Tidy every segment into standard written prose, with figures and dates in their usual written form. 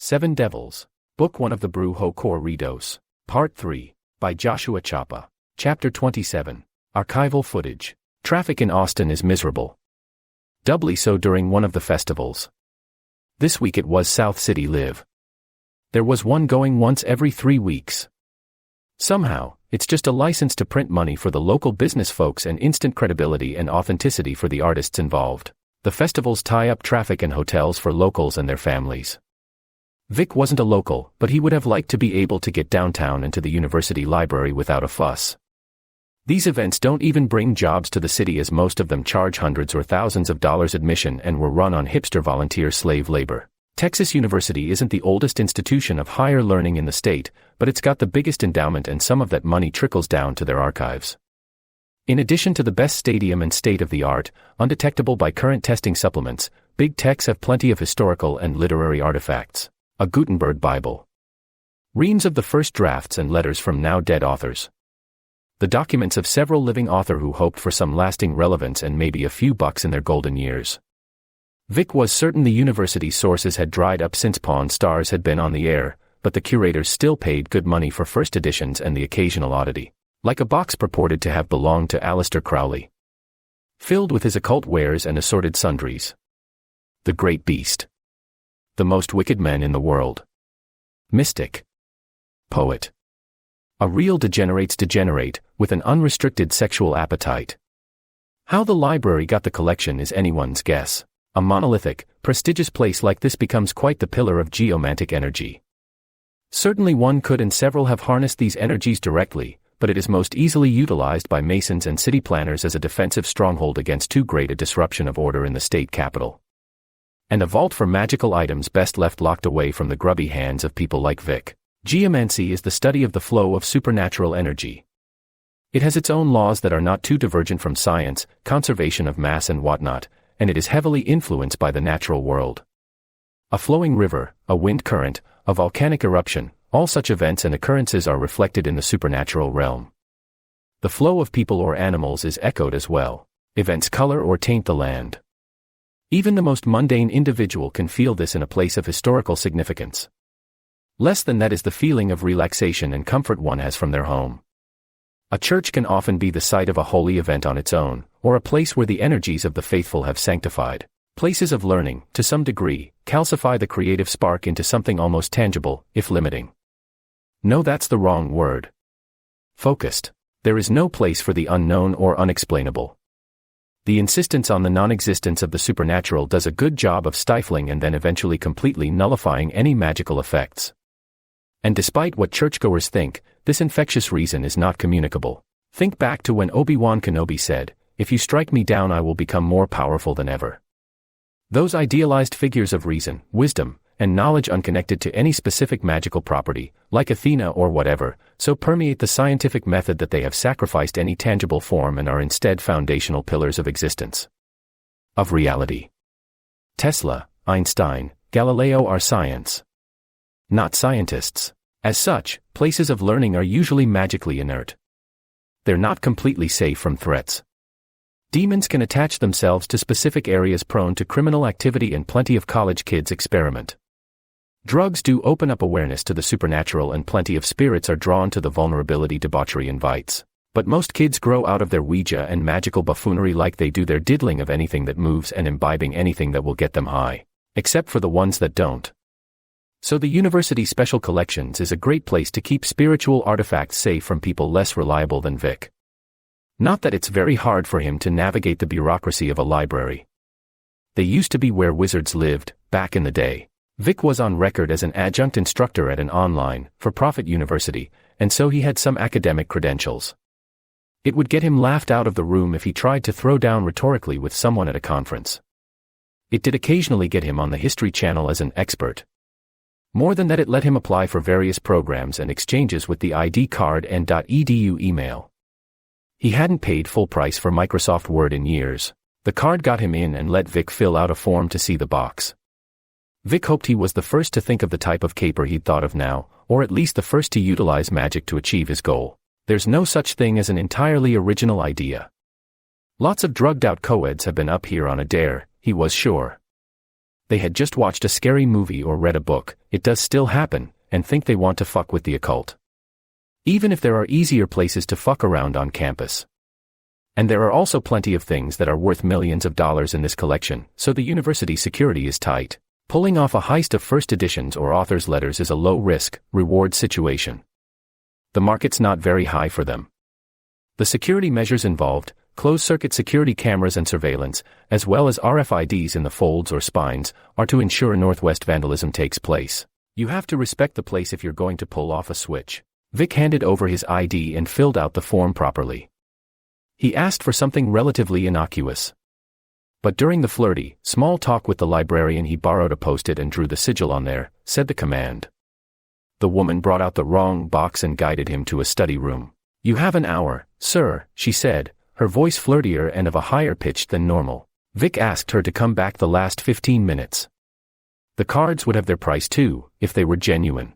Seven Devils, Book 1 of the Brujocorridos, Part 3, by Joshua Chapa, Chapter 27, Archival Footage. Traffic in Austin is miserable. Doubly so during one of the festivals. This week it was South City Live. There was one going once every 3 weeks. Somehow, it's just a license to print money for the local business folks and instant credibility and authenticity for the artists involved. The festivals tie up traffic and hotels for locals and their families. Vic wasn't a local, but he would have liked to be able to get downtown and to the university library without a fuss. These events don't even bring jobs to the city, as most of them charge hundreds or thousands of dollars admission and were run on hipster volunteer slave labor. Texas University isn't the oldest institution of higher learning in the state, but it's got the biggest endowment, and some of that money trickles down to their archives. In addition to the best stadium and state-of-the-art, undetectable by current testing supplements, big techs have plenty of historical and literary artifacts. A Gutenberg Bible. Reams of the first drafts and letters from now-dead authors. The documents of several living authors who hoped for some lasting relevance and maybe a few bucks in their golden years. Vic was certain the university's sources had dried up since Pawn Stars had been on the air, but the curators still paid good money for first editions and the occasional oddity, like a box purported to have belonged to Aleister Crowley, filled with his occult wares and assorted sundries. The Great Beast. The most wicked man in the world. Mystic. Poet. A real degenerate's degenerate, with an unrestricted sexual appetite. How the library got the collection is anyone's guess. A monolithic, prestigious place like this becomes quite the pillar of geomantic energy. Certainly one could and several have harnessed these energies directly, but it is most easily utilized by masons and city planners as a defensive stronghold against too great a disruption of order in the state capital. And a vault for magical items best left locked away from the grubby hands of people like Vic. Geomancy is the study of the flow of supernatural energy. It has its own laws that are not too divergent from science, conservation of mass and whatnot, and it is heavily influenced by the natural world. A flowing river, a wind current, a volcanic eruption, all such events and occurrences are reflected in the supernatural realm. The flow of people or animals is echoed as well. Events color or taint the land. Even the most mundane individual can feel this in a place of historical significance. Less than that is the feeling of relaxation and comfort one has from their home. A church can often be the site of a holy event on its own, or a place where the energies of the faithful have sanctified. Places of learning, to some degree, calcify the creative spark into something almost tangible, if limiting. No, that's the wrong word. Focused. There is no place for the unknown or unexplainable. The insistence on the non-existence of the supernatural does a good job of stifling and then eventually completely nullifying any magical effects. And despite what churchgoers think, this infectious reason is not communicable. Think back to when Obi-Wan Kenobi said, "If you strike me down, I will become more powerful than ever." Those idealized figures of reason, wisdom, and knowledge unconnected to any specific magical property, like Athena or whatever, so permeate the scientific method that they have sacrificed any tangible form and are instead foundational pillars of existence. Of reality. Tesla, Einstein, Galileo are science. Not scientists. As such, places of learning are usually magically inert. They're not completely safe from threats. Demons can attach themselves to specific areas prone to criminal activity, and plenty of college kids experiment. Drugs do open up awareness to the supernatural, and plenty of spirits are drawn to the vulnerability debauchery invites. But most kids grow out of their Ouija and magical buffoonery like they do their diddling of anything that moves and imbibing anything that will get them high. Except for the ones that don't. So the university special collections is a great place to keep spiritual artifacts safe from people less reliable than Vic. Not that it's very hard for him to navigate the bureaucracy of a library. They used to be where wizards lived, back in the day. Vic was on record as an adjunct instructor at an online, for-profit university, and so he had some academic credentials. It would get him laughed out of the room if he tried to throw down rhetorically with someone at a conference. It did occasionally get him on the History Channel as an expert. More than that, it let him apply for various programs and exchanges with the ID card and .edu email. He hadn't paid full price for Microsoft Word in years. The card got him in and let Vic fill out a form to see the box. Vic hoped he was the first to think of the type of caper he'd thought of now, or at least the first to utilize magic to achieve his goal. There's no such thing as an entirely original idea. Lots of drugged-out co-eds have been up here on a dare, he was sure. They had just watched a scary movie or read a book, it does still happen, and think they want to fuck with the occult. Even if there are easier places to fuck around on campus. And there are also plenty of things that are worth millions of dollars in this collection, so the university security is tight. Pulling off a heist of first editions or author's letters is a low-risk, reward situation. The market's not very high for them. The security measures involved, closed-circuit security cameras and surveillance, as well as RFIDs in the folds or spines, are to ensure Northwest vandalism takes place. You have to respect the place if you're going to pull off a switch. Vic handed over his ID and filled out the form properly. He asked for something relatively innocuous. But during the flirty, small talk with the librarian he borrowed a post-it and drew the sigil on there, said the command. The woman brought out the wrong box and guided him to a study room. "You have an hour, sir," she said, her voice flirtier and of a higher pitch than normal. Vic asked her to come back the last 15 minutes. The cards would have their price too, if they were genuine.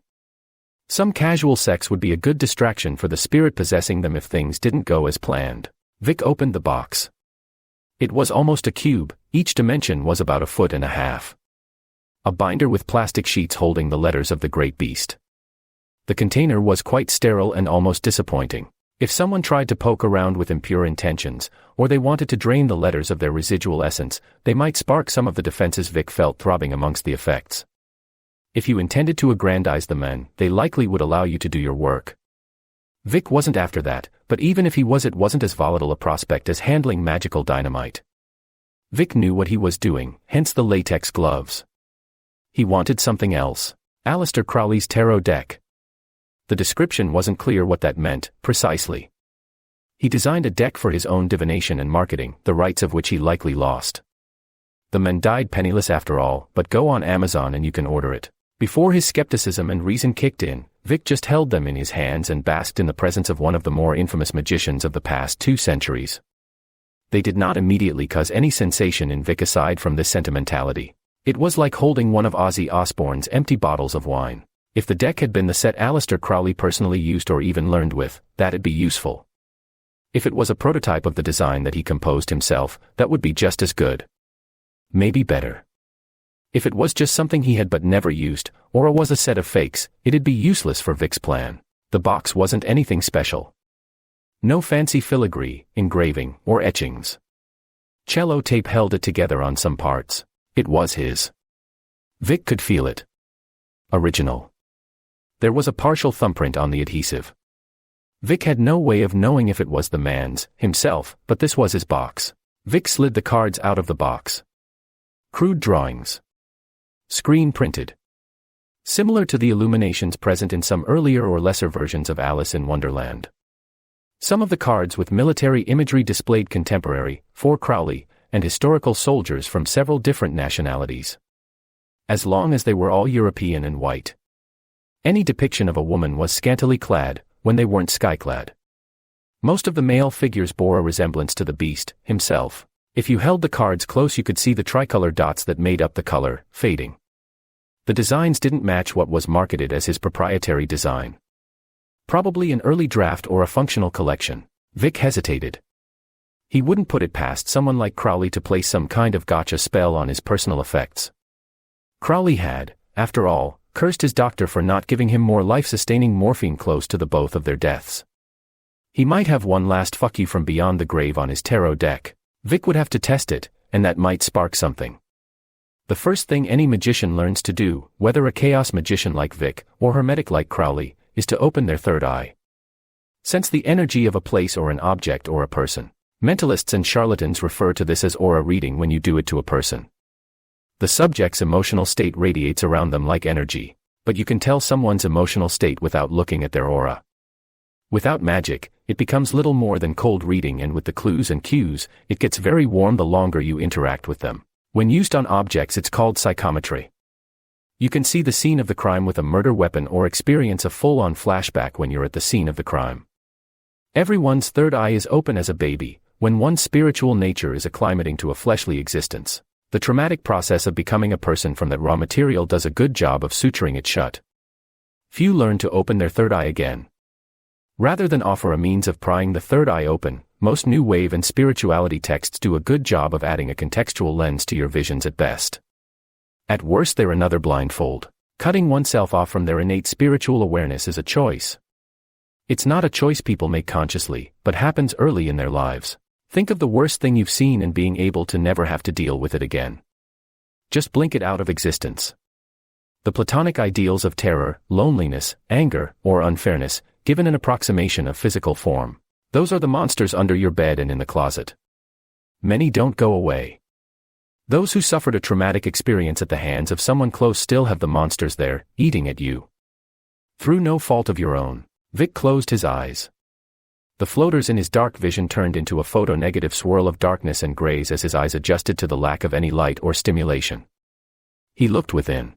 Some casual sex would be a good distraction for the spirit possessing them if things didn't go as planned. Vic opened the box. It was almost a cube, each dimension was about 1.5 feet. A binder with plastic sheets holding the letters of the great beast. The container was quite sterile and almost disappointing. If someone tried to poke around with impure intentions, or they wanted to drain the letters of their residual essence, they might spark some of the defenses Vic felt throbbing amongst the effects. If you intended to aggrandize the men, they likely would allow you to do your work. Vic wasn't after that, but even if he was, it wasn't as volatile a prospect as handling magical dynamite. Vic knew what he was doing, hence the latex gloves. He wanted something else. Aleister Crowley's tarot deck. The description wasn't clear what that meant, precisely. He designed a deck for his own divination and marketing, the rights of which he likely lost. The men died penniless after all, but go on Amazon and you can order it. Before his skepticism and reason kicked in, Vic just held them in his hands and basked in the presence of one of the more infamous magicians of the past 2 centuries. They did not immediately cause any sensation in Vic aside from this sentimentality. It was like holding one of Ozzy Osbourne's empty bottles of wine. If the deck had been the set Aleister Crowley personally used or even learned with, that'd be useful. If it was a prototype of the design that he composed himself, that would be just as good. Maybe better. If it was just something he had but never used, or was a set of fakes, it'd be useless for Vic's plan. The box wasn't anything special. No fancy filigree, engraving, or etchings. Cello tape held it together on some parts. It was his. Vic could feel it. Original. There was a partial thumbprint on the adhesive. Vic had no way of knowing if it was the man's, himself, but this was his box. Vic slid the cards out of the box. Crude drawings. Screen printed. Similar to the illuminations present in some earlier or lesser versions of Alice in Wonderland. Some of the cards with military imagery displayed contemporary, for Crowley, and historical soldiers from several different nationalities. As long as they were all European and white. Any depiction of a woman was scantily clad, when they weren't skyclad. Most of the male figures bore a resemblance to the beast, himself. If you held the cards close you could see the tricolor dots that made up the color, fading. The designs didn't match what was marketed as his proprietary design. Probably an early draft or a functional collection. Vic hesitated. He wouldn't put it past someone like Crowley to place some kind of gotcha spell on his personal effects. Crowley had, after all, cursed his doctor for not giving him more life-sustaining morphine close to the both of their deaths. He might have one last fuck you from beyond the grave on his tarot deck. Vic would have to test it, and that might spark something. The first thing any magician learns to do, whether a chaos magician like Vic, or hermetic like Crowley, is to open their third eye. Sense the energy of a place or an object or a person. Mentalists and charlatans refer to this as aura reading when you do it to a person. The subject's emotional state radiates around them like energy, but you can tell someone's emotional state without looking at their aura. Without magic, it becomes little more than cold reading, and with the clues and cues, it gets very warm the longer you interact with them. When used on objects it's called psychometry. You can see the scene of the crime with a murder weapon or experience a full-on flashback when you're at the scene of the crime. Everyone's third eye is open as a baby, when one's spiritual nature is acclimating to a fleshly existence. The traumatic process of becoming a person from that raw material does a good job of suturing it shut. Few learn to open their third eye again. Rather than offer a means of prying the third eye open, most New Wave and spirituality texts do a good job of adding a contextual lens to your visions at best. At worst they're another blindfold. Cutting oneself off from their innate spiritual awareness is a choice. It's not a choice people make consciously, but happens early in their lives. Think of the worst thing you've seen and being able to never have to deal with it again. Just blink it out of existence. The Platonic ideals of terror, loneliness, anger, or unfairness, given an approximation of physical form. Those are the monsters under your bed and in the closet. Many don't go away. Those who suffered a traumatic experience at the hands of someone close still have the monsters there, eating at you. Through no fault of your own. Vic closed his eyes. The floaters in his dark vision turned into a photonegative swirl of darkness and grays as his eyes adjusted to the lack of any light or stimulation. He looked within.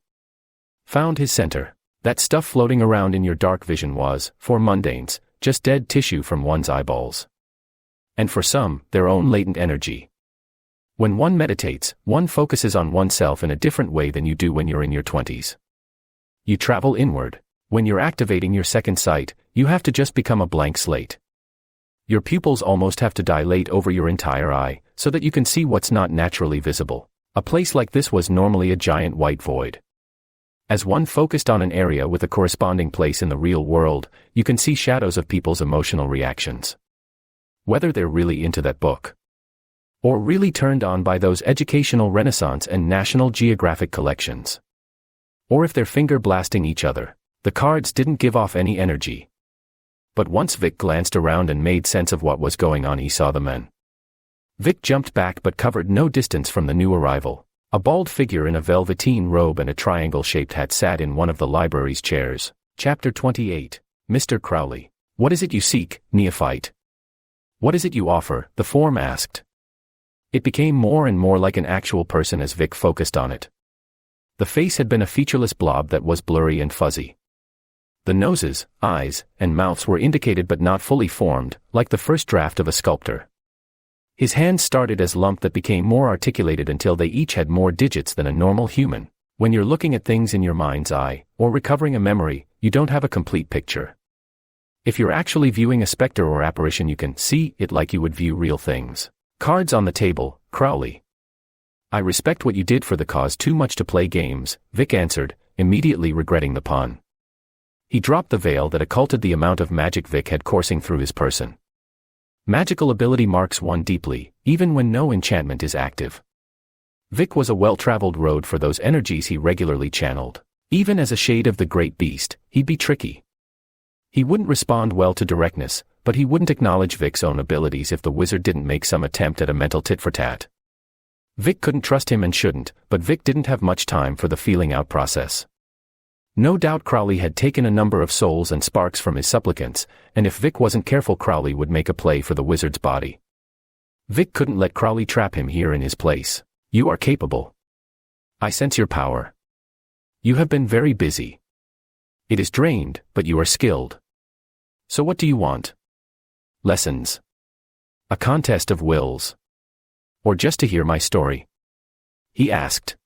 Found his center. That stuff floating around in your dark vision was, for mundanes, just dead tissue from one's eyeballs. And for some, their own latent energy. When one meditates, one focuses on oneself in a different way than you do when you're in your 20s. You travel inward. When you're activating your second sight, you have to just become a blank slate. Your pupils almost have to dilate over your entire eye, so that you can see what's not naturally visible. A place like this was normally a giant white void. As one focused on an area with a corresponding place in the real world, you can see shadows of people's emotional reactions. Whether they're really into that book, or really turned on by those educational Renaissance and National Geographic collections, or if they're finger blasting each other. The cards didn't give off any energy. But once Vic glanced around and made sense of what was going on, he saw the men. Vic jumped back but covered no distance from the new arrival. A bald figure in a velveteen robe and a triangle-shaped hat sat in one of the library's chairs. Chapter 28. Mr. Crowley. What is it you seek, neophyte? What is it you offer? The form asked. It became more and more like an actual person as Vic focused on it. The face had been a featureless blob that was blurry and fuzzy. The noses, eyes, and mouths were indicated but not fully formed, like the first draft of a sculptor. His hands started as lump that became more articulated until they each had more digits than a normal human. When you're looking at things in your mind's eye, or recovering a memory, you don't have a complete picture. If you're actually viewing a specter or apparition, you can see it like you would view real things. Cards on the table, Crowley. I respect what you did for the cause too much to play games, Vic answered, immediately regretting the pun. He dropped the veil that occulted the amount of magic Vic had coursing through his person. Magical ability marks one deeply, even when no enchantment is active. Vic was a well-traveled road for those energies he regularly channeled. Even as a shade of the great beast, he'd be tricky. He wouldn't respond well to directness, but he wouldn't acknowledge Vic's own abilities if the wizard didn't make some attempt at a mental tit-for-tat. Vic couldn't trust him and shouldn't, but Vic didn't have much time for the feeling-out process. No doubt Crowley had taken a number of souls and sparks from his supplicants, and if Vic wasn't careful, Crowley would make a play for the wizard's body. Vic couldn't let Crowley trap him here in his place. You are capable. I sense your power. You have been very busy. It is drained, but you are skilled. So what do you want? Lessons? A contest of wills? Or just to hear my story? He asked.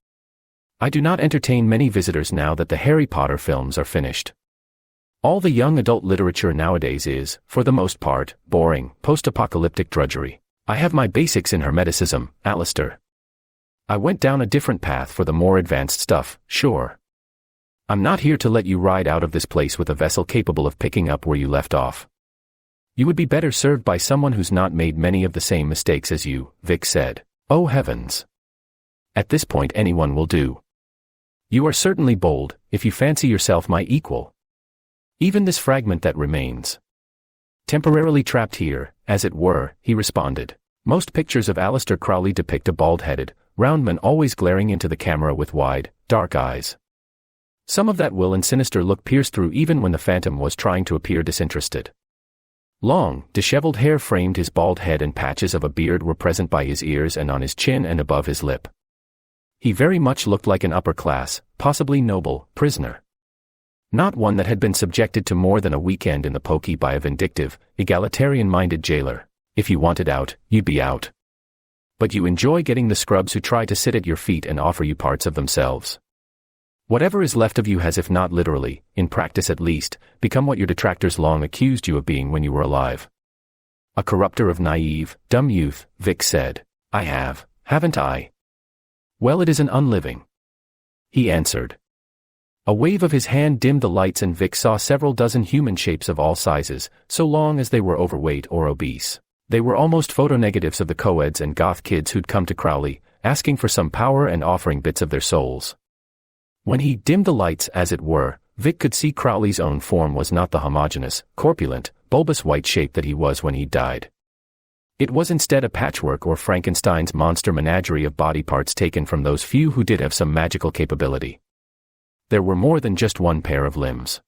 I do not entertain many visitors now that the Harry Potter films are finished. All the young adult literature nowadays is, for the most part, boring, post-apocalyptic drudgery. I have my basics in Hermeticism, Alistair. I went down a different path for the more advanced stuff, sure. I'm not here to let you ride out of this place with a vessel capable of picking up where you left off. You would be better served by someone who's not made many of the same mistakes as you, Vic said. Oh heavens. At this point anyone will do. You are certainly bold, if you fancy yourself my equal. Even this fragment that remains. Temporarily trapped here, as it were, he responded. Most pictures of Aleister Crowley depict a bald-headed, round man always glaring into the camera with wide, dark eyes. Some of that will and sinister look pierced through even when the phantom was trying to appear disinterested. Long, disheveled hair framed his bald head and patches of a beard were present by his ears and on his chin and above his lip. He very much looked like an upper-class, possibly noble, prisoner. Not one that had been subjected to more than a weekend in the pokey by a vindictive, egalitarian-minded jailer. If you wanted out, you'd be out. But you enjoy getting the scrubs who try to sit at your feet and offer you parts of themselves. Whatever is left of you has, if not literally, in practice at least, become what your detractors long accused you of being when you were alive. A corrupter of naive, dumb youth, Vic said. I have, haven't I? Well, it is an unliving. he answered. A wave of his hand dimmed the lights and Vic saw several dozen human shapes of all sizes, so long as they were overweight or obese. They were almost photonegatives of the co-eds and goth kids who'd come to Crowley, asking for some power and offering bits of their souls. When he dimmed the lights, as it were, Vic could see Crowley's own form was not the homogeneous, corpulent, bulbous white shape that he was when he died. It was instead a patchwork or Frankenstein's monster menagerie of body parts taken from those few who did have some magical capability. There were more than just one pair of limbs.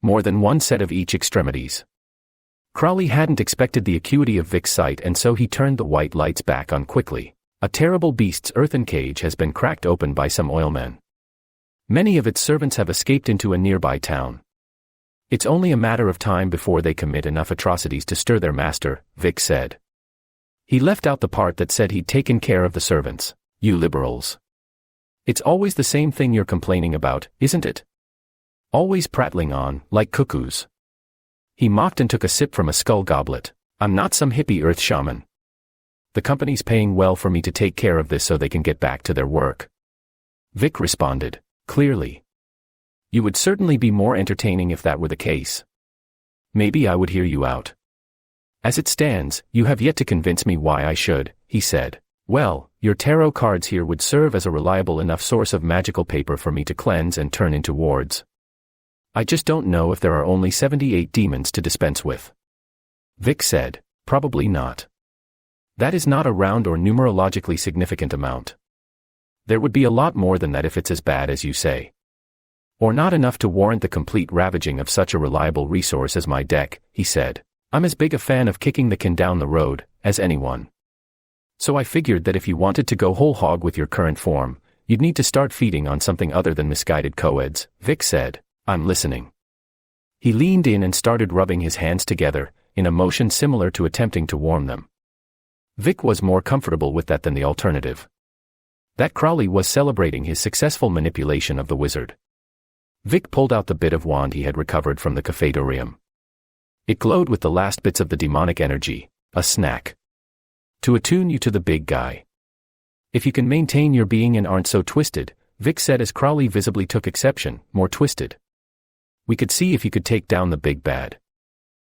More than one set of each extremities. Crowley hadn't expected the acuity of Vic's sight, and so he turned the white lights back on quickly. A terrible beast's earthen cage has been cracked open by some oilmen. Many of its servants have escaped into a nearby town. It's only a matter of time before they commit enough atrocities to stir their master, Vic said. He left out the part that said he'd taken care of the servants. You liberals. It's always the same thing you're complaining about, isn't it? Always prattling on, like cuckoos. He mocked and took a sip from a skull goblet. I'm not some hippie earth shaman. The company's paying well for me to take care of this so they can get back to their work. Vic responded, clearly. You would certainly be more entertaining if that were the case. Maybe I would hear you out. As it stands, you have yet to convince me why I should, he said. Well, your tarot cards here would serve as a reliable enough source of magical paper for me to cleanse and turn into wards. I just don't know if there are only 78 demons to dispense with. Vic said, probably not. That is not a round or numerologically significant amount. There would be a lot more than that if it's as bad as you say. Or not enough to warrant the complete ravaging of such a reliable resource as my deck, he said. I'm as big a fan of kicking the can down the road as anyone. So I figured that if you wanted to go whole hog with your current form, you'd need to start feeding on something other than misguided co-eds, Vic said. I'm listening. He leaned in and started rubbing his hands together, in a motion similar to attempting to warm them. Vic was more comfortable with that than the alternative. That Crowley was celebrating his successful manipulation of the wizard. Vic pulled out the bit of wand he had recovered from the cafetorium. It glowed with the last bits of the demonic energy, a snack. To attune you to the big guy. If you can maintain your being and aren't so twisted, Vic said as Crowley visibly took exception, more twisted. We could see if you could take down the big bad.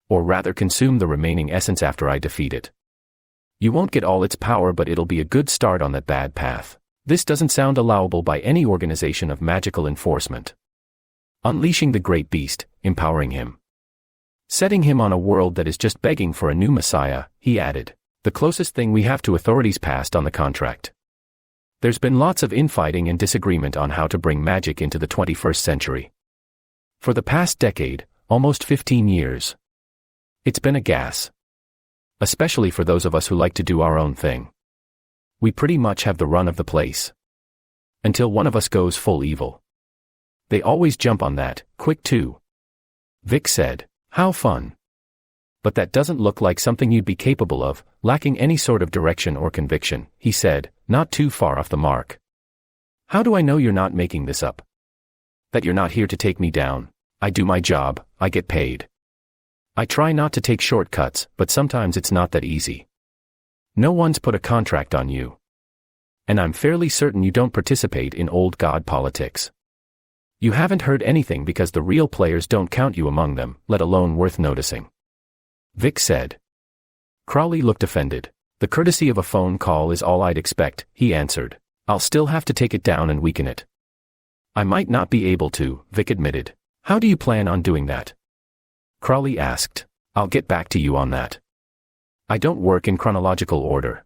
Or rather consume the remaining essence after I defeat it. You won't get all its power, but it'll be a good start on that bad path. This doesn't sound allowable by any organization of magical enforcement. Unleashing the great beast, empowering him. Setting him on a world that is just begging for a new messiah, he added. The closest thing we have to authorities passed on the contract. There's been lots of infighting and disagreement on how to bring magic into the 21st century. For the past decade, almost 15 years. It's been a gas. Especially for those of us who like to do our own thing. We pretty much have the run of the place. Until one of us goes full evil. They always jump on that, quick too. Vic said, how fun. But that doesn't look like something you'd be capable of, lacking any sort of direction or conviction, he said, not too far off the mark. How do I know you're not making this up? That you're not here to take me down. I do my job, I get paid. I try not to take shortcuts, but sometimes it's not that easy. No one's put a contract on you. And I'm fairly certain you don't participate in old god politics. You haven't heard anything because the real players don't count you among them, let alone worth noticing. Vic said. Crowley looked offended. The courtesy of a phone call is all I'd expect, he answered. I'll still have to take it down and weaken it. I might not be able to, Vic admitted. How do you plan on doing that? Crowley asked. I'll get back to you on that. I don't work in chronological order.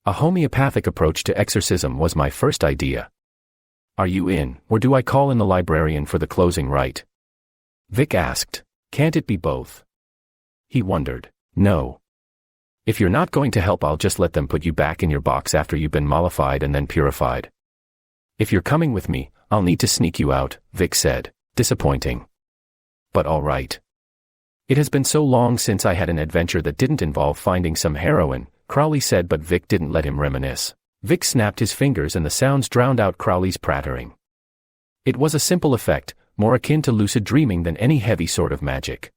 A homeopathic approach to exorcism was my first idea. Are you in, or do I call in the librarian for the closing rite? Vic asked. Can't it be both? He wondered. No. If you're not going to help, I'll just let them put you back in your box after you've been mollified and then purified. If you're coming with me, I'll need to sneak you out, Vic said. Disappointing. But all right. It has been so long since I had an adventure that didn't involve finding some heroine, Crowley said, but Vic didn't let him reminisce. Vic snapped his fingers and the sounds drowned out Crowley's prattering. It was a simple effect, more akin to lucid dreaming than any heavy sort of magic.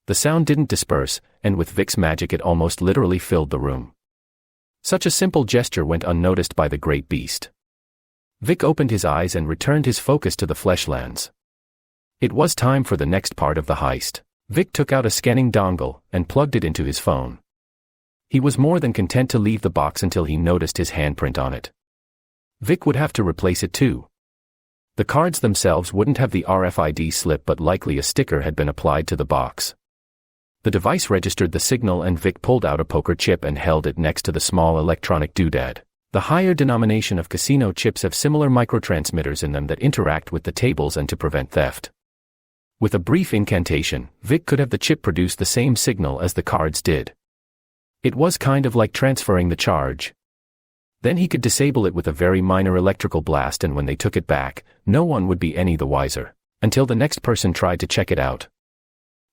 The sound didn't disperse, and with Vic's magic it almost literally filled the room. Such a simple gesture went unnoticed by the great beast. Vic opened his eyes and returned his focus to the fleshlands. It was time for the next part of the heist. Vic took out a scanning dongle and plugged it into his phone. He was more than content to leave the box until he noticed his handprint on it. Vic would have to replace it too. The cards themselves wouldn't have the RFID slip, but likely a sticker had been applied to the box. The device registered the signal and Vic pulled out a poker chip and held it next to the small electronic doodad. The higher denomination of casino chips have similar microtransmitters in them that interact with the tables and to prevent theft. With a brief incantation, Vic could have the chip produce the same signal as the cards did. It was kind of like transferring the charge. Then he could disable it with a very minor electrical blast, and when they took it back, no one would be any the wiser, until the next person tried to check it out.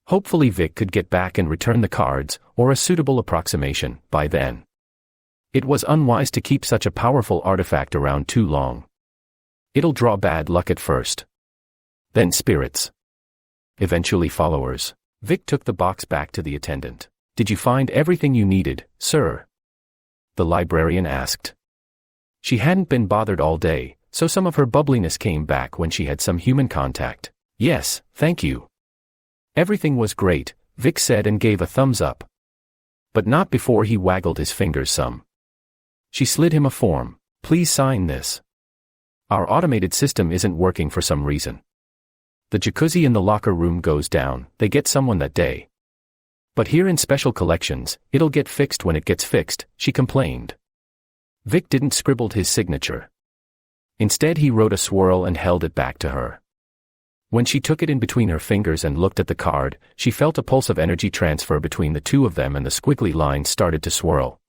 Hopefully Vic could get back and return the cards, or a suitable approximation, by then. It was unwise to keep such a powerful artifact around too long. It'll draw bad luck at first. Then spirits. Eventually followers. Vic took the box back to the attendant. "Did you find everything you needed, sir?" the librarian asked. She hadn't been bothered all day, so some of her bubbliness came back when she had some human contact. "Yes, thank you." "Everything was great," Vic said and gave a thumbs up. But not before he waggled his fingers some. She slid him a form. "Please sign this. Our automated system isn't working for some reason. The jacuzzi in the locker room goes down, they get someone that day. But here in special collections, it'll get fixed when it gets fixed," she complained. Vic didn't scribble his signature. Instead he wrote a swirl and held it back to her. When she took it in between her fingers and looked at the card, she felt a pulse of energy transfer between the two of them and the squiggly lines started to swirl.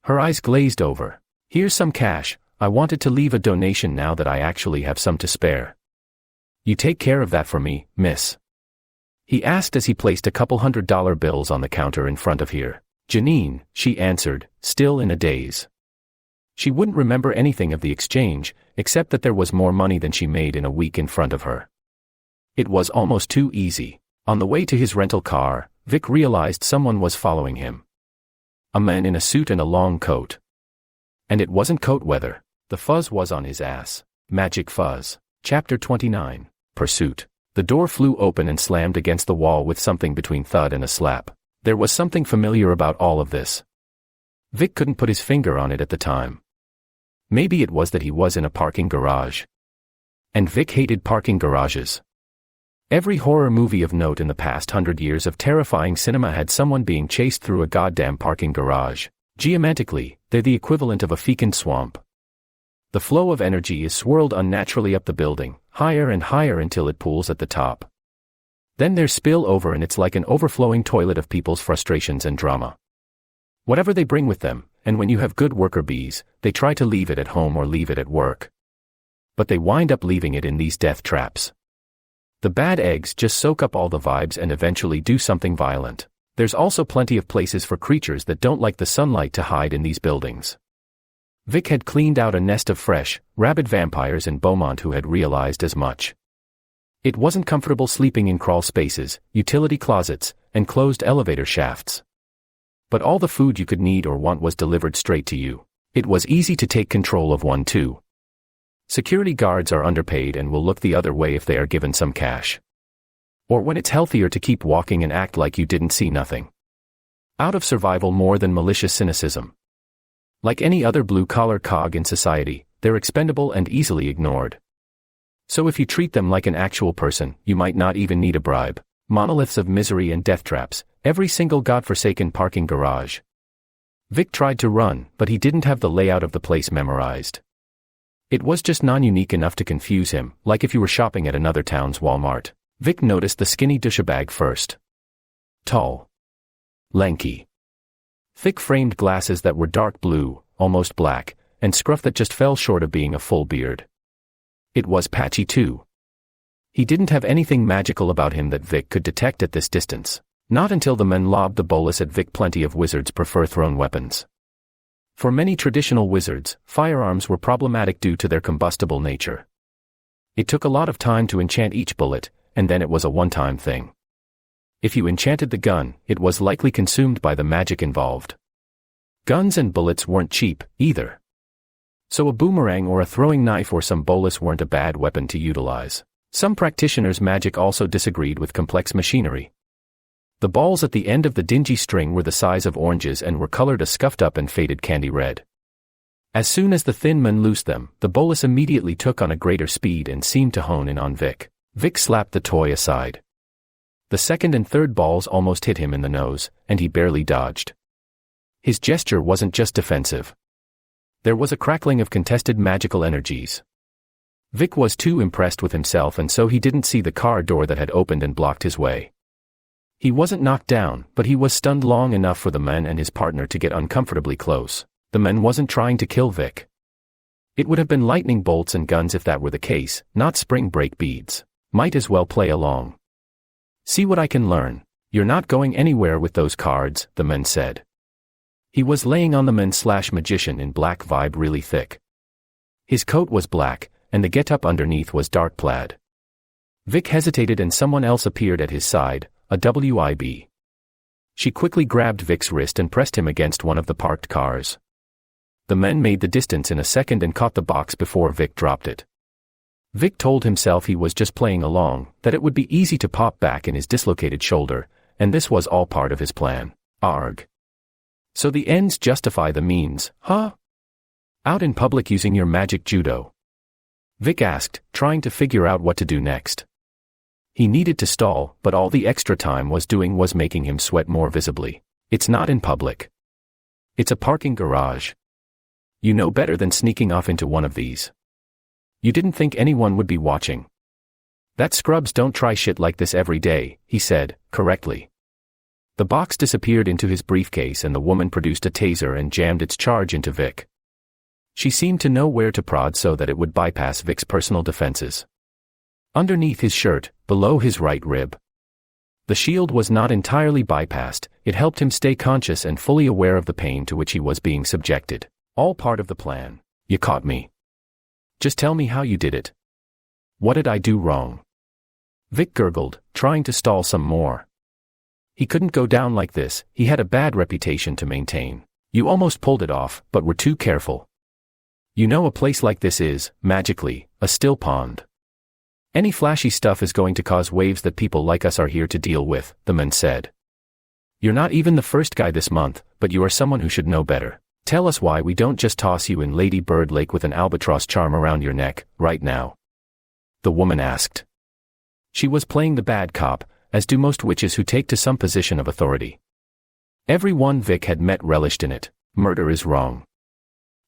Her eyes glazed over. "Here's some cash, I wanted to leave a donation now that I actually have some to spare. You take care of that for me, miss?" he asked as he placed a couple $100 bills on the counter in front of her. "Janine," she answered, still in a daze. She wouldn't remember anything of the exchange, except that there was more money than she made in a week in front of her. It was almost too easy. On the way to his rental car, Vic realized someone was following him. A man in a suit and a long coat. And it wasn't coat weather. The fuzz was on his ass. Magic fuzz. Chapter 29. Pursuit. The door flew open and slammed against the wall with something between thud and a slap. There was something familiar about all of this. Vic couldn't put his finger on it at the time. Maybe it was that he was in a parking garage. And Vic hated parking garages. Every horror movie of note in the past 100 years of terrifying cinema had someone being chased through a goddamn parking garage. Geometrically, they're the equivalent of a fecund swamp. The flow of energy is swirled unnaturally up the building, higher and higher until it pools at the top. Then there's spill over and it's like an overflowing toilet of people's frustrations and drama. Whatever they bring with them, and when you have good worker bees, they try to leave it at home or leave it at work. But they wind up leaving it in these death traps. The bad eggs just soak up all the vibes and eventually do something violent. There's also plenty of places for creatures that don't like the sunlight to hide in these buildings. Vic had cleaned out a nest of fresh, rabid vampires in Beaumont who had realized as much. It wasn't comfortable sleeping in crawl spaces, utility closets, and closed elevator shafts. But all the food you could need or want was delivered straight to you. It was easy to take control of one too. Security guards are underpaid and will look the other way if they are given some cash. Or when it's healthier to keep walking and act like you didn't see nothing. Out of survival more than malicious cynicism. Like any other blue-collar cog in society, they're expendable and easily ignored. So if you treat them like an actual person, you might not even need a bribe. Monoliths of misery and death traps, every single godforsaken parking garage. Vic tried to run, but he didn't have the layout of the place memorized. It was just non-unique enough to confuse him, like if you were shopping at another town's Walmart. Vic noticed the skinny douchebag first. Tall. Lanky. Thick framed glasses that were dark blue, almost black, and scruff that just fell short of being a full beard. It was patchy too. He didn't have anything magical about him that Vic could detect at this distance. Not until the men lobbed the bolus at Vic. Plenty of wizards prefer thrown weapons. For many traditional wizards, firearms were problematic due to their combustible nature. It took a lot of time to enchant each bullet, and then it was a one-time thing. If you enchanted the gun, it was likely consumed by the magic involved. Guns and bullets weren't cheap, either. So a boomerang or a throwing knife or some bolus weren't a bad weapon to utilize. Some practitioners' magic also disagreed with complex machinery. The balls at the end of the dingy string were the size of oranges and were colored a scuffed-up and faded candy red. As soon as the thin man loosed them, the bolus immediately took on a greater speed and seemed to hone in on Vic. Vic slapped the toy aside. The second and third balls almost hit him in the nose, and he barely dodged. His gesture wasn't just defensive. There was a crackling of contested magical energies. Vic was too impressed with himself, and so he didn't see the car door that had opened and blocked his way. He wasn't knocked down, but he was stunned long enough for the man and his partner to get uncomfortably close. The man wasn't trying to kill Vic. It would have been lightning bolts and guns if that were the case, not spring break beads. Might as well play along. See what I can learn. You're not going anywhere with those cards, the man said. He was laying on the man/magician in black vibe really thick. His coat was black, and the get-up underneath was dark plaid. Vic hesitated and someone else appeared at his side, a WIB. She quickly grabbed Vic's wrist and pressed him against one of the parked cars. The man made the distance in a second and caught the box before Vic dropped it. Vic told himself he was just playing along, that it would be easy to pop back in his dislocated shoulder, and this was all part of his plan. Arg. So the ends justify the means, huh? Out in public using your magic judo? Vic asked, trying to figure out what to do next. He needed to stall, but all the extra time was doing was making him sweat more visibly. It's not in public. It's a parking garage. You know better than sneaking off into one of these. You didn't think anyone would be watching. That scrubs don't try shit like this every day, he said, correctly. The box disappeared into his briefcase and the woman produced a taser and jammed its charge into Vic. She seemed to know where to prod so that it would bypass Vic's personal defenses. Underneath his shirt, below his right rib. The shield was not entirely bypassed, it helped him stay conscious and fully aware of the pain to which he was being subjected. All part of the plan. You caught me. Just tell me how you did it. What did I do wrong? Vic gurgled, trying to stall some more. He couldn't go down like this, he had a bad reputation to maintain. You almost pulled it off, but were too careful. You know a place like this is, magically, a still pond. Any flashy stuff is going to cause waves that people like us are here to deal with, the man said. You're not even the first guy this month, but you are someone who should know better. Tell us why we don't just toss you in Lady Bird Lake with an albatross charm around your neck, right now. The woman asked. She was playing the bad cop, as do most witches who take to some position of authority. Everyone Vic had met relished in it. Murder is wrong.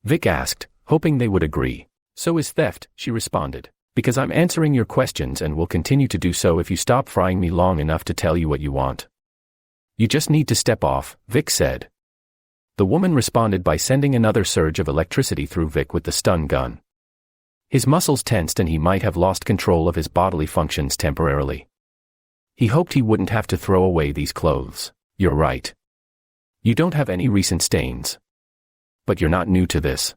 Vic asked, hoping they would agree. So is theft, she responded. Because I'm answering your questions and will continue to do so if you stop frying me long enough to tell you what you want. You just need to step off, Vic said. The woman responded by sending another surge of electricity through Vic with the stun gun. His muscles tensed and he might have lost control of his bodily functions temporarily. He hoped he wouldn't have to throw away these clothes. You're right. You don't have any recent stains. But you're not new to this.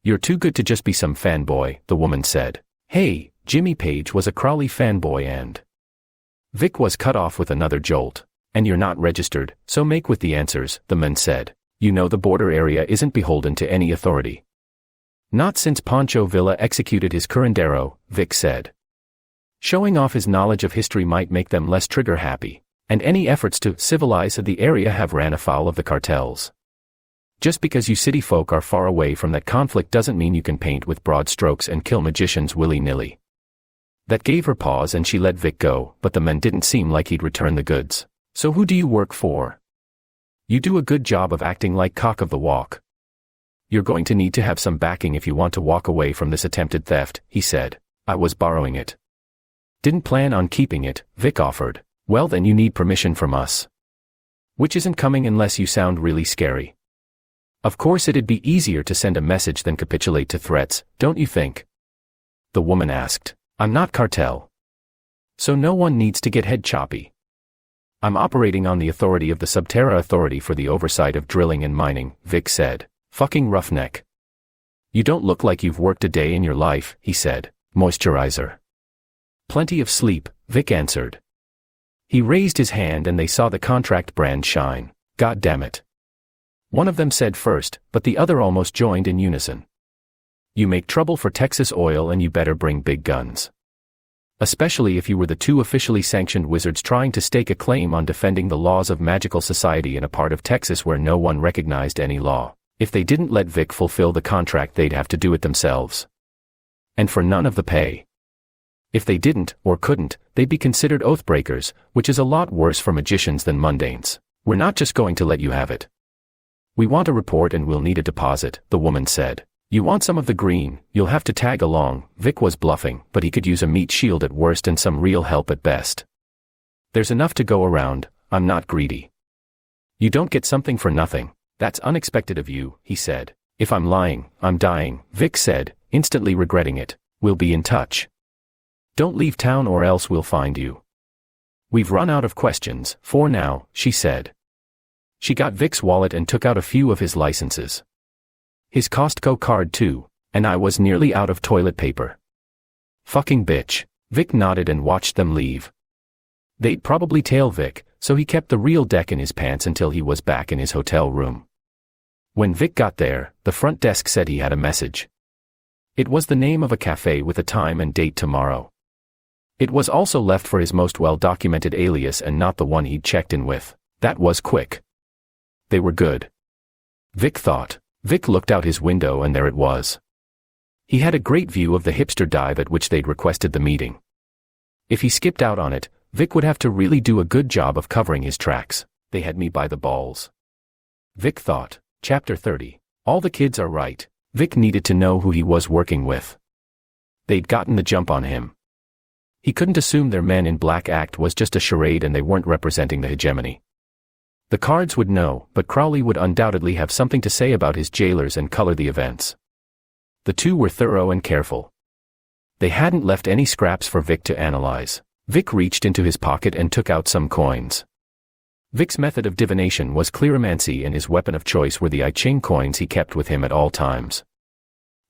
You're too good to just be some fanboy, the woman said. Hey, Jimmy Page was a Crowley fanboy and... Vic was cut off with another jolt. And you're not registered, so make with the answers, the man said. You know the border area isn't beholden to any authority. Not since Pancho Villa executed his curandero, Vic said. Showing off his knowledge of history might make them less trigger-happy, and any efforts to civilize the area have ran afoul of the cartels. Just because you city folk are far away from that conflict doesn't mean you can paint with broad strokes and kill magicians willy-nilly. That gave her pause and she let Vic go, but the man didn't seem like he'd return the goods. So who do you work for? You do a good job of acting like cock of the walk. You're going to need to have some backing if you want to walk away from this attempted theft, he said. I was borrowing it. Didn't plan on keeping it, Vic offered. Well then you need permission from us. Which isn't coming unless you sound really scary. Of course it'd be easier to send a message than capitulate to threats, don't you think? The woman asked. I'm not cartel. So no one needs to get head choppy. I'm operating on the authority of the Subterra Authority for the oversight of drilling and mining, Vic said. Fucking roughneck. You don't look like you've worked a day in your life, he said. Moisturizer. Plenty of sleep, Vic answered. He raised his hand and they saw the contract brand shine. God damn it. One of them said first, but the other almost joined in unison. You make trouble for Texas Oil and you better bring big guns. Especially if you were the two officially sanctioned wizards trying to stake a claim on defending the laws of magical society in a part of Texas where no one recognized any law. If they didn't let Vic fulfill the contract, they'd have to do it themselves. And for none of the pay. If they didn't, or couldn't, they'd be considered oathbreakers, which is a lot worse for magicians than mundanes. We're not just going to let you have it. We want a report and we'll need a deposit, the woman said. You want some of the green, you'll have to tag along. Vic was bluffing, but he could use a meat shield at worst and some real help at best. There's enough to go around, I'm not greedy. You don't get something for nothing. That's unexpected of you, he said. If I'm lying, I'm dying, Vic said, instantly regretting it. We'll be in touch. Don't leave town or else we'll find you. We've run out of questions, for now, she said. She got Vic's wallet and took out a few of his licenses. His Costco card too, and I was nearly out of toilet paper. Fucking bitch. Vic nodded and watched them leave. They'd probably tail Vic, so he kept the real deck in his pants until he was back in his hotel room. When Vic got there, the front desk said he had a message. It was the name of a cafe with a time and date tomorrow. It was also left for his most well-documented alias and not the one he'd checked in with. That was quick. They were good. Vic thought. Vic looked out his window and there it was. He had a great view of the hipster dive at which they'd requested the meeting. If he skipped out on it, Vic would have to really do a good job of covering his tracks. They had me by the balls. Vic thought. Chapter 30. All the kids are right. Vic needed to know who he was working with. They'd gotten the jump on him. He couldn't assume their Men in Black act was just a charade and they weren't representing the hegemony. The cards would know, but Crowley would undoubtedly have something to say about his jailers and color the events. The two were thorough and careful. They hadn't left any scraps for Vic to analyze. Vic reached into his pocket and took out some coins. Vic's method of divination was cleromancy and his weapon of choice were the I Ching coins he kept with him at all times.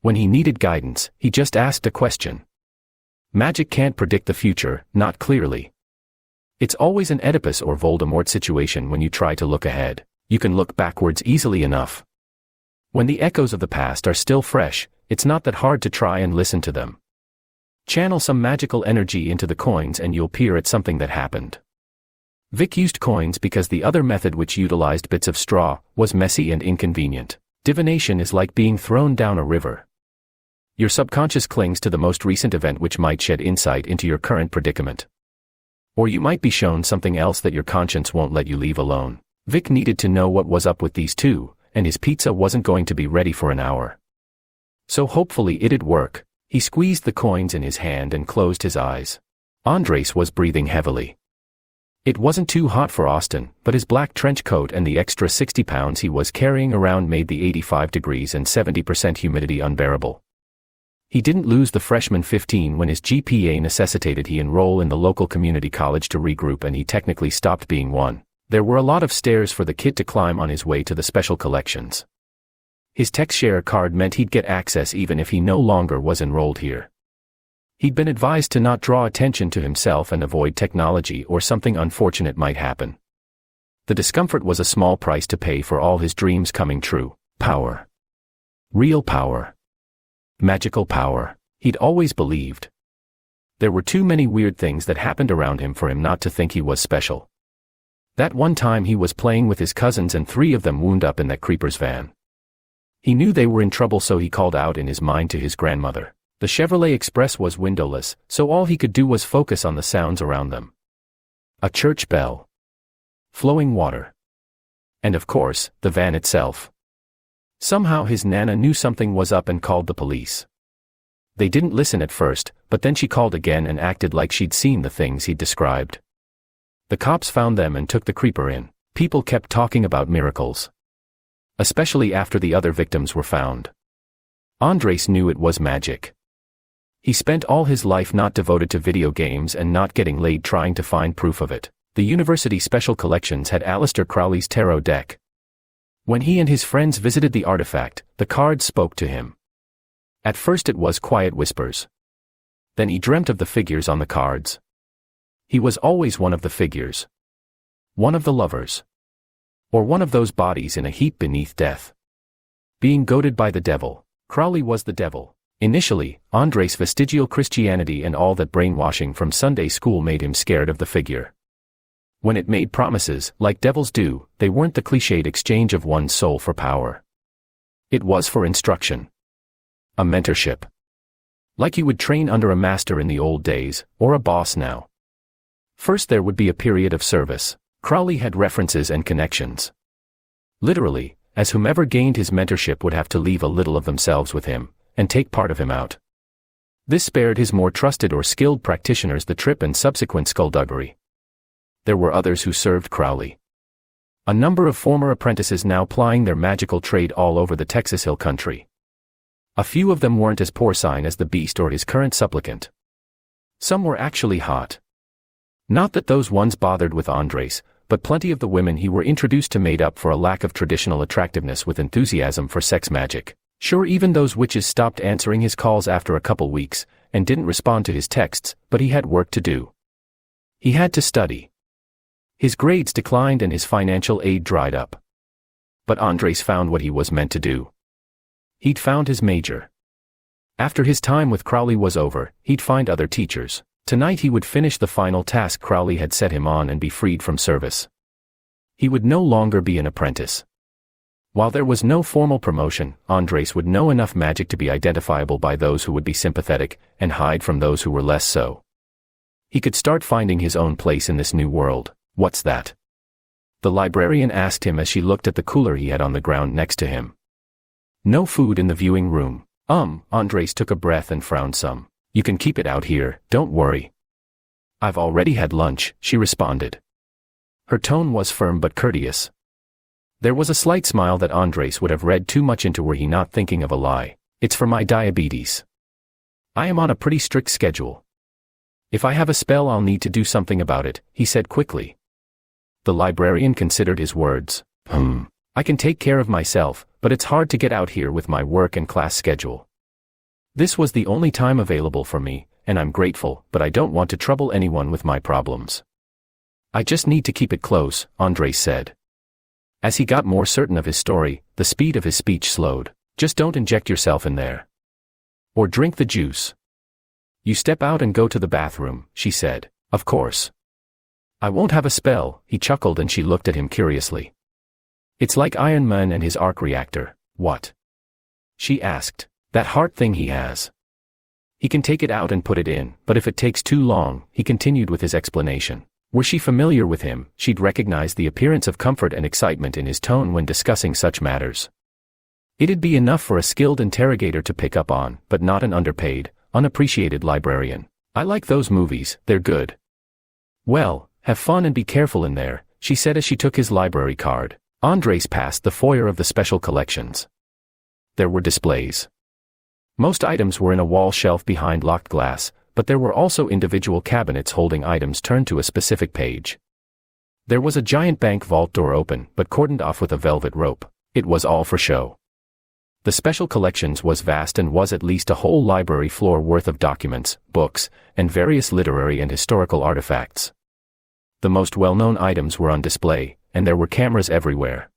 When he needed guidance, he just asked a question. Magic can't predict the future, not clearly. It's always an Oedipus or Voldemort situation when you try to look ahead. You can look backwards easily enough. When the echoes of the past are still fresh, it's not that hard to try and listen to them. Channel some magical energy into the coins and you'll peer at something that happened. Vic used coins because the other method, which utilized bits of straw, was messy and inconvenient. Divination is like being thrown down a river. Your subconscious clings to the most recent event which might shed insight into your current predicament. Or you might be shown something else that your conscience won't let you leave alone. Vic needed to know what was up with these two, and his pizza wasn't going to be ready for an hour. So hopefully it'd work. He squeezed the coins in his hand and closed his eyes. Andres was breathing heavily. It wasn't too hot for Austin, but his black trench coat and the extra 60 pounds he was carrying around made the 85 degrees and 70% humidity unbearable. He didn't lose the freshman 15 when his GPA necessitated he enroll in the local community college to regroup, and he technically stopped being one. There were a lot of stairs for the kid to climb on his way to the special collections. His TechShare card meant he'd get access even if he no longer was enrolled here. He'd been advised to not draw attention to himself and avoid technology or something unfortunate might happen. The discomfort was a small price to pay for all his dreams coming true. Power. Real power. Magical power. He'd always believed. There were too many weird things that happened around him for him not to think he was special. That one time he was playing with his cousins and 3 of them wound up in that creeper's van. He knew they were in trouble, so he called out in his mind to his grandmother. The Chevrolet Express was windowless, so all he could do was focus on the sounds around them. A church bell. Flowing water. And of course, the van itself. Somehow his Nana knew something was up and called the police. They didn't listen at first, but then she called again and acted like she'd seen the things he'd described. The cops found them and took the creeper in. People kept talking about miracles. Especially after the other victims were found. Andres knew it was magic. He spent all his life not devoted to video games and not getting laid trying to find proof of it. The university special collections had Aleister Crowley's tarot deck. When he and his friends visited the artifact, the cards spoke to him. At first it was quiet whispers. Then he dreamt of the figures on the cards. He was always one of the figures. One of the lovers. Or one of those bodies in a heap beneath death. Being goaded by the devil. Crowley was the devil. Initially, Andres' vestigial Christianity and all that brainwashing from Sunday school made him scared of the figure. When it made promises, like devils do, they weren't the cliched exchange of one's soul for power. It was for instruction. A mentorship. Like you would train under a master in the old days, or a boss now. First there would be a period of service. Crowley had references and connections. Literally, as whomever gained his mentorship would have to leave a little of themselves with him, and take part of him out. This spared his more trusted or skilled practitioners the trip and subsequent skullduggery. There were others who served Crowley. A number of former apprentices now plying their magical trade all over the Texas Hill Country. A few of them weren't as porcine as the beast or his current supplicant. Some were actually hot. Not that those ones bothered with Andres, but plenty of the women he were introduced to made up for a lack of traditional attractiveness with enthusiasm for sex magic. Sure, even those witches stopped answering his calls after a couple weeks, and didn't respond to his texts, but he had work to do. He had to study. His grades declined and his financial aid dried up. But Andres found what he was meant to do. He'd found his major. After his time with Crowley was over, he'd find other teachers. Tonight he would finish the final task Crowley had set him on and be freed from service. He would no longer be an apprentice. While there was no formal promotion, Andres would know enough magic to be identifiable by those who would be sympathetic, and hide from those who were less so. He could start finding his own place in this new world. "What's that?" the librarian asked him as she looked at the cooler he had on the ground next to him. "No food in the viewing room." Andres took a breath and frowned some. "You can keep it out here, don't worry." "I've already had lunch," she responded. Her tone was firm but courteous. There was a slight smile that Andres would have read too much into were he not thinking of a lie. "It's for my diabetes. I am on a pretty strict schedule. If I have a spell I'll need to do something about it," he said quickly. The librarian considered his words. I can take care of myself, but it's hard to get out here with my work and class schedule. This was the only time available for me, and I'm grateful, but I don't want to trouble anyone with my problems. I just need to keep it close," Andres said. As he got more certain of his story, the speed of his speech slowed. "Just don't inject yourself in there. Or drink the juice. You step out and go to the bathroom," she said. "Of course. I won't have a spell," he chuckled, and she looked at him curiously. "It's like Iron Man and his arc reactor." "What?" she asked. "That heart thing he has. He can take it out and put it in, but if it takes too long," he continued with his explanation. Were she familiar with him, she'd recognize the appearance of comfort and excitement in his tone when discussing such matters. It'd be enough for a skilled interrogator to pick up on, but not an underpaid, unappreciated librarian. "I like those movies, they're good." "Well, have fun and be careful in there," she said as she took his library card. Andres passed the foyer of the special collections. There were displays. Most items were in a wall shelf behind locked glass, but there were also individual cabinets holding items turned to a specific page. There was a giant bank vault door open, but cordoned off with a velvet rope. It was all for show. The special collections was vast and was at least a whole library floor worth of documents, books, and various literary and historical artifacts. The most well-known items were on display, and there were cameras everywhere.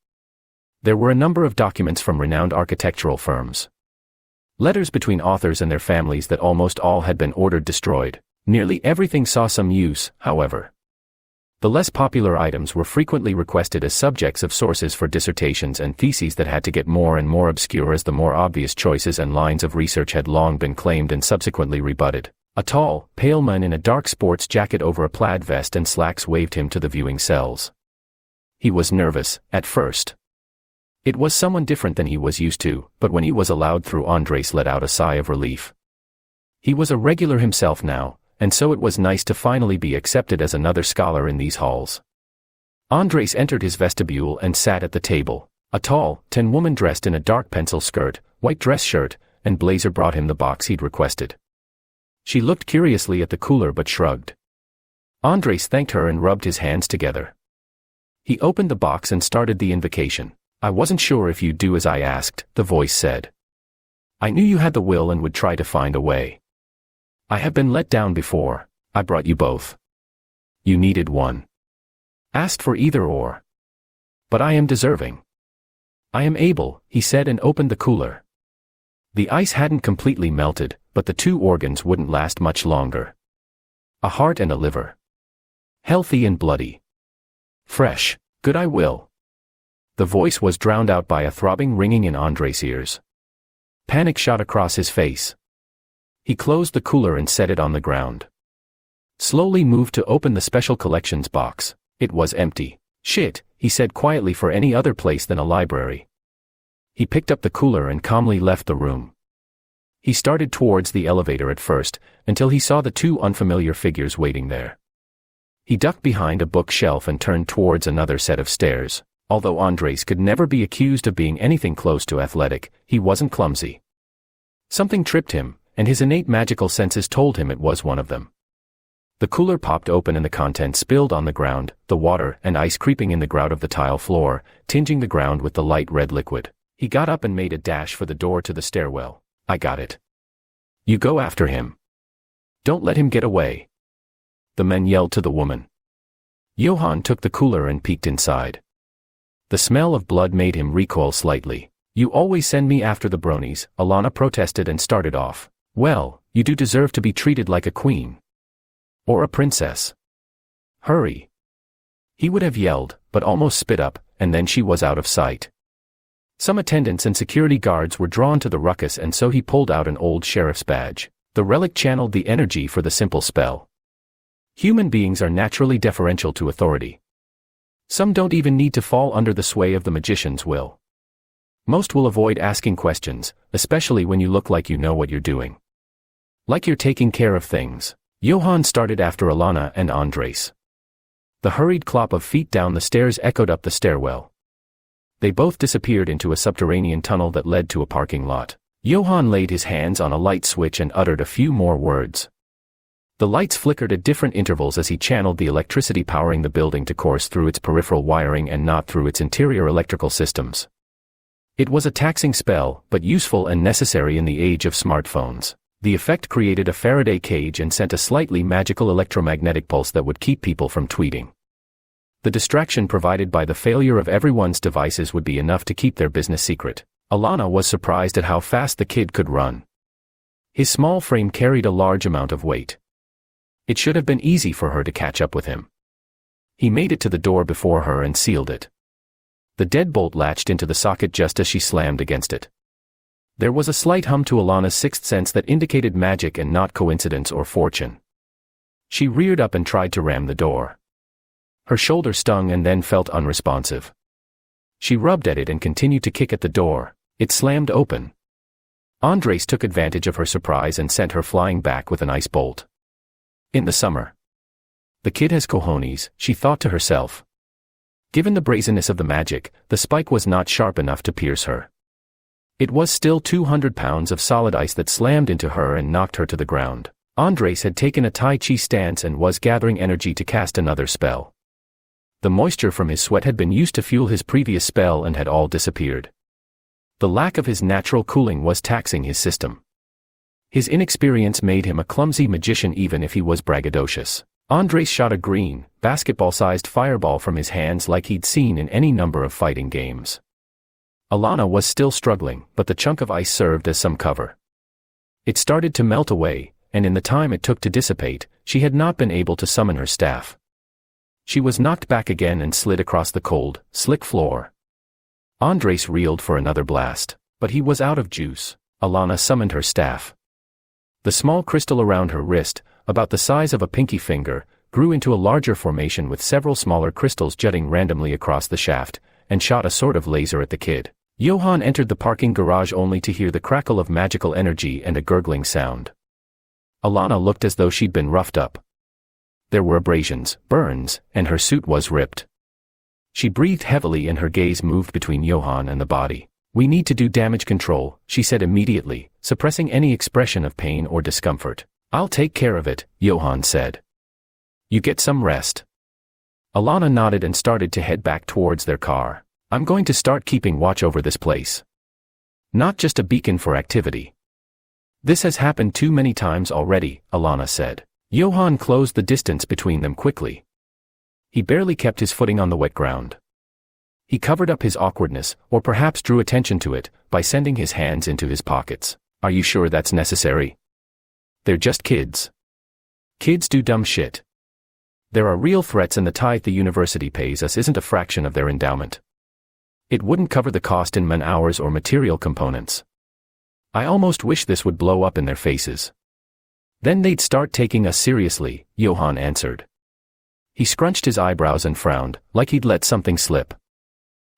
There were a number of documents from renowned architectural firms. Letters between authors and their families that almost all had been ordered destroyed. Nearly everything saw some use, however. The less popular items were frequently requested as subjects of sources for dissertations and theses that had to get more and more obscure as the more obvious choices and lines of research had long been claimed and subsequently rebutted. A tall, pale man in a dark sports jacket over a plaid vest and slacks waved him to the viewing cells. He was nervous, at first. It was someone different than he was used to, but when he was allowed through, Andres let out a sigh of relief. He was a regular himself now, and so it was nice to finally be accepted as another scholar in these halls. Andres entered his vestibule and sat at the table. A tall, tan woman dressed in a dark pencil skirt, white dress shirt, and blazer brought him the box he'd requested. She looked curiously at the cooler but shrugged. Andres thanked her and rubbed his hands together. He opened the box and started the invocation. "I wasn't sure if you'd do as I asked," the voice said. "I knew you had the will and would try to find a way. I have been let down before. I brought you both. You needed one. Asked for either or. But I am deserving. I am able," he said and opened the cooler. The ice hadn't completely melted, but the two organs wouldn't last much longer. A heart and a liver. Healthy and bloody. Fresh. Good, I will. The voice was drowned out by a throbbing ringing in Andres' ears. Panic shot across his face. He closed the cooler and set it on the ground. Slowly moved to open the special collections box. It was empty. Shit, he said quietly, for any other place than a library. He picked up the cooler and calmly left the room. He started towards the elevator at first, until he saw the two unfamiliar figures waiting there. He ducked behind a bookshelf and turned towards another set of stairs. Although Andres could never be accused of being anything close to athletic, he wasn't clumsy. Something tripped him, and his innate magical senses told him it was one of them. The cooler popped open and the contents spilled on the ground, the water and ice creeping in the grout of the tile floor, tinging the ground with the light red liquid. He got up and made a dash for the door to the stairwell. I got it. You go after him. Don't let him get away. The men yelled to the woman. Johann took the cooler and peeked inside. The smell of blood made him recoil slightly. You always send me after the bronies, Alana protested and started off. Well, you do deserve to be treated like a queen. Or a princess. Hurry. He would have yelled, but almost spit up, and then she was out of sight. Some attendants and security guards were drawn to the ruckus, and so he pulled out an old sheriff's badge. The relic channeled the energy for the simple spell. Human beings are naturally deferential to authority. Some don't even need to fall under the sway of the magician's will. Most will avoid asking questions, especially when you look like you know what you're doing. Like you're taking care of things. Johann started after Alana and Andres. The hurried clop of feet down the stairs echoed up the stairwell. They both disappeared into a subterranean tunnel that led to a parking lot. Johann laid his hands on a light switch and uttered a few more words. The lights flickered at different intervals as he channeled the electricity powering the building to course through its peripheral wiring and not through its interior electrical systems. It was a taxing spell, but useful and necessary in the age of smartphones. The effect created a Faraday cage and sent a slightly magical electromagnetic pulse that would keep people from tweeting. The distraction provided by the failure of everyone's devices would be enough to keep their business secret. Alana was surprised at how fast the kid could run. His small frame carried a large amount of weight. It should have been easy for her to catch up with him. He made it to the door before her and sealed it. The deadbolt latched into the socket just as she slammed against it. There was a slight hum to Alana's sixth sense that indicated magic and not coincidence or fortune. She reared up and tried to ram the door. Her shoulder stung and then felt unresponsive. She rubbed at it and continued to kick at the door. It slammed open. Andres took advantage of her surprise and sent her flying back with an ice bolt. In the summer. The kid has cojones, she thought to herself. Given the brazenness of the magic, the spike was not sharp enough to pierce her. It was still 200 pounds of solid ice that slammed into her and knocked her to the ground. Andres had taken a Tai Chi stance and was gathering energy to cast another spell. The moisture from his sweat had been used to fuel his previous spell and had all disappeared. The lack of his natural cooling was taxing his system. His inexperience made him a clumsy magician even if he was braggadocious. Andres shot a green, basketball-sized fireball from his hands like he'd seen in any number of fighting games. Alana was still struggling, but the chunk of ice served as some cover. It started to melt away, and in the time it took to dissipate, she had not been able to summon her staff. She was knocked back again and slid across the cold, slick floor. Andres reeled for another blast, but he was out of juice. Alana summoned her staff. The small crystal around her wrist, about the size of a pinky finger, grew into a larger formation with several smaller crystals jutting randomly across the shaft, and shot a sort of laser at the kid. Johann entered the parking garage only to hear the crackle of magical energy and a gurgling sound. Alana looked as though she'd been roughed up. There were abrasions, burns, and her suit was ripped. She breathed heavily and her gaze moved between Johann and the body. We need to do damage control, she said immediately, suppressing any expression of pain or discomfort. I'll take care of it, Johann said. You get some rest. Alana nodded and started to head back towards their car. I'm going to start keeping watch over this place. Not just a beacon for activity. This has happened too many times already, Alana said. Johann closed the distance between them quickly. He barely kept his footing on the wet ground. He covered up his awkwardness, or perhaps drew attention to it, by sending his hands into his pockets. Are you sure that's necessary? They're just kids. Kids do dumb shit. There are real threats, and the tithe the university pays us isn't a fraction of their endowment. It wouldn't cover the cost in man-hours or material components. I almost wish this would blow up in their faces. Then they'd start taking us seriously, Johann answered. He scrunched his eyebrows and frowned, like he'd let something slip.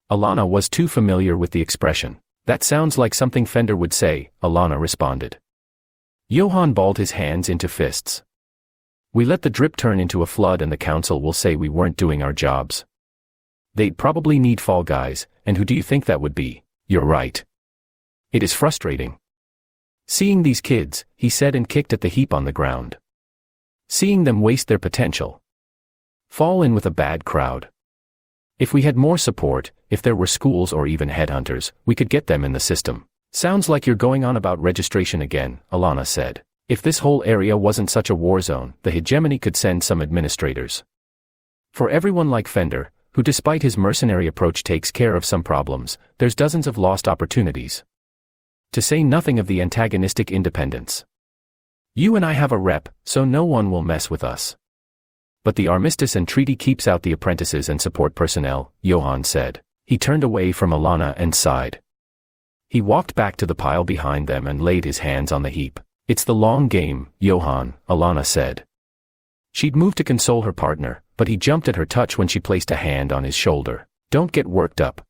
Alana was too familiar with the expression. That sounds like something Fender would say, Alana responded. Johann balled his hands into fists. We let the drip turn into a flood and the council will say we weren't doing our jobs. They'd probably need fall guys, and who do you think that would be? You're right. It is frustrating. Seeing these kids, he said and kicked at the heap on the ground. Seeing them waste their potential. Fall in with a bad crowd. If we had more support, if there were schools or even headhunters, we could get them in the system. Sounds like you're going on about registration again, Alana said. If this whole area wasn't such a war zone, the hegemony could send some administrators. For everyone like Fender, who despite his mercenary approach takes care of some problems, there's dozens of lost opportunities. To say nothing of the antagonistic independents. You and I have a rep, so no one will mess with us. But the armistice and treaty keeps out the apprentices and support personnel, Johann said. He turned away from Alana and sighed. He walked back to the pile behind them and laid his hands on the heap. It's the long game, Johann, Alana said. She'd moved to console her partner, but he jumped at her touch when she placed a hand on his shoulder. Don't get worked up.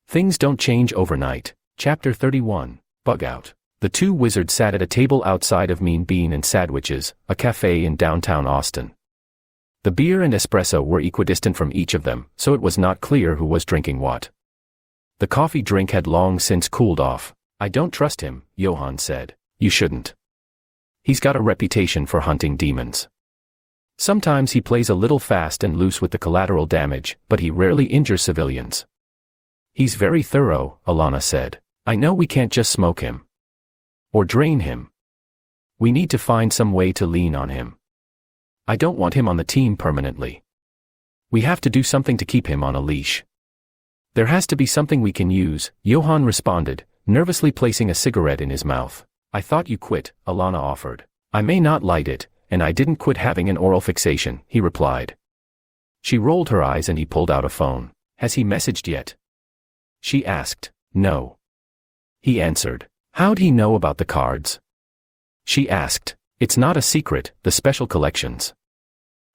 Things don't change overnight. Chapter 31, Bug Out. The two wizards sat at a table outside of Mean Bean and Sandwiches, a cafe in downtown Austin. The beer and espresso were equidistant from each of them, so it was not clear who was drinking what. The coffee drink had long since cooled off. I don't trust him, Johann said. You shouldn't. He's got a reputation for hunting demons. Sometimes he plays a little fast and loose with the collateral damage, but he rarely injures civilians. He's very thorough, Alana said. I know we can't just smoke him. Or drain him. We need to find some way to lean on him. I don't want him on the team permanently. We have to do something to keep him on a leash. There has to be something we can use, Johann responded, nervously placing a cigarette in his mouth. I thought you quit, Alana offered. I may not light it, and I didn't quit having an oral fixation, he replied. She rolled her eyes and he pulled out a phone. Has he messaged yet? She asked. No. He answered. How'd he know about the cards? She asked. It's not a secret, the special collections.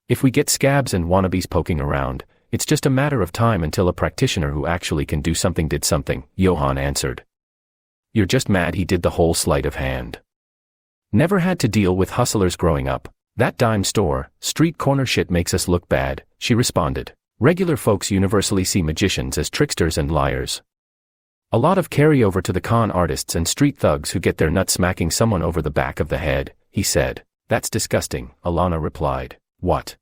If we get scabs and wannabes poking around, it's just a matter of time until a practitioner who actually can do something did something, Johann answered. You're just mad he did the whole sleight of hand. Never had to deal with hustlers growing up. That dime store, street corner shit makes us look bad, she responded. Regular folks universally see magicians as tricksters and liars. A lot of carryover to the con artists and street thugs who get their nuts smacking someone over the back of the head, he said. That's disgusting, Alana replied. What?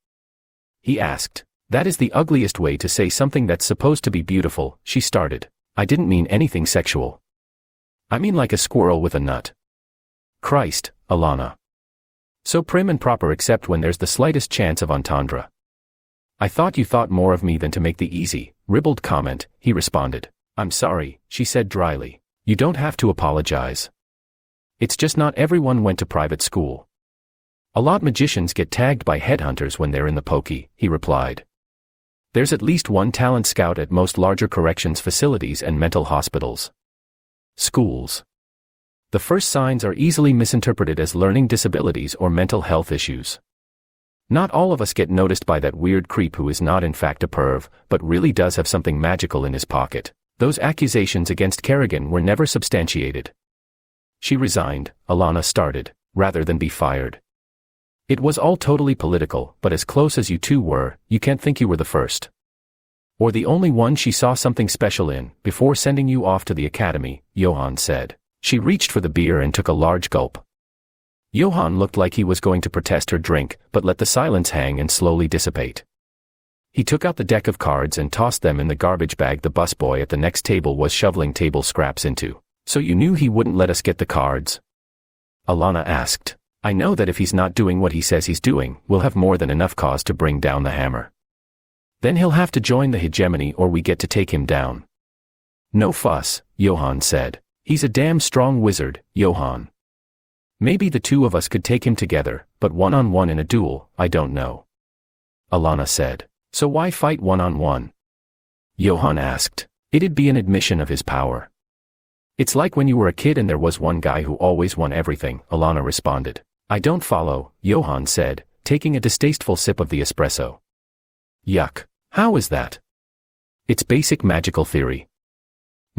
He asked. That is the ugliest way to say something that's supposed to be beautiful, she started. I didn't mean anything sexual. I mean like a squirrel with a nut. Christ, Alana. So prim and proper except when there's the slightest chance of entendre. I thought you thought more of me than to make the easy, ribald comment, he responded. I'm sorry, she said dryly. You don't have to apologize. It's just not everyone went to private school. A lot magicians get tagged by headhunters when they're in the pokey, he replied. There's at least one talent scout at most larger corrections facilities and mental hospitals. Schools. The first signs are easily misinterpreted as learning disabilities or mental health issues. Not all of us get noticed by that weird creep who is not in fact a perv, but really does have something magical in his pocket. Those accusations against Kerrigan were never substantiated. She resigned, Alana started, rather than be fired. It was all totally political, but as close as you two were, you can't think you were the first. Or the only one she saw something special in, before sending you off to the academy, Johann said. She reached for the beer and took a large gulp. Johann looked like he was going to protest her drink, but let the silence hang and slowly dissipate. He took out the deck of cards and tossed them in the garbage bag the busboy at the next table was shoveling table scraps into. So you knew he wouldn't let us get the cards? Alana asked. I know that if he's not doing what he says he's doing, we'll have more than enough cause to bring down the hammer. Then he'll have to join the hegemony or we get to take him down. No fuss, Johann said. He's a damn strong wizard, Johann. Maybe the two of us could take him together, but one-on-one in a duel, I don't know. Alana said. So why fight one-on-one? Johann asked. It'd be an admission of his power. It's like when you were a kid and there was one guy who always won everything, Alana responded. I don't follow, Johann said, taking a distasteful sip of the espresso. Yuck. How is that? It's basic magical theory.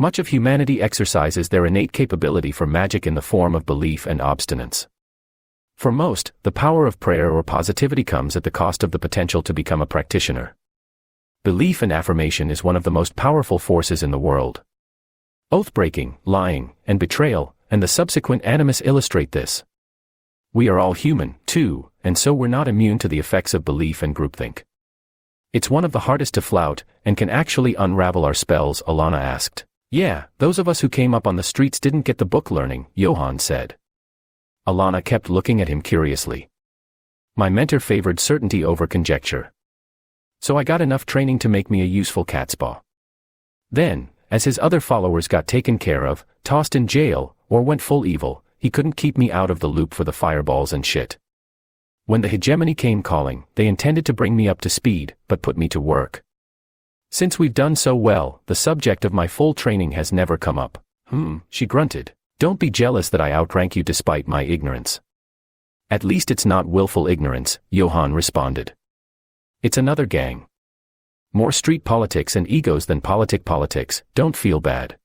Much of humanity exercises their innate capability for magic in the form of belief and obstinance. For most, the power of prayer or positivity comes at the cost of the potential to become a practitioner. Belief and affirmation is one of the most powerful forces in the world. Oath-breaking, lying, and betrayal, and the subsequent animus illustrate this. We are all human, too, and so we're not immune to the effects of belief and groupthink. It's one of the hardest to flout, and can actually unravel our spells, Alana asked. Yeah, those of us who came up on the streets didn't get the book learning, Johann said. Alana kept looking at him curiously. My mentor favored certainty over conjecture. So I got enough training to make me a useful catspaw. Then, as his other followers got taken care of, tossed in jail, or went full evil, he couldn't keep me out of the loop for the fireballs and shit. When the hegemony came calling, they intended to bring me up to speed, but put me to work. Since we've done so well, the subject of my full training has never come up. She grunted. Don't be jealous that I outrank you despite my ignorance. At least it's not willful ignorance, Johann responded. It's another gang. More street politics and egos than politics, don't feel bad.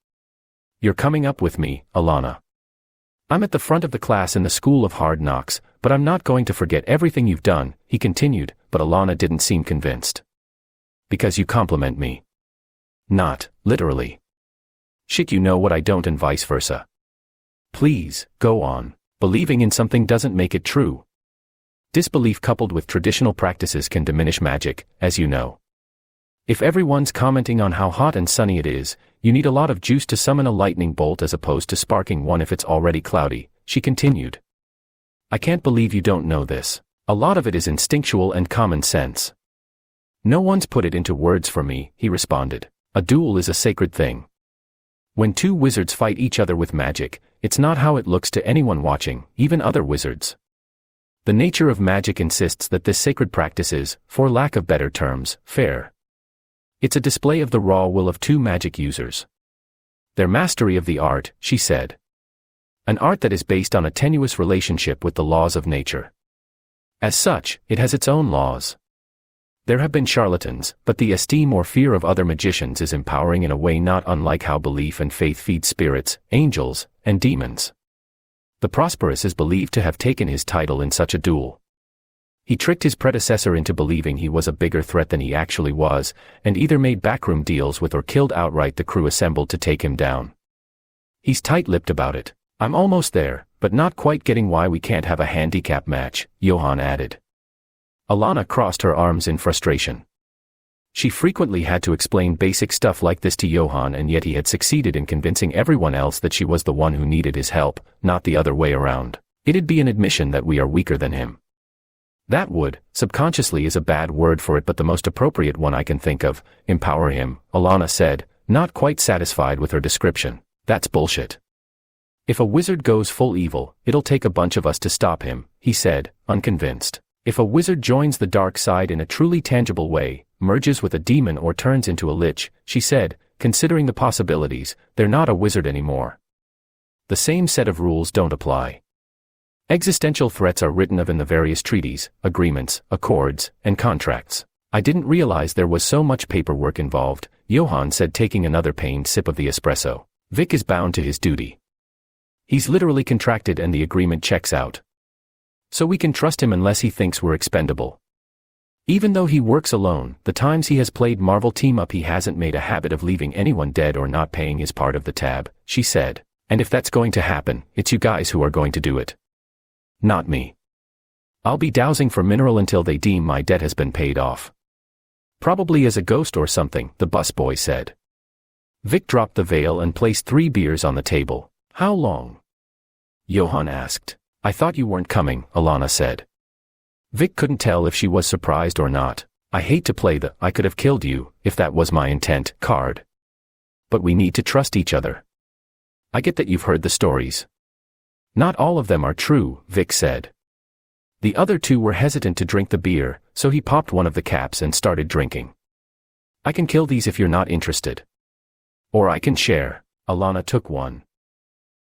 You're coming up with me, Alana. I'm at the front of the class in the School of Hard Knocks, but I'm not going to forget everything you've done, he continued, but Alana didn't seem convinced. Because you compliment me. Not, literally. Shit, you know what I don't and vice versa. Please, go on. Believing in something doesn't make it true. Disbelief coupled with traditional practices can diminish magic, as you know. If everyone's commenting on how hot and sunny it is, you need a lot of juice to summon a lightning bolt as opposed to sparking one if it's already cloudy, she continued. I can't believe you don't know this. A lot of it is instinctual and common sense. No one's put it into words for me, he responded. A duel is a sacred thing. When two wizards fight each other with magic, it's not how it looks to anyone watching, even other wizards. The nature of magic insists that this sacred practice is, for lack of better terms, fair. It's a display of the raw will of two magic users. Their mastery of the art, she said. An art that is based on a tenuous relationship with the laws of nature. As such, it has its own laws. There have been charlatans, but the esteem or fear of other magicians is empowering in a way not unlike how belief and faith feed spirits, angels, and demons. The Prosperous is believed to have taken his title in such a duel. He tricked his predecessor into believing he was a bigger threat than he actually was, and either made backroom deals with or killed outright the crew assembled to take him down. He's tight-lipped about it. I'm almost there, but not quite getting why we can't have a handicap match, Johann added. Alana crossed her arms in frustration. She frequently had to explain basic stuff like this to Johann, and yet he had succeeded in convincing everyone else that she was the one who needed his help, not the other way around. It'd be an admission that we are weaker than him. That would, subconsciously is a bad word for it but the most appropriate one I can think of, empower him, Alana said, not quite satisfied with her description. That's bullshit. If a wizard goes full evil, it'll take a bunch of us to stop him, he said, unconvinced. If a wizard joins the dark side in a truly tangible way, merges with a demon or turns into a lich, she said, considering the possibilities, they're not a wizard anymore. The same set of rules don't apply. Existential threats are written of in the various treaties, agreements, accords, and contracts. I didn't realize there was so much paperwork involved, Johann said, taking another pained sip of the espresso. Vic is bound to his duty. He's literally contracted and the agreement checks out. So we can trust him unless he thinks we're expendable. Even though he works alone, the times he has played Marvel Team Up he hasn't made a habit of leaving anyone dead or not paying his part of the tab, she said. And if that's going to happen, it's you guys who are going to do it. Not me. I'll be dowsing for mineral until they deem my debt has been paid off. Probably as a ghost or something, the busboy said. Vic dropped the veil and placed 3 beers on the table. How long? Johann asked. I thought you weren't coming, Alana said. Vic couldn't tell if she was surprised or not. I hate to play the "I could have killed you, if that was my intent" card. But we need to trust each other. I get that you've heard the stories. Not all of them are true, Vic said. The other two were hesitant to drink the beer, so he popped one of the caps and started drinking. I can kill these if you're not interested. Or I can share. Alana took one.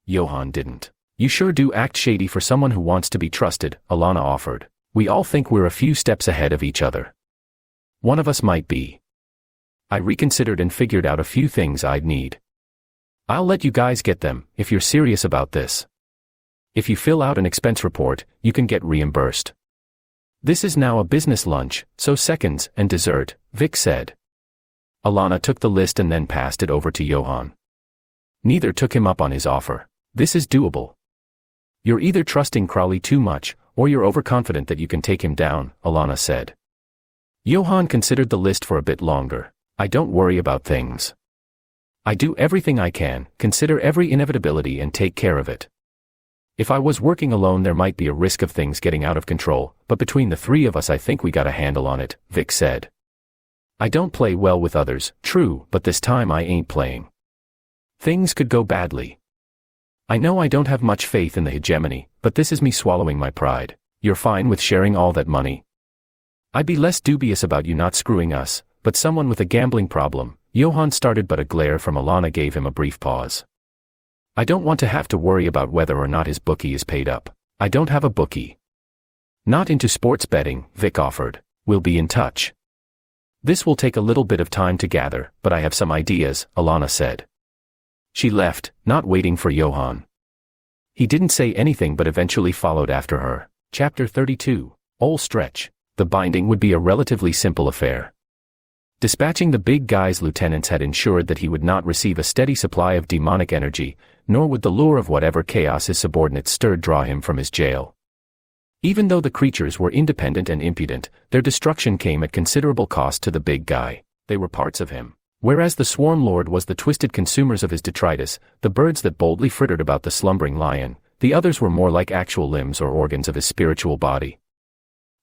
Johann didn't. You sure do act shady for someone who wants to be trusted, Alana offered. We all think we're a few steps ahead of each other. One of us might be. I reconsidered and figured out a few things I'd need. I'll let you guys get them, if you're serious about this. If you fill out an expense report, you can get reimbursed. This is now a business lunch, so seconds and dessert, Vic said. Alana took the list and then passed it over to Johann. Neither took him up on his offer. This is doable. You're either trusting Crowley too much, or you're overconfident that you can take him down, Alana said. Johann considered the list for a bit longer. I don't worry about things. I do everything I can, consider every inevitability and take care of it. If I was working alone there might be a risk of things getting out of control, but between the three of us I think we got a handle on it, Vic said. I don't play well with others, true, but this time I ain't playing. Things could go badly. I know I don't have much faith in the hegemony, but this is me swallowing my pride. You're fine with sharing all that money? I'd be less dubious about you not screwing us, but someone with a gambling problem, Johann started, but a glare from Alana gave him a brief pause. I don't want to have to worry about whether or not his bookie is paid up. I don't have a bookie. Not into sports betting, Vic offered. We'll be in touch. This will take a little bit of time to gather, but I have some ideas, Alana said. She left, not waiting for Johann. He didn't say anything but eventually followed after her. Chapter 32. Old Stretch. The binding would be a relatively simple affair. Dispatching the big guy's lieutenants had ensured that he would not receive a steady supply of demonic energy, nor would the lure of whatever chaos his subordinates stirred draw him from his jail. Even though the creatures were independent and impudent, their destruction came at considerable cost to the big guy. They were parts of him. Whereas the Swarm Lord was the twisted consumers of his detritus, the birds that boldly frittered about the slumbering lion, the others were more like actual limbs or organs of his spiritual body.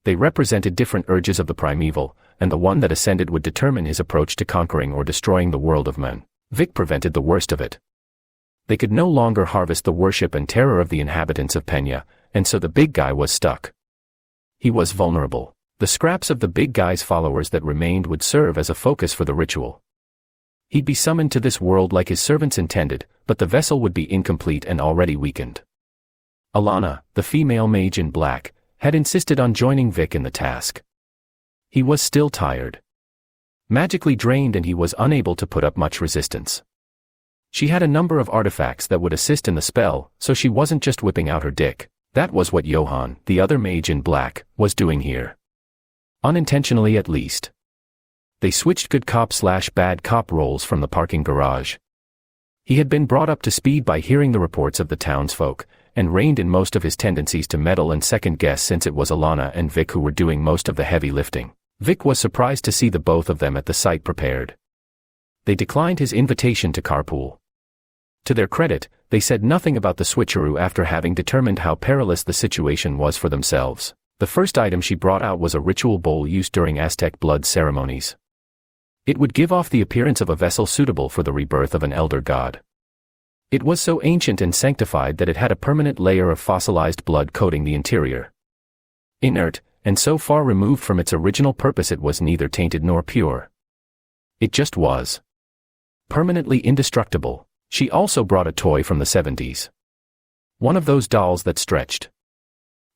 They represented different urges of the primeval, and the one that ascended would determine his approach to conquering or destroying the world of men. Vic prevented the worst of it. They could no longer harvest the worship and terror of the inhabitants of Pena, and so the big guy was stuck. He was vulnerable. The scraps of the big guy's followers that remained would serve as a focus for the ritual. He'd be summoned to this world like his servants intended, but the vessel would be incomplete and already weakened. Alana, the female mage in black, had insisted on joining Vic in the task. He was still tired. Magically drained, and he was unable to put up much resistance. She had a number of artifacts that would assist in the spell, so she wasn't just whipping out her dick. That was what Johann, the other mage in black, was doing here. Unintentionally at least. They switched good cop/bad cop roles from the parking garage. He had been brought up to speed by hearing the reports of the townsfolk, and reined in most of his tendencies to meddle and second-guess, since it was Alana and Vic who were doing most of the heavy lifting. Vic was surprised to see the both of them at the site prepared. They declined his invitation to carpool. To their credit, they said nothing about the switcheroo after having determined how perilous the situation was for themselves. The first item she brought out was a ritual bowl used during Aztec blood ceremonies. It would give off the appearance of a vessel suitable for the rebirth of an elder god. It was so ancient and sanctified that it had a permanent layer of fossilized blood coating the interior. Inert, and so far removed from its original purpose it was neither tainted nor pure. It just was. Permanently indestructible. She also brought a toy from the 70s. One of those dolls that stretched.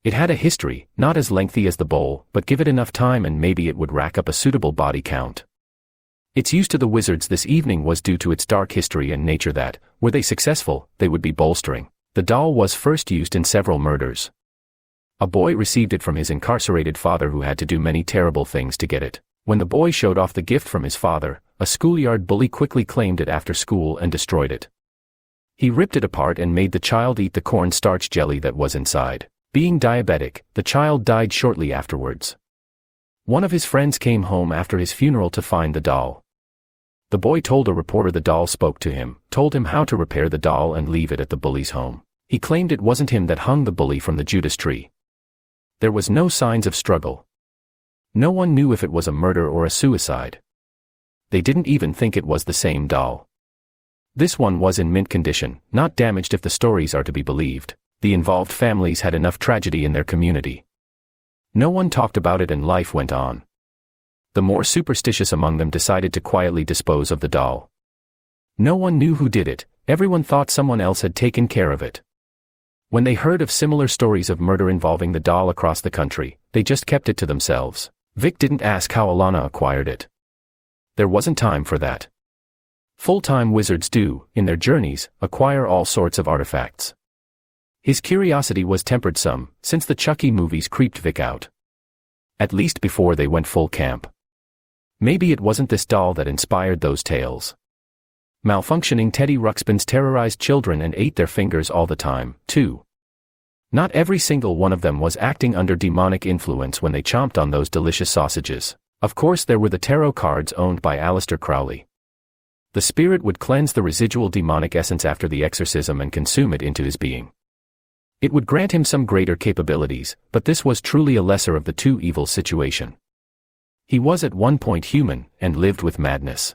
It had a history, not as lengthy as the bowl, but give it enough time and maybe it would rack up a suitable body count. Its use to the wizards this evening was due to its dark history and nature that, were they successful, they would be bolstering. The doll was first used in several murders. A boy received it from his incarcerated father who had to do many terrible things to get it. When the boy showed off the gift from his father, a schoolyard bully quickly claimed it after school and destroyed it. He ripped it apart and made the child eat the cornstarch jelly that was inside. Being diabetic, the child died shortly afterwards. One of his friends came home after his funeral to find the doll. The boy told a reporter the doll spoke to him, told him how to repair the doll and leave it at the bully's home. He claimed it wasn't him that hung the bully from the Judas tree. There was no signs of struggle. No one knew if it was a murder or a suicide. They didn't even think it was the same doll. This one was in mint condition, not damaged if the stories are to be believed. The involved families had enough tragedy in their community. No one talked about it and life went on. The more superstitious among them decided to quietly dispose of the doll. No one knew who did it, everyone thought someone else had taken care of it. When they heard of similar stories of murder involving the doll across the country, they just kept it to themselves. Vic didn't ask how Alana acquired it. There wasn't time for that. Full-time wizards do, in their journeys, acquire all sorts of artifacts. His curiosity was tempered some, since the Chucky movies creeped Vic out. At least before they went full camp. Maybe it wasn't this doll that inspired those tales. Malfunctioning Teddy Ruxpins terrorized children and ate their fingers all the time, too. Not every single one of them was acting under demonic influence when they chomped on those delicious sausages. Of course there were the tarot cards owned by Aleister Crowley. The spirit would cleanse the residual demonic essence after the exorcism and consume it into his being. It would grant him some greater capabilities, but this was truly a lesser of the two evils situation. He was at one point human, and lived with madness.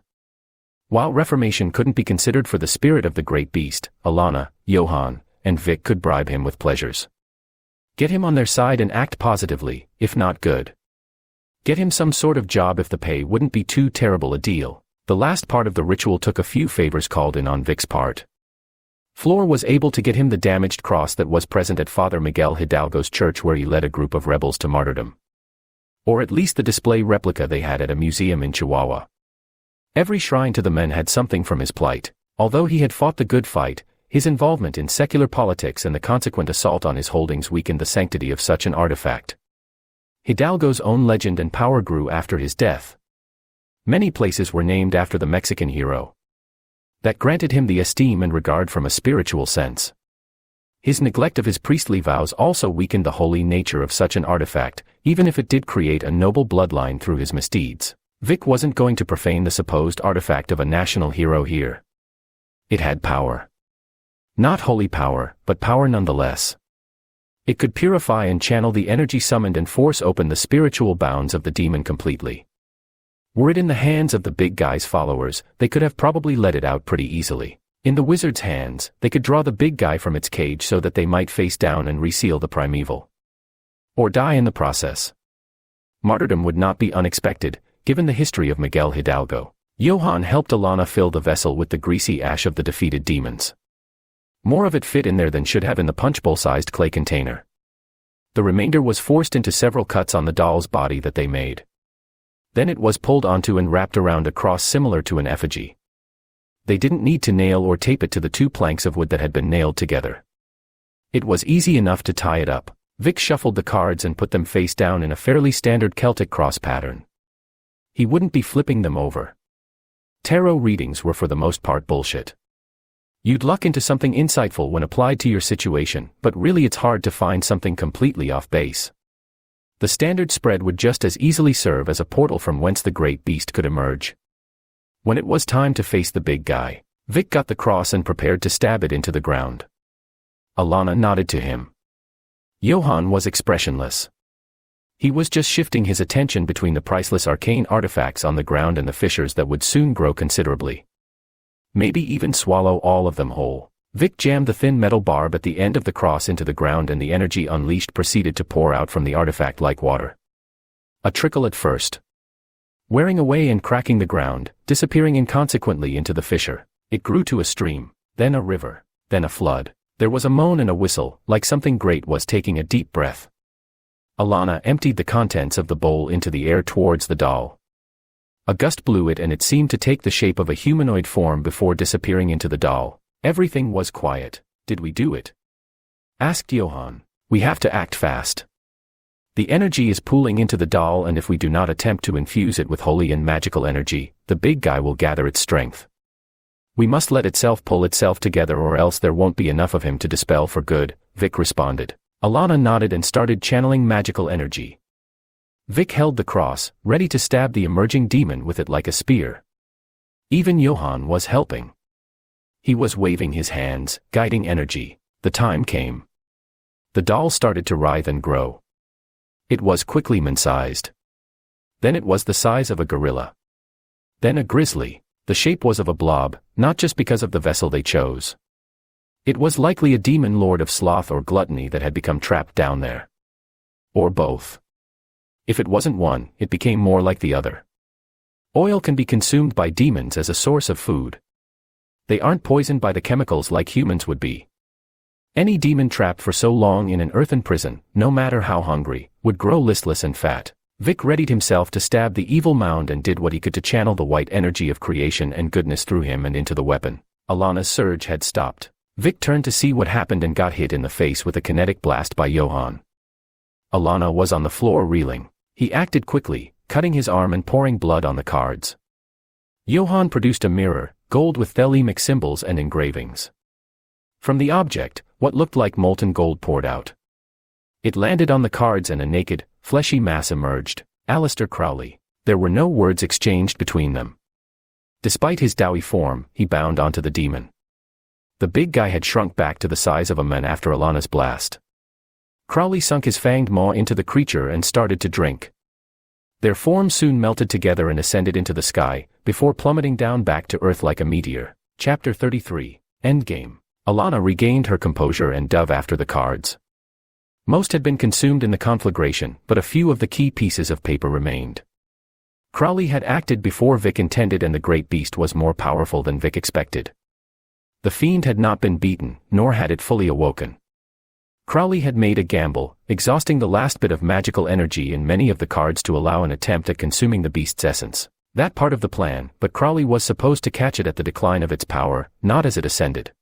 While reformation couldn't be considered for the spirit of the great beast, Alana, Johann, and Vic could bribe him with pleasures. Get him on their side and act positively, if not good. Get him some sort of job if the pay wouldn't be too terrible a deal. The last part of the ritual took a few favors called in on Vic's part. Flor was able to get him the damaged cross that was present at Father Miguel Hidalgo's church where he led a group of rebels to martyrdom. Or at least the display replica they had at a museum in Chihuahua. Every shrine to the men had something from his plight. Although he had fought the good fight, his involvement in secular politics and the consequent assault on his holdings weakened the sanctity of such an artifact. Hidalgo's own legend and power grew after his death. Many places were named after the Mexican hero. That granted him the esteem and regard from a spiritual sense. His neglect of his priestly vows also weakened the holy nature of such an artifact, even if it did create a noble bloodline through his misdeeds. Vic wasn't going to profane the supposed artifact of a national hero here. It had power. Not holy power, but power nonetheless. It could purify and channel the energy summoned and force open the spiritual bounds of the demon completely. Were it in the hands of the big guy's followers, they could have probably let it out pretty easily. In the wizard's hands, they could draw the big guy from its cage so that they might face down and reseal the primeval. Or die in the process. Martyrdom would not be unexpected, given the history of Miguel Hidalgo. Johann helped Alana fill the vessel with the greasy ash of the defeated demons. More of it fit in there than should have in the punchbowl-sized clay container. The remainder was forced into several cuts on the doll's body that they made. Then it was pulled onto and wrapped around a cross similar to an effigy. They didn't need to nail or tape it to the two planks of wood that had been nailed together. It was easy enough to tie it up. Vic shuffled the cards and put them face down in a fairly standard Celtic cross pattern. He wouldn't be flipping them over. Tarot readings were for the most part bullshit. You'd luck into something insightful when applied to your situation, but really it's hard to find something completely off base. The standard spread would just as easily serve as a portal from whence the great beast could emerge. When it was time to face the big guy, Vic got the cross and prepared to stab it into the ground. Alana nodded to him. Johann was expressionless. He was just shifting his attention between the priceless arcane artifacts on the ground and the fissures that would soon grow considerably. Maybe even swallow all of them whole. Vic jammed the thin metal barb at the end of the cross into the ground and the energy unleashed proceeded to pour out from the artifact like water. A trickle at first. Wearing away and cracking the ground, disappearing inconsequently into the fissure. It grew to a stream, then a river, then a flood. There was a moan and a whistle, like something great was taking a deep breath. Alana emptied the contents of the bowl into the air towards the doll. A gust blew it and it seemed to take the shape of a humanoid form before disappearing into the doll. Everything was quiet. Did we do it? Asked Johann. We have to act fast. The energy is pooling into the doll and if we do not attempt to infuse it with holy and magical energy, the big guy will gather its strength. We must let itself pull itself together or else there won't be enough of him to dispel for good, Vic responded. Alana nodded and started channeling magical energy. Vic held the cross, ready to stab the emerging demon with it like a spear. Even Johann was helping. He was waving his hands, guiding energy. The time came. The doll started to writhe and grow. It was quickly man-sized. Then it was the size of a gorilla. Then a grizzly. The shape was of a blob, not just because of the vessel they chose. It was likely a demon lord of sloth or gluttony that had become trapped down there. Or both. If it wasn't one, it became more like the other. Oil can be consumed by demons as a source of food. They aren't poisoned by the chemicals like humans would be. Any demon trapped for so long in an earthen prison, no matter how hungry, would grow listless and fat. Vic readied himself to stab the evil mound and did what he could to channel the white energy of creation and goodness through him and into the weapon. Alana's surge had stopped. Vic turned to see what happened and got hit in the face with a kinetic blast by Johann. Alana was on the floor reeling. He acted quickly, cutting his arm and pouring blood on the cards. Johann produced a mirror, gold with thelemic symbols and engravings. From the object, what looked like molten gold poured out. It landed on the cards and a naked, fleshy mass emerged. Aleister Crowley. There were no words exchanged between them. Despite his doughy form, he bound onto the demon. The big guy had shrunk back to the size of a man after Alana's blast. Crowley sunk his fanged maw into the creature and started to drink. Their forms soon melted together and ascended into the sky, before plummeting down back to Earth like a meteor. Chapter 33. Endgame. Alana regained her composure and dove after the cards. Most had been consumed in the conflagration, but a few of the key pieces of paper remained. Crowley had acted before Vic intended, and the great beast was more powerful than Vic expected. The fiend had not been beaten, nor had it fully awoken. Crowley had made a gamble, exhausting the last bit of magical energy in many of the cards to allow an attempt at consuming the beast's essence. That part of the plan, but Crowley was supposed to catch it at the decline of its power, not as it ascended.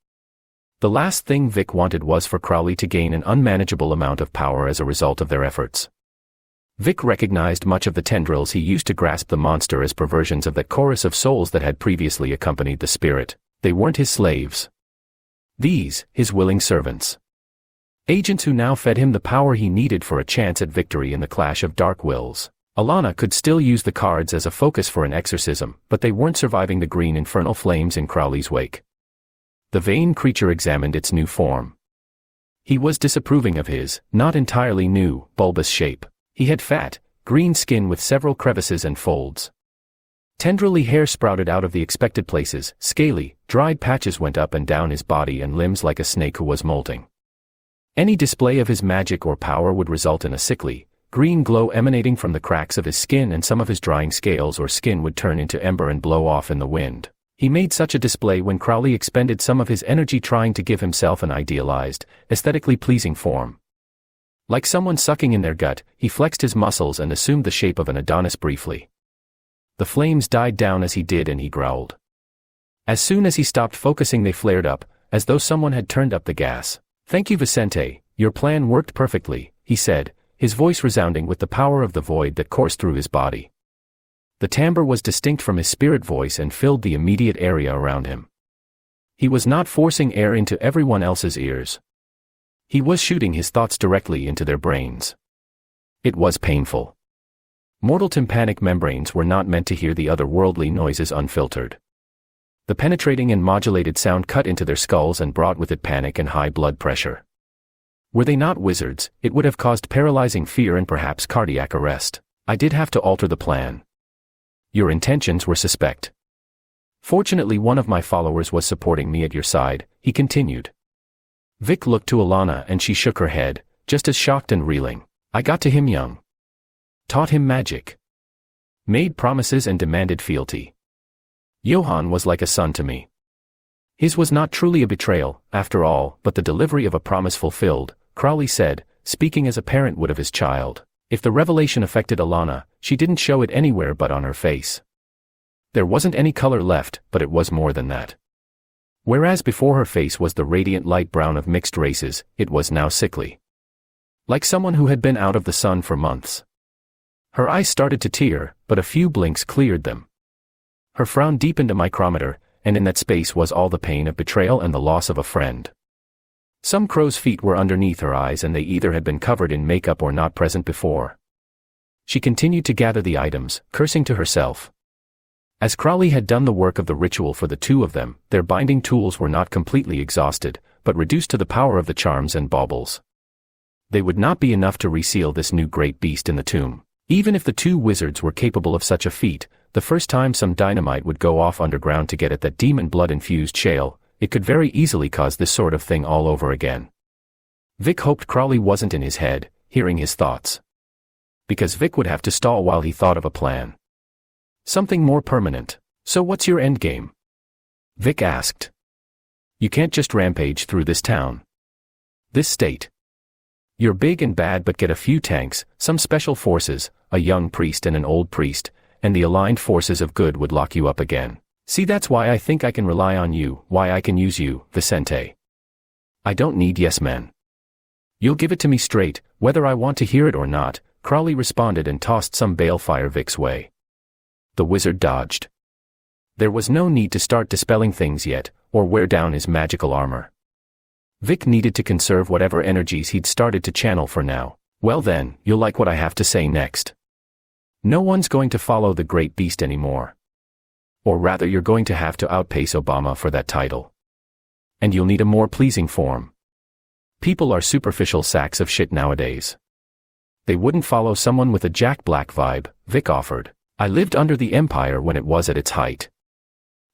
The last thing Vic wanted was for Crowley to gain an unmanageable amount of power as a result of their efforts. Vic recognized much of the tendrils he used to grasp the monster as perversions of that chorus of souls that had previously accompanied the spirit. They weren't his slaves. These, his willing servants. Agents who now fed him the power he needed for a chance at victory in the clash of dark wills. Alana could still use the cards as a focus for an exorcism, but they weren't surviving the green infernal flames in Crowley's wake. The vain creature examined its new form. He was disapproving of his, not entirely new, bulbous shape. He had fat, green skin with several crevices and folds. Tendrily hair sprouted out of the expected places, scaly, dried patches went up and down his body and limbs like a snake who was molting. Any display of his magic or power would result in a sickly, green glow emanating from the cracks of his skin, and some of his drying scales or skin would turn into ember and blow off in the wind. He made such a display when Crowley expended some of his energy trying to give himself an idealized, aesthetically pleasing form. Like someone sucking in their gut, he flexed his muscles and assumed the shape of an Adonis briefly. The flames died down as he did, and he growled. As soon as he stopped focusing, they flared up, as though someone had turned up the gas. "Thank you, Vicente, your plan worked perfectly," he said, his voice resounding with the power of the void that coursed through his body. The timbre was distinct from his spirit voice and filled the immediate area around him. He was not forcing air into everyone else's ears. He was shooting his thoughts directly into their brains. It was painful. Mortal tympanic membranes were not meant to hear the otherworldly noises unfiltered. The penetrating and modulated sound cut into their skulls and brought with it panic and high blood pressure. Were they not wizards, it would have caused paralyzing fear and perhaps cardiac arrest. I did have to alter the plan. Your intentions were suspect. Fortunately, one of my followers was supporting me at your side, he continued. Vic looked to Alana and she shook her head, just as shocked and reeling. I got to him young. Taught him magic. Made promises and demanded fealty. Johann was like a son to me. His was not truly a betrayal, after all, but the delivery of a promise fulfilled, Crowley said, speaking as a parent would of his child. If the revelation affected Alana, she didn't show it anywhere but on her face. There wasn't any color left, but it was more than that. Whereas before her face was the radiant light brown of mixed races, it was now sickly. Like someone who had been out of the sun for months. Her eyes started to tear, but a few blinks cleared them. Her frown deepened a micrometer, and in that space was all the pain of betrayal and the loss of a friend. Some crow's feet were underneath her eyes, and they either had been covered in makeup or not present before. She continued to gather the items, cursing to herself. As Crowley had done the work of the ritual for the two of them, their binding tools were not completely exhausted, but reduced to the power of the charms and baubles. They would not be enough to reseal this new great beast in the tomb. Even if the two wizards were capable of such a feat, The first time some dynamite would go off underground to get at that demon blood-infused shale, it could very easily cause this sort of thing all over again. Vic hoped Crowley wasn't in his head, hearing his thoughts. Because Vic would have to stall while he thought of a plan. Something more permanent. So what's your endgame? Vic asked. You can't just rampage through this town. This state. You're big and bad but get a few tanks, some special forces, a young priest and an old priest, and the aligned forces of good would lock you up again. See, that's why I think I can rely on you, why I can use you, Vicente. I don't need yes men. You'll give it to me straight, whether I want to hear it or not, Crowley responded and tossed some balefire Vic's way. The wizard dodged. There was no need to start dispelling things yet, or wear down his magical armor. Vic needed to conserve whatever energies he'd started to channel for now. Well then, you'll like what I have to say next. No one's going to follow the great beast anymore. Or rather, you're going to have to outpace Obama for that title. And you'll need a more pleasing form. People are superficial sacks of shit nowadays. They wouldn't follow someone with a Jack Black vibe, Vic offered. I lived under the Empire when it was at its height.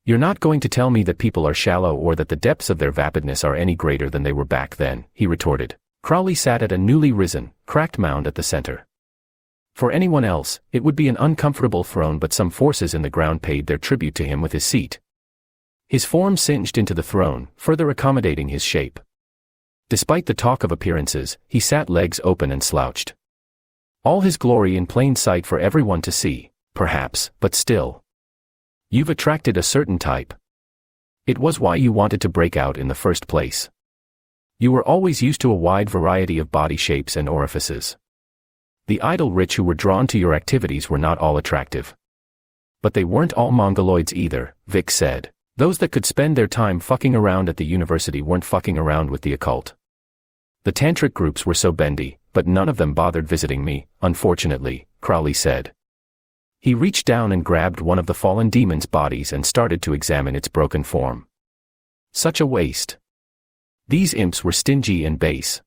You're not going to tell me that people are shallow or that the depths of their vapidness are any greater than they were back then, he retorted. Crowley sat at a newly risen, cracked mound at the center. For anyone else, it would be an uncomfortable throne, but some forces in the ground paid their tribute to him with his seat. His form singed into the throne, further accommodating his shape. Despite the talk of appearances, he sat legs open and slouched. All his glory in plain sight for everyone to see, perhaps, but still. You've attracted a certain type. It was why you wanted to break out in the first place. You were always used to a wide variety of body shapes and orifices. The idle rich who were drawn to your activities were not all attractive. But they weren't all mongoloids either, Vic said. Those that could spend their time fucking around at the university weren't fucking around with the occult. The tantric groups were so bendy, but none of them bothered visiting me, unfortunately, Crowley said. He reached down and grabbed one of the fallen demon's bodies and started to examine its broken form. Such a waste. These imps were stingy and base.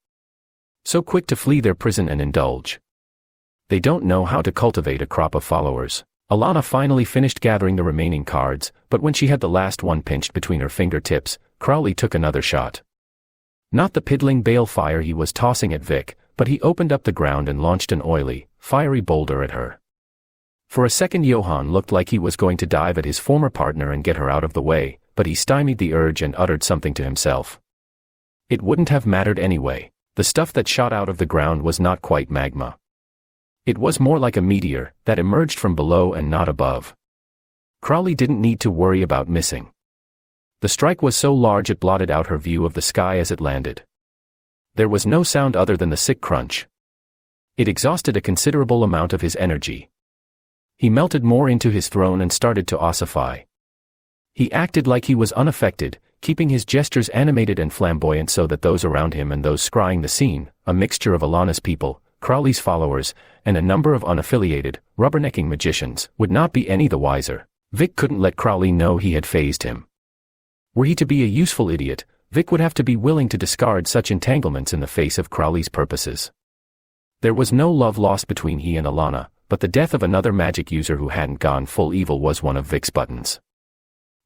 So quick to flee their prison and indulge. They don't know how to cultivate a crop of followers. Alana finally finished gathering the remaining cards, but when she had the last one pinched between her fingertips, Crowley took another shot. Not the piddling balefire he was tossing at Vic, but he opened up the ground and launched an oily, fiery boulder at her. For a second Johann looked like he was going to dive at his former partner and get her out of the way, but he stymied the urge and uttered something to himself. It wouldn't have mattered anyway. The stuff that shot out of the ground was not quite magma. It was more like a meteor that emerged from below and not above. Crowley didn't need to worry about missing. The strike was so large it blotted out her view of the sky as it landed. There was no sound other than the sick crunch. It exhausted a considerable amount of his energy. He melted more into his throne and started to ossify. He acted like he was unaffected, keeping his gestures animated and flamboyant so that those around him and those scrying the scene, a mixture of Alana's people, Crowley's followers, and a number of unaffiliated, rubbernecking magicians, would not be any the wiser. Vic couldn't let Crowley know he had fazed him. Were he to be a useful idiot, Vic would have to be willing to discard such entanglements in the face of Crowley's purposes. There was no love lost between he and Alana, but the death of another magic user who hadn't gone full evil was one of Vic's buttons.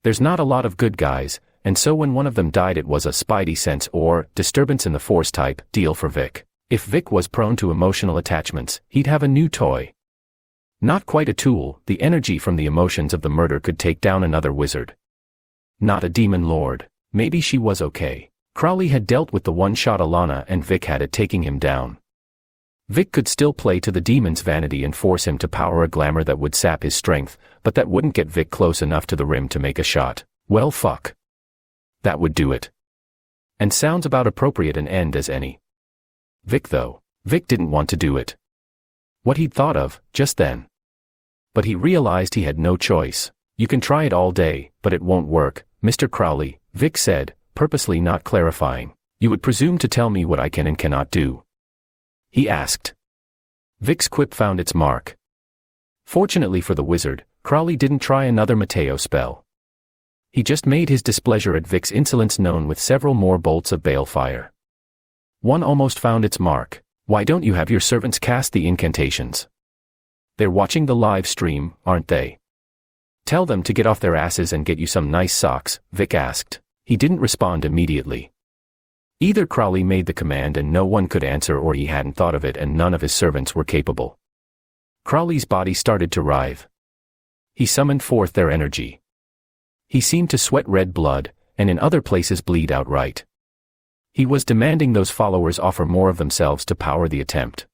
There's not a lot of good guys, and so when one of them died it was a spidey sense or disturbance in the force type deal for Vic. If Vic was prone to emotional attachments, he'd have a new toy. Not quite a tool, the energy from the emotions of the murder could take down another wizard. Not a demon lord. Maybe she was okay. Crowley had dealt with the one-shot Alana and Vic had it taking him down. Vic could still play to the demon's vanity and force him to power a glamour that would sap his strength, but that wouldn't get Vic close enough to the rim to make a shot. Well fuck. That would do it. And sounds about appropriate an end as any. Vic though. Vic didn't want to do it. What he'd thought of, just then. But he realized he had no choice. You can try it all day, but it won't work, Mr. Crowley, Vic said, purposely not clarifying. You would presume to tell me what I can and cannot do. He asked. Vic's quip found its mark. Fortunately for the wizard, Crowley didn't try another Mateo spell. He just made his displeasure at Vic's insolence known with several more bolts of balefire. One almost found its mark. Why don't you have your servants cast the incantations? They're watching the live stream, aren't they? Tell them to get off their asses and get you some nice socks, Vic asked. He didn't respond immediately. Either Crowley made the command and no one could answer, or he hadn't thought of it and none of his servants were capable. Crowley's body started to writhe. He summoned forth their energy. He seemed to sweat red blood, and in other places bleed outright. He was demanding those followers offer more of themselves to power the attempt.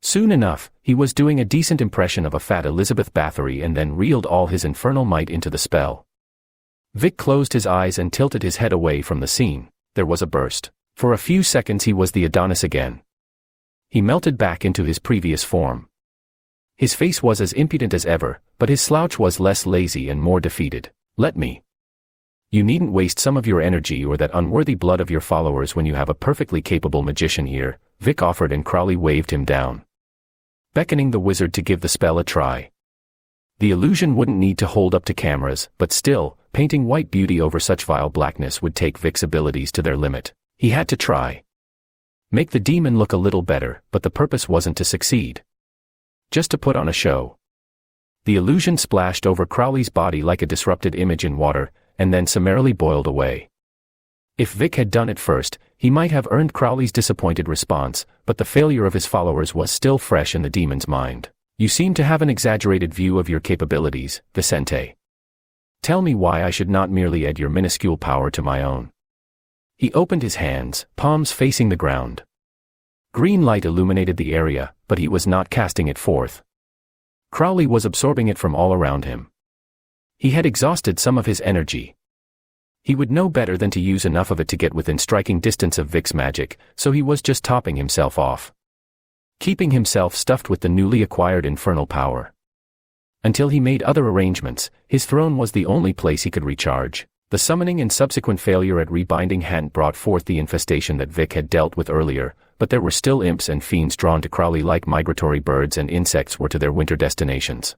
Soon enough, he was doing a decent impression of a fat Elizabeth Bathory and then reeled all his infernal might into the spell. Vic closed his eyes and tilted his head away from the scene. There was a burst. For a few seconds he was the Adonis again. He melted back into his previous form. His face was as impudent as ever, but his slouch was less lazy and more defeated. Let me. You needn't waste some of your energy or that unworthy blood of your followers when you have a perfectly capable magician here, Vic offered, and Crowley waved him down, beckoning the wizard to give the spell a try. The illusion wouldn't need to hold up to cameras, but still, painting white beauty over such vile blackness would take Vic's abilities to their limit. He had to try. Make the demon look a little better, but the purpose wasn't to succeed. Just to put on a show. The illusion splashed over Crowley's body like a disrupted image in water, and then summarily boiled away. If Vic had done it first, he might have earned Crowley's disappointed response, but the failure of his followers was still fresh in the demon's mind. You seem to have an exaggerated view of your capabilities, Vicente. Tell me why I should not merely add your minuscule power to my own. He opened his hands, palms facing the ground. Green light illuminated the area, but he was not casting it forth. Crowley was absorbing it from all around him. He had exhausted some of his energy. He would know better than to use enough of it to get within striking distance of Vic's magic, so he was just topping himself off, keeping himself stuffed with the newly acquired infernal power. Until he made other arrangements, his throne was the only place he could recharge. The summoning and subsequent failure at rebinding hadn't brought forth the infestation that Vic had dealt with earlier, but there were still imps and fiends drawn to Crowley like migratory birds and insects were to their winter destinations.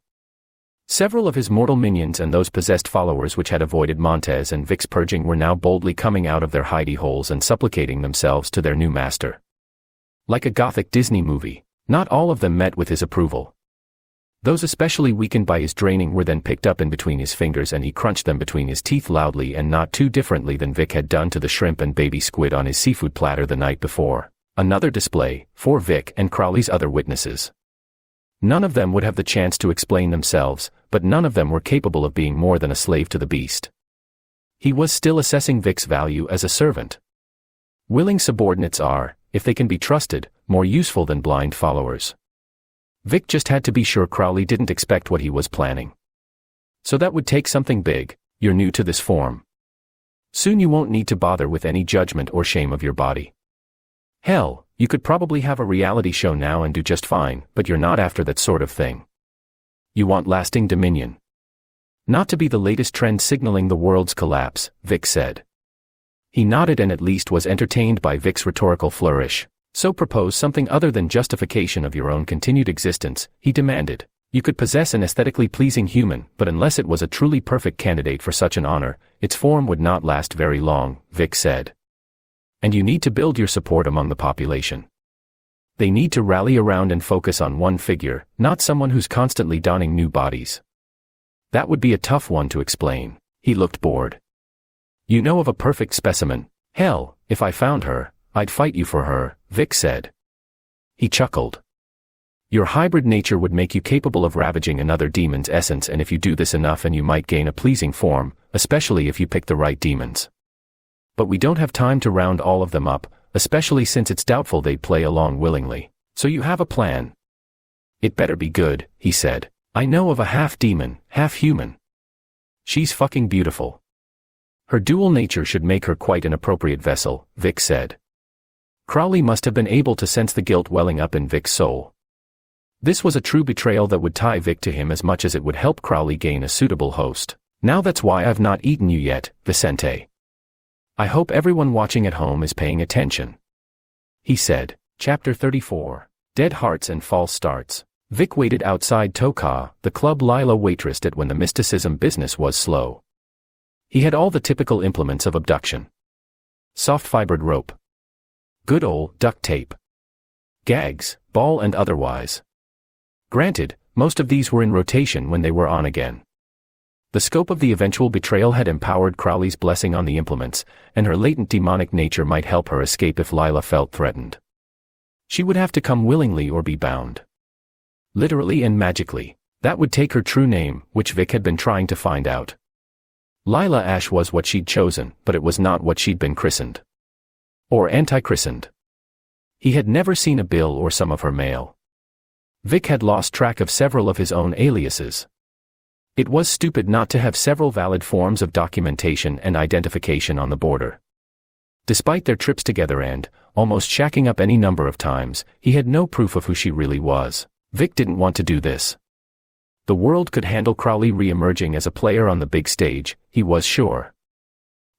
Several of his mortal minions and those possessed followers which had avoided Montez and Vic's purging were now boldly coming out of their hidey holes and supplicating themselves to their new master. Like a gothic Disney movie, not all of them met with his approval. Those especially weakened by his draining were then picked up in between his fingers and he crunched them between his teeth loudly and not too differently than Vic had done to the shrimp and baby squid on his seafood platter the night before. Another display, for Vic and Crowley's other witnesses. None of them would have the chance to explain themselves, but none of them were capable of being more than a slave to the beast. He was still assessing Vic's value as a servant. Willing subordinates are, if they can be trusted, more useful than blind followers. Vic just had to be sure Crowley didn't expect what he was planning. So that would take something big. You're new to this form. Soon you won't need to bother with any judgment or shame of your body. Hell, you could probably have a reality show now and do just fine, but you're not after that sort of thing. You want lasting dominion. Not to be the latest trend signaling the world's collapse, Vic said. He nodded and at least was entertained by Vic's rhetorical flourish. So propose something other than justification of your own continued existence, he demanded. You could possess an aesthetically pleasing human, but unless it was a truly perfect candidate for such an honor, its form would not last very long, Vic said. And you need to build your support among the population. They need to rally around and focus on one figure, not someone who's constantly donning new bodies. That would be a tough one to explain. He looked bored. You know of a perfect specimen. Hell, if I found her, I'd fight you for her, Vic said. He chuckled. Your hybrid nature would make you capable of ravaging another demon's essence, and if you do this enough and you might gain a pleasing form, especially if you pick the right demons. But we don't have time to round all of them up, especially since it's doubtful they'd play along willingly. So you have a plan. It better be good, he said. I know of a half-demon, half-human. She's fucking beautiful. Her dual nature should make her quite an appropriate vessel, Vic said. Crowley must have been able to sense the guilt welling up in Vic's soul. This was a true betrayal that would tie Vic to him as much as it would help Crowley gain a suitable host. Now that's why I've not eaten you yet, Vicente. I hope everyone watching at home is paying attention. He said. Chapter 34. Dead Hearts and False Starts. Vic waited outside Toka, the Club Lila waitress at when the mysticism business was slow. He had all the typical implements of abduction. Soft-fibered rope. Good old duct tape. Gags, ball and otherwise. Granted, most of these were in rotation when they were on again. The scope of the eventual betrayal had empowered Crowley's blessing on the implements, and her latent demonic nature might help her escape if Lila felt threatened. She would have to come willingly or be bound. Literally and magically. That would take her true name, which Vic had been trying to find out. Lila Ash was what she'd chosen, but it was not what she'd been christened. Or anti-christened. He had never seen a bill or some of her mail. Vic had lost track of several of his own aliases. It was stupid not to have several valid forms of documentation and identification on the border. Despite their trips together and, almost shacking up any number of times, he had no proof of who she really was. Vic didn't want to do this. The world could handle Crowley re-emerging as a player on the big stage, he was sure.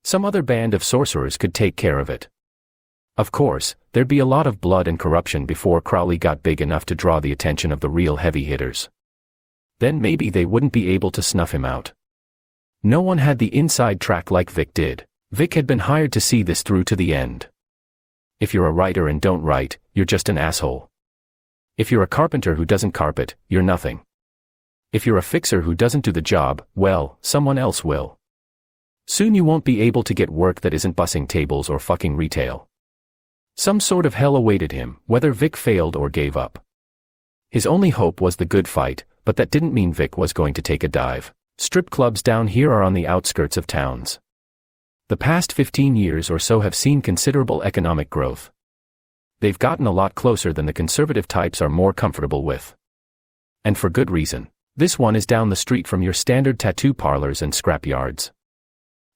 Some other band of sorcerers could take care of it. Of course, there'd be a lot of blood and corruption before Crowley got big enough to draw the attention of the real heavy hitters. Then maybe they wouldn't be able to snuff him out. No one had the inside track like Vic did. Vic had been hired to see this through to the end. If you're a writer and don't write, you're just an asshole. If you're a carpenter who doesn't carpet, you're nothing. If you're a fixer who doesn't do the job, well, someone else will. Soon you won't be able to get work that isn't bussing tables or fucking retail. Some sort of hell awaited him, whether Vic failed or gave up. His only hope was the good fight, but that didn't mean Vic was going to take a dive. Strip clubs down here are on the outskirts of towns. The past 15 years or so have seen considerable economic growth. They've gotten a lot closer than the conservative types are more comfortable with. And for good reason. This one is down the street from your standard tattoo parlors and scrap yards.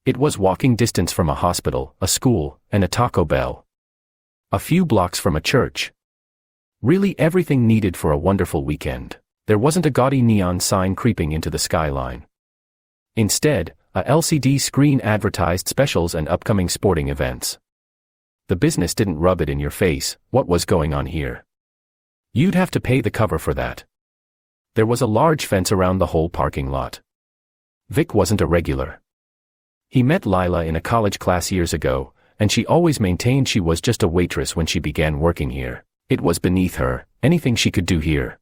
It was walking distance from a hospital, a school, and a Taco Bell. A few blocks from a church. Really everything needed for a wonderful weekend. There wasn't a gaudy neon sign creeping into the skyline. Instead, a LCD screen advertised specials and upcoming sporting events. The business didn't rub it in your face, what was going on here. You'd have to pay the cover for that. There was a large fence around the whole parking lot. Vic wasn't a regular. He met Lila in a college class years ago, and she always maintained she was just a waitress when she began working here. It was beneath her, anything she could do here.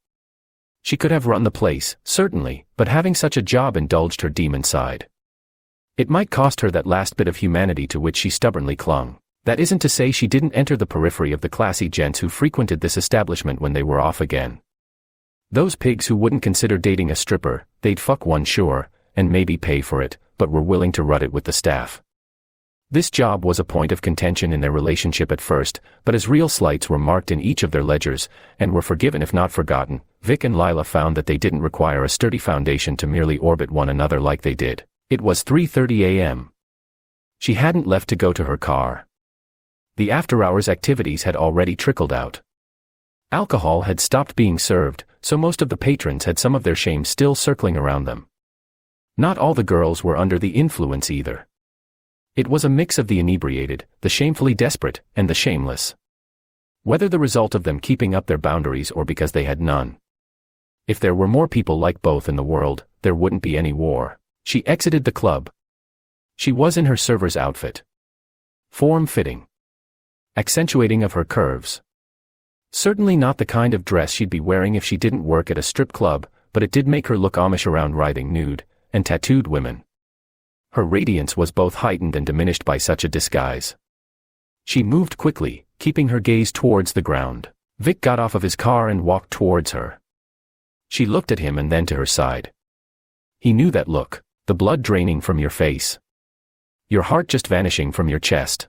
She could have run the place, certainly, but having such a job indulged her demon side. It might cost her that last bit of humanity to which she stubbornly clung. That isn't to say she didn't enter the periphery of the classy gents who frequented this establishment when they were off again. Those pigs who wouldn't consider dating a stripper, they'd fuck one sure, and maybe pay for it, but were willing to rut it with the staff. This job was a point of contention in their relationship at first, but as real slights were marked in each of their ledgers, and were forgiven if not forgotten, Vic and Lila found that they didn't require a sturdy foundation to merely orbit one another like they did. It was 3:30 a.m. She hadn't left to go to her car. The after-hours activities had already trickled out. Alcohol had stopped being served, so most of the patrons had some of their shame still circling around them. Not all the girls were under the influence either. It was a mix of the inebriated, the shamefully desperate, and the shameless. Whether the result of them keeping up their boundaries or because they had none. If there were more people like both in the world, there wouldn't be any war. She exited the club. She was in her server's outfit. Form-fitting. Accentuating of her curves. Certainly not the kind of dress she'd be wearing if she didn't work at a strip club, but it did make her look Amish around writhing nude and tattooed women. Her radiance was both heightened and diminished by such a disguise. She moved quickly, keeping her gaze towards the ground. Vic got off of his car and walked towards her. She looked at him and then to her side. He knew that look, the blood draining from your face. Your heart just vanishing from your chest.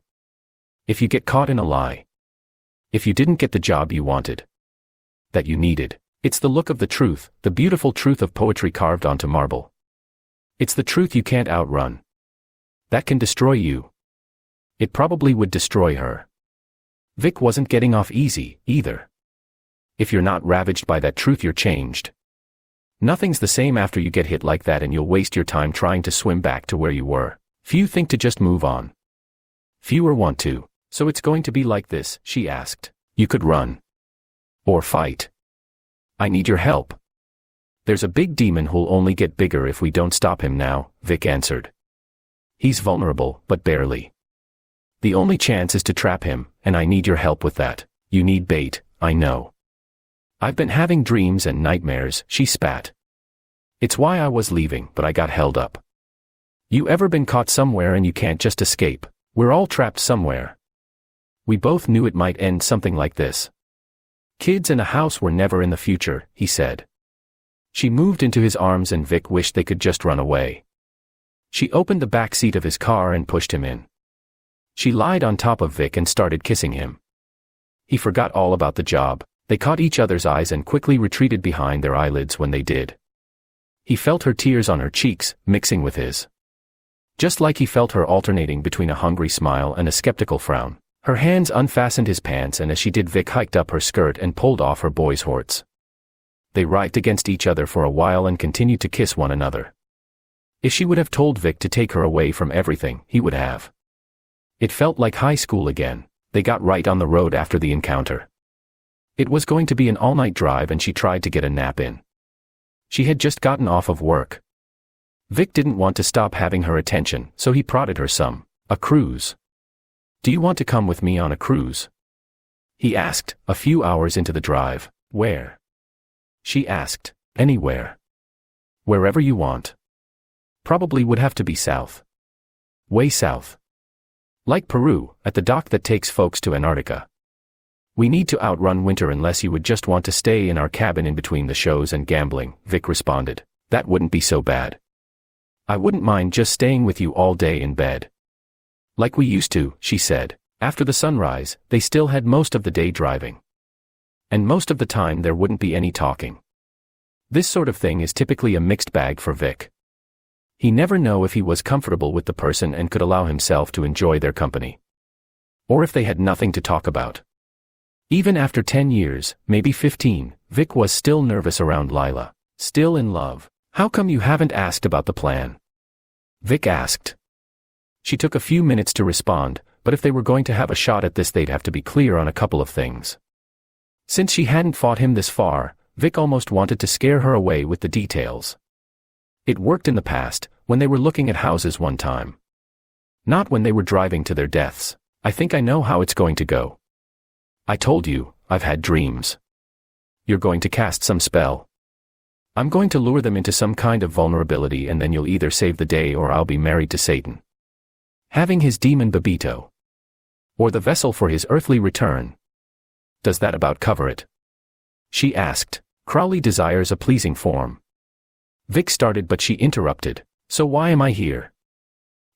If you get caught in a lie. If you didn't get the job you wanted. That you needed. It's the look of the truth, the beautiful truth of poetry carved onto marble. It's the truth you can't outrun. That can destroy you. It probably would destroy her. Vic wasn't getting off easy, either. If you're not ravaged by that truth, you're changed. Nothing's the same after you get hit like that, and you'll waste your time trying to swim back to where you were. Few think to just move on. Fewer want to. So it's going to be like this, she asked. You could run. Or fight. I need your help. There's a big demon who'll only get bigger if we don't stop him now, Vic answered. He's vulnerable, but barely. The only chance is to trap him, and I need your help with that. You need bait, I know. I've been having dreams and nightmares, she spat. It's why I was leaving, but I got held up. You ever been caught somewhere and you can't just escape? We're all trapped somewhere. We both knew it might end something like this. Kids and a house were never in the future, he said. She moved into his arms and Vic wished they could just run away. She opened the back seat of his car and pushed him in. She lied on top of Vic and started kissing him. He forgot all about the job. They caught each other's eyes and quickly retreated behind their eyelids when they did. He felt her tears on her cheeks, mixing with his. Just like he felt her alternating between a hungry smile and a skeptical frown. Her hands unfastened his pants and as she did Vic hiked up her skirt and pulled off her boy's horts. They writhed against each other for a while and continued to kiss one another. If she would have told Vic to take her away from everything, he would have. It felt like high school again. They got right on the road after the encounter. It was going to be an all-night drive and she tried to get a nap in. She had just gotten off of work. Vic didn't want to stop having her attention, so he prodded her some. A cruise. Do you want to come with me on a cruise? He asked, a few hours into the drive. Where? She asked. Anywhere. Wherever you want. Probably would have to be south. Way south. Like Peru, at the dock that takes folks to Antarctica. We need to outrun winter unless you would just want to stay in our cabin in between the shows and gambling, Vic responded. That wouldn't be so bad. I wouldn't mind just staying with you all day in bed. Like we used to, she said. After the sunrise, they still had most of the day driving. And most of the time there wouldn't be any talking. This sort of thing is typically a mixed bag for Vic. He never knew if he was comfortable with the person and could allow himself to enjoy their company. Or if they had nothing to talk about. Even after 10 years, maybe 15, Vic was still nervous around Lila. Still in love. How come you haven't asked about the plan? Vic asked. She took a few minutes to respond, but if they were going to have a shot at this they'd have to be clear on a couple of things. Since she hadn't fought him this far, Vic almost wanted to scare her away with the details. It worked in the past, when they were looking at houses one time. Not when they were driving to their deaths. I think I know how it's going to go. I told you, I've had dreams. You're going to cast some spell. I'm going to lure them into some kind of vulnerability and then you'll either save the day or I'll be married to Satan. Having his demon Babito. Or the vessel for his earthly return. Does that about cover it? She asked. Crowley desires a pleasing form. Vic started but she interrupted. So why am I here?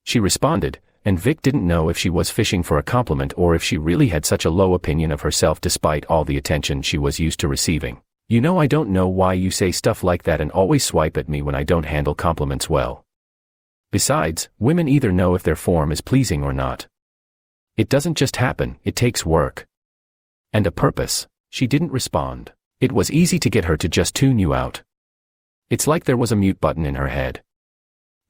She responded, and Vic didn't know if she was fishing for a compliment or if she really had such a low opinion of herself despite all the attention she was used to receiving. You know I don't know why you say stuff like that and always swipe at me when I don't handle compliments well. Besides, women either know if their form is pleasing or not. It doesn't just happen, it takes work. And a purpose. She didn't respond. It was easy to get her to just tune you out. It's like there was a mute button in her head.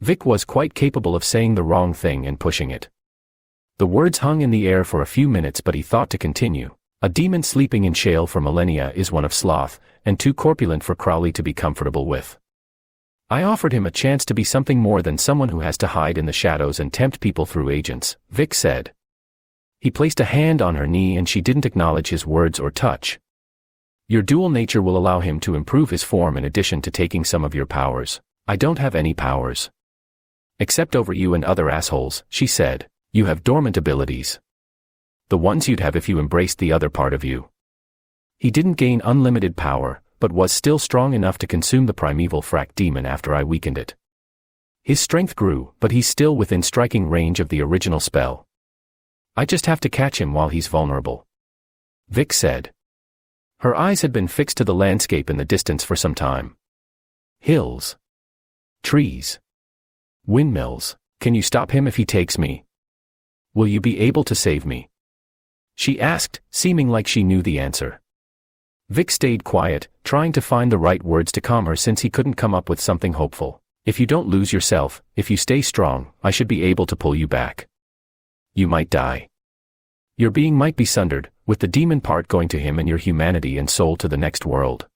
Vic was quite capable of saying the wrong thing and pushing it. The words hung in the air for a few minutes but he thought to continue. A demon sleeping in shale for millennia is one of sloth, and too corpulent for Crowley to be comfortable with. I offered him a chance to be something more than someone who has to hide in the shadows and tempt people through agents, Vic said. He placed a hand on her knee and she didn't acknowledge his words or touch. Your dual nature will allow him to improve his form in addition to taking some of your powers. I don't have any powers. Except over you and other assholes, she said. You have dormant abilities. The ones you'd have if you embraced the other part of you. He didn't gain unlimited power, but was still strong enough to consume the primeval frack demon after I weakened it. His strength grew, but he's still within striking range of the original spell. I just have to catch him while he's vulnerable. Vic said. Her eyes had been fixed to the landscape in the distance for some time. Hills. Trees. Windmills. Can you stop him if he takes me? Will you be able to save me? She asked, seeming like she knew the answer. Vic stayed quiet, trying to find the right words to calm her since he couldn't come up with something hopeful. If you don't lose yourself, if you stay strong, I should be able to pull you back. You might die. Your being might be sundered, with the demon part going to him and your humanity and soul to the next world.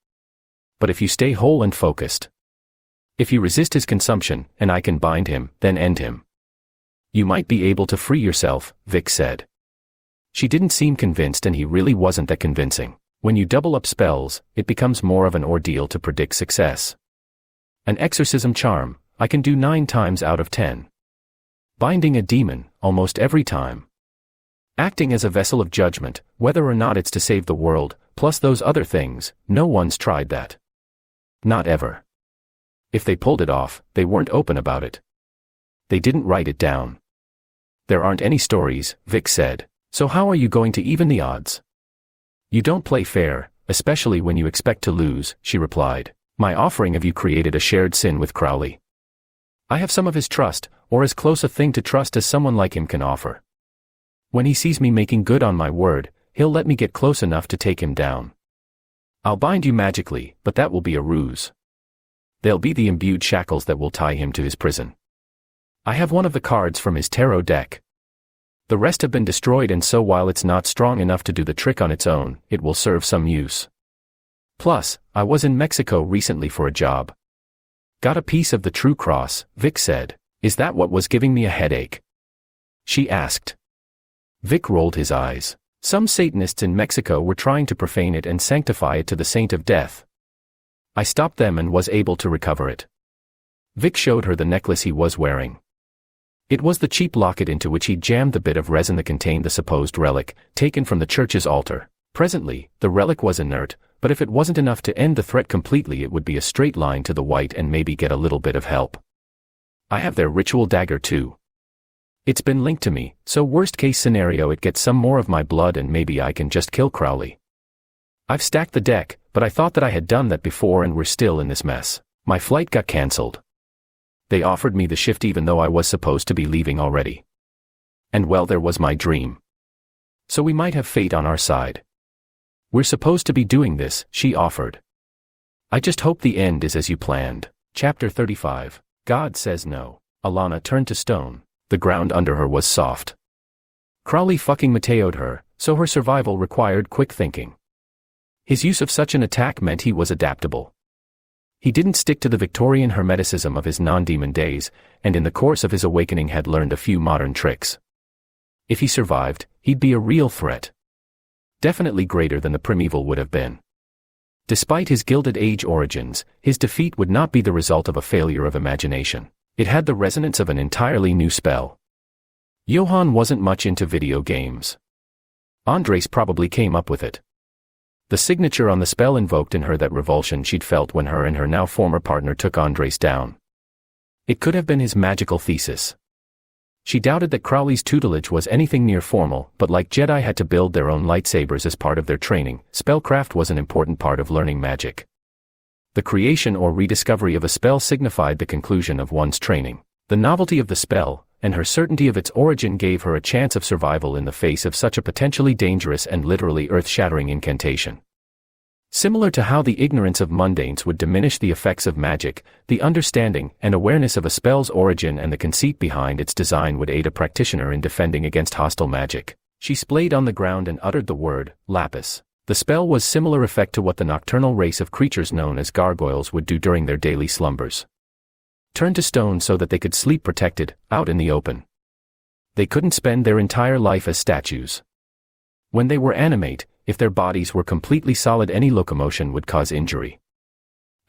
But if you stay whole and focused. If you resist his consumption, and I can bind him, then end him. You might be able to free yourself, Vic said. She didn't seem convinced and he really wasn't that convincing. When you double up spells, it becomes more of an ordeal to predict success. An exorcism charm, I can do 9 times out of 10. Binding a demon, almost every time. Acting as a vessel of judgment, whether or not it's to save the world, plus those other things, no one's tried that. Not ever. If they pulled it off, they weren't open about it. They didn't write it down. There aren't any stories, Vic said, so how are you going to even the odds? You don't play fair, especially when you expect to lose, she replied. My offering of you created a shared sin with Crowley. I have some of his trust, or as close a thing to trust as someone like him can offer. When he sees me making good on my word, he'll let me get close enough to take him down. I'll bind you magically, but that will be a ruse. They'll be the imbued shackles that will tie him to his prison. I have one of the cards from his tarot deck. The rest have been destroyed, and so while it's not strong enough to do the trick on its own, it will serve some use. Plus, I was in Mexico recently for a job. Got a piece of the true cross, Vic said. Is that what was giving me a headache? She asked. Vic rolled his eyes. Some Satanists in Mexico were trying to profane it and sanctify it to the saint of death. I stopped them and was able to recover it. Vic showed her the necklace he was wearing. It was the cheap locket into which he'd jammed the bit of resin that contained the supposed relic, taken from the church's altar. Presently, the relic was inert, but if it wasn't enough to end the threat completely, it would be a straight line to the white and maybe get a little bit of help. I have their ritual dagger too. It's been linked to me, so worst case scenario it gets some more of my blood and maybe I can just kill Crowley. I've stacked the deck, but I thought that I had done that before and we're still in this mess. My flight got cancelled. They offered me the shift even though I was supposed to be leaving already. And well, there was my dream. So we might have fate on our side. We're supposed to be doing this, she offered. I just hope the end is as you planned. Chapter 35. God says no. Alana turned to stone. The ground under her was soft. Crowley fucking Mateo'd her, so her survival required quick thinking. His use of such an attack meant he was adaptable. He didn't stick to the Victorian hermeticism of his non-demon days, and in the course of his awakening had learned a few modern tricks. If he survived, he'd be a real threat. Definitely greater than the primeval would have been. Despite his Gilded Age origins, his defeat would not be the result of a failure of imagination. It had the resonance of an entirely new spell. Johann wasn't much into video games. Andres probably came up with it. The signature on the spell invoked in her that revulsion she'd felt when her and her now former partner took Andres down. It could have been his magical thesis. She doubted that Crowley's tutelage was anything near formal, but like Jedi had to build their own lightsabers as part of their training, spellcraft was an important part of learning magic. The creation or rediscovery of a spell signified the conclusion of one's training. The novelty of the spell, and her certainty of its origin gave her a chance of survival in the face of such a potentially dangerous and literally earth-shattering incantation. Similar to how the ignorance of mundanes would diminish the effects of magic, the understanding and awareness of a spell's origin and the conceit behind its design would aid a practitioner in defending against hostile magic. She splayed on the ground and uttered the word, lapis. The spell was similar effect to what the nocturnal race of creatures known as gargoyles would do during their daily slumbers. Turn to stone so that they could sleep protected, out in the open. They couldn't spend their entire life as statues. When they were animate, if their bodies were completely solid, any locomotion would cause injury.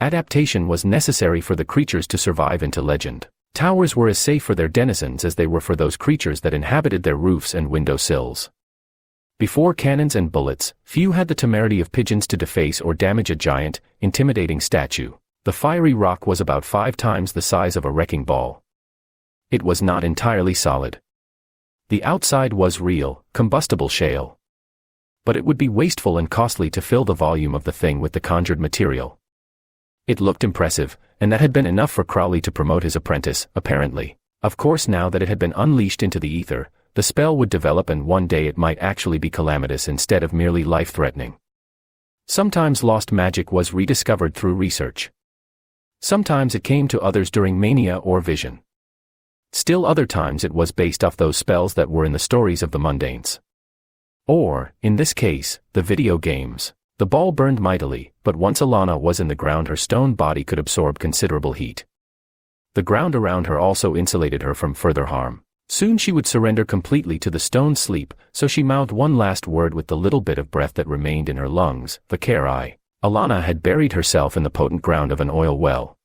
Adaptation was necessary for the creatures to survive into legend. Towers were as safe for their denizens as they were for those creatures that inhabited their roofs and window sills. Before cannons and bullets, few had the temerity of pigeons to deface or damage a giant, intimidating statue. The fiery rock was about 5 times the size of a wrecking ball. It was not entirely solid. The outside was real, combustible shale. But it would be wasteful and costly to fill the volume of the thing with the conjured material. It looked impressive, and that had been enough for Crowley to promote his apprentice, apparently. Of course, now that it had been unleashed into the ether, the spell would develop and one day it might actually be calamitous instead of merely life-threatening. Sometimes lost magic was rediscovered through research. Sometimes it came to others during mania or vision. Still other times it was based off those spells that were in the stories of the mundanes. Or, in this case, the video games. The ball burned mightily, but once Alana was in the ground her stone body could absorb considerable heat. The ground around her also insulated her from further harm. Soon she would surrender completely to the stone sleep, so she mouthed one last word with the little bit of breath that remained in her lungs, Vicari. Alana had buried herself in the potent ground of an oil well.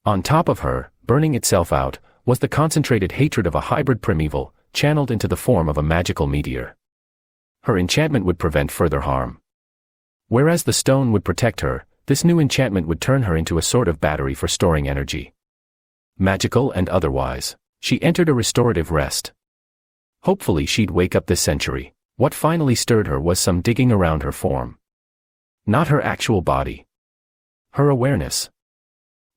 On top of her, burning itself out, was the concentrated hatred of a hybrid primeval, channeled into the form of a magical meteor. Her enchantment would prevent further harm. Whereas the stone would protect her, this new enchantment would turn her into a sort of battery for storing energy. Magical and otherwise, she entered a restorative rest. Hopefully she'd wake up this century. What finally stirred her was some digging around her form. Not her actual body. Her awareness.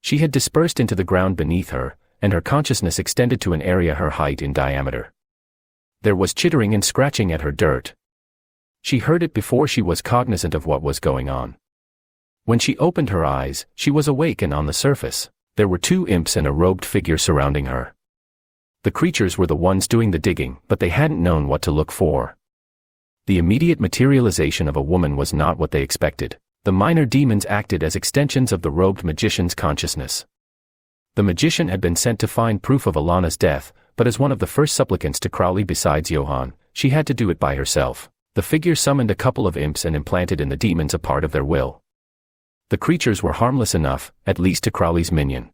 She had dispersed into the ground beneath her, and her consciousness extended to an area her height in diameter. There was chittering and scratching at her dirt. She heard it before she was cognizant of what was going on. When she opened her eyes, she was awake, and on the surface, there were two imps and a robed figure surrounding her. The creatures were the ones doing the digging, but they hadn't known what to look for. The immediate materialization of a woman was not what they expected. The minor demons acted as extensions of the robed magician's consciousness. The magician had been sent to find proof of Alana's death, but as one of the first supplicants to Crowley besides Johann, she had to do it by herself. The figure summoned a couple of imps and implanted in the demons a part of their will. The creatures were harmless enough, at least to Crowley's minion.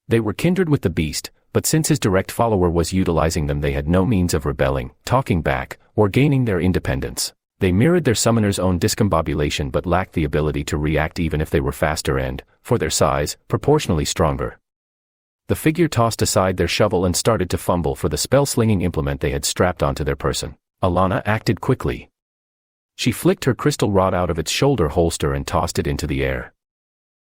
They were kindred with the beast, but since his direct follower was utilizing them, they had no means of rebelling, talking back, or gaining their independence. They mirrored their summoner's own discombobulation but lacked the ability to react even if they were faster and, for their size, proportionally stronger. The figure tossed aside their shovel and started to fumble for the spell-slinging implement they had strapped onto their person. Alana acted quickly. She flicked her crystal rod out of its shoulder holster and tossed it into the air.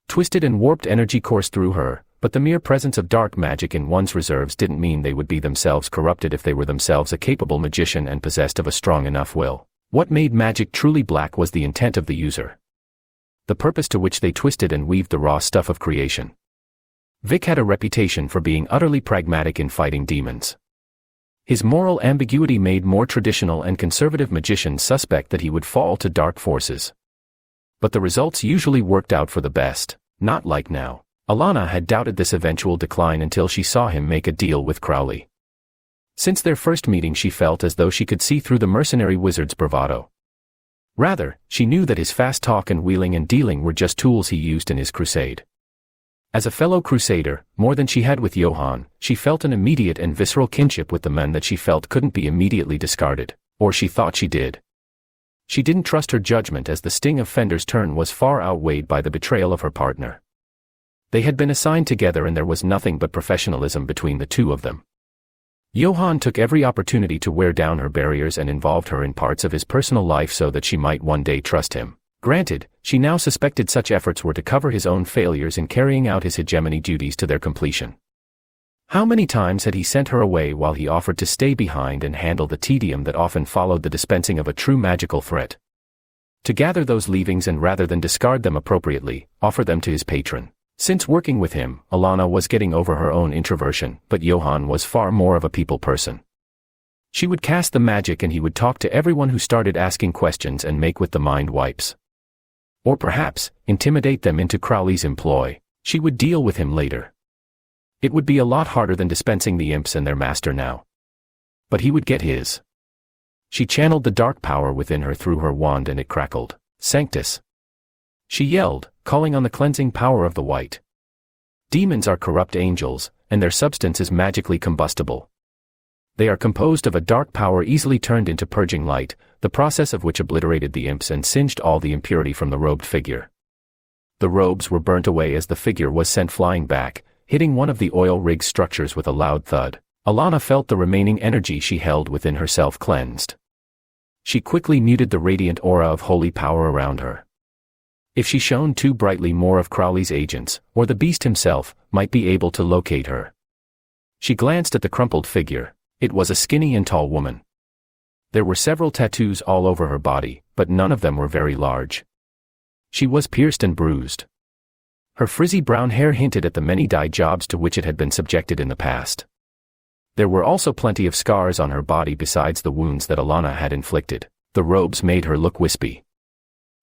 Twisted and warped energy coursed through her, but the mere presence of dark magic in one's reserves didn't mean they would be themselves corrupted if they were themselves a capable magician and possessed of a strong enough will. What made magic truly black was the intent of the user. The purpose to which they twisted and weaved the raw stuff of creation. Vic had a reputation for being utterly pragmatic in fighting demons. His moral ambiguity made more traditional and conservative magicians suspect that he would fall to dark forces. But the results usually worked out for the best, not like now. Alana had doubted this eventual decline until she saw him make a deal with Crowley. Since their first meeting, she felt as though she could see through the mercenary wizard's bravado. Rather, she knew that his fast talk and wheeling and dealing were just tools he used in his crusade. As a fellow crusader, more than she had with Johann, she felt an immediate and visceral kinship with the men that she felt couldn't be immediately discarded, or she thought she did. She didn't trust her judgment as the sting of Fender's turn was far outweighed by the betrayal of her partner. They had been assigned together and there was nothing but professionalism between the two of them. Johann took every opportunity to wear down her barriers and involved her in parts of his personal life so that she might one day trust him. Granted, she now suspected such efforts were to cover his own failures in carrying out his hegemony duties to their completion. How many times had he sent her away while he offered to stay behind and handle the tedium that often followed the dispensing of a true magical threat? To gather those leavings and rather than discard them appropriately, offer them to his patron. Since working with him, Alana was getting over her own introversion, but Johann was far more of a people person. She would cast the magic and he would talk to everyone who started asking questions and make with the mind wipes. Or perhaps, intimidate them into Crowley's employ. She would deal with him later. It would be a lot harder than dispensing the imps and their master now. But he would get his. She channeled the dark power within her through her wand and it crackled. Sanctus. She yelled, calling on the cleansing power of the white. Demons are corrupt angels, and their substance is magically combustible. They are composed of a dark power easily turned into purging light, the process of which obliterated the imps and singed all the impurity from the robed figure. The robes were burnt away as the figure was sent flying back, hitting one of the oil rig structures with a loud thud. Alana felt the remaining energy she held within herself cleansed. She quickly muted the radiant aura of holy power around her. If she shone too brightly, more of Crowley's agents, or the beast himself, might be able to locate her. She glanced at the crumpled figure. It was a skinny and tall woman. There were several tattoos all over her body, but none of them were very large. She was pierced and bruised. Her frizzy brown hair hinted at the many dye jobs to which it had been subjected in the past. There were also plenty of scars on her body besides the wounds that Alana had inflicted. The robes made her look wispy.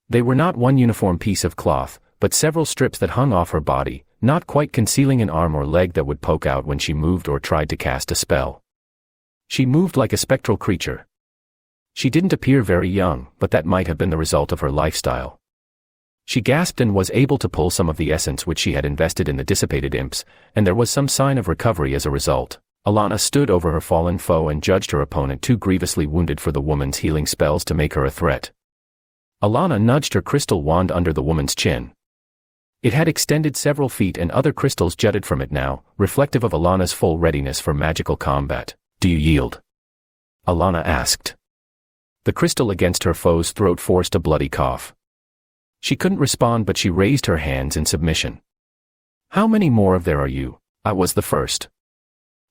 They were not one uniform piece of cloth, but several strips that hung off her body, not quite concealing an arm or leg that would poke out when she moved or tried to cast a spell. She moved like a spectral creature. She didn't appear very young, but that might have been the result of her lifestyle. She gasped and was able to pull some of the essence which she had invested in the dissipated imps, and there was some sign of recovery as a result. Alana stood over her fallen foe and judged her opponent too grievously wounded for the woman's healing spells to make her a threat. Alana nudged her crystal wand under the woman's chin. It had extended several feet and other crystals jutted from it now, reflective of Alana's full readiness for magical combat. "Do you yield?" Alana asked. The crystal against her foe's throat forced a bloody cough. She couldn't respond, but she raised her hands in submission. "How many more of there are you? I was the first.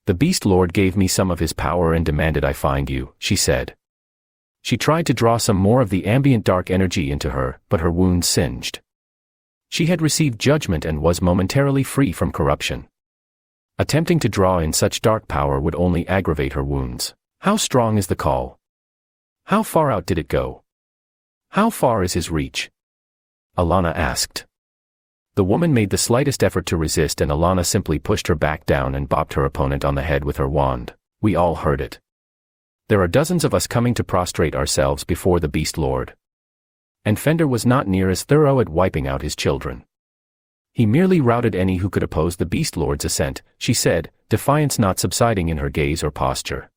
The Beast Lord gave me some of his power and demanded I find you," she said. She tried to draw some more of the ambient dark energy into her, but her wounds singed. She had received judgment and was momentarily free from corruption. Attempting to draw in such dark power would only aggravate her wounds. How strong is the call? How far out did it go? How far is his reach? Alana asked. The woman made the slightest effort to resist, and Alana simply pushed her back down and bopped her opponent on the head with her wand. "We all heard it. There are dozens of us coming to prostrate ourselves before the Beast Lord." And Fender was not near as thorough at wiping out his children. He merely routed any who could oppose the Beast Lord's ascent, she said, defiance not subsiding in her gaze or posture.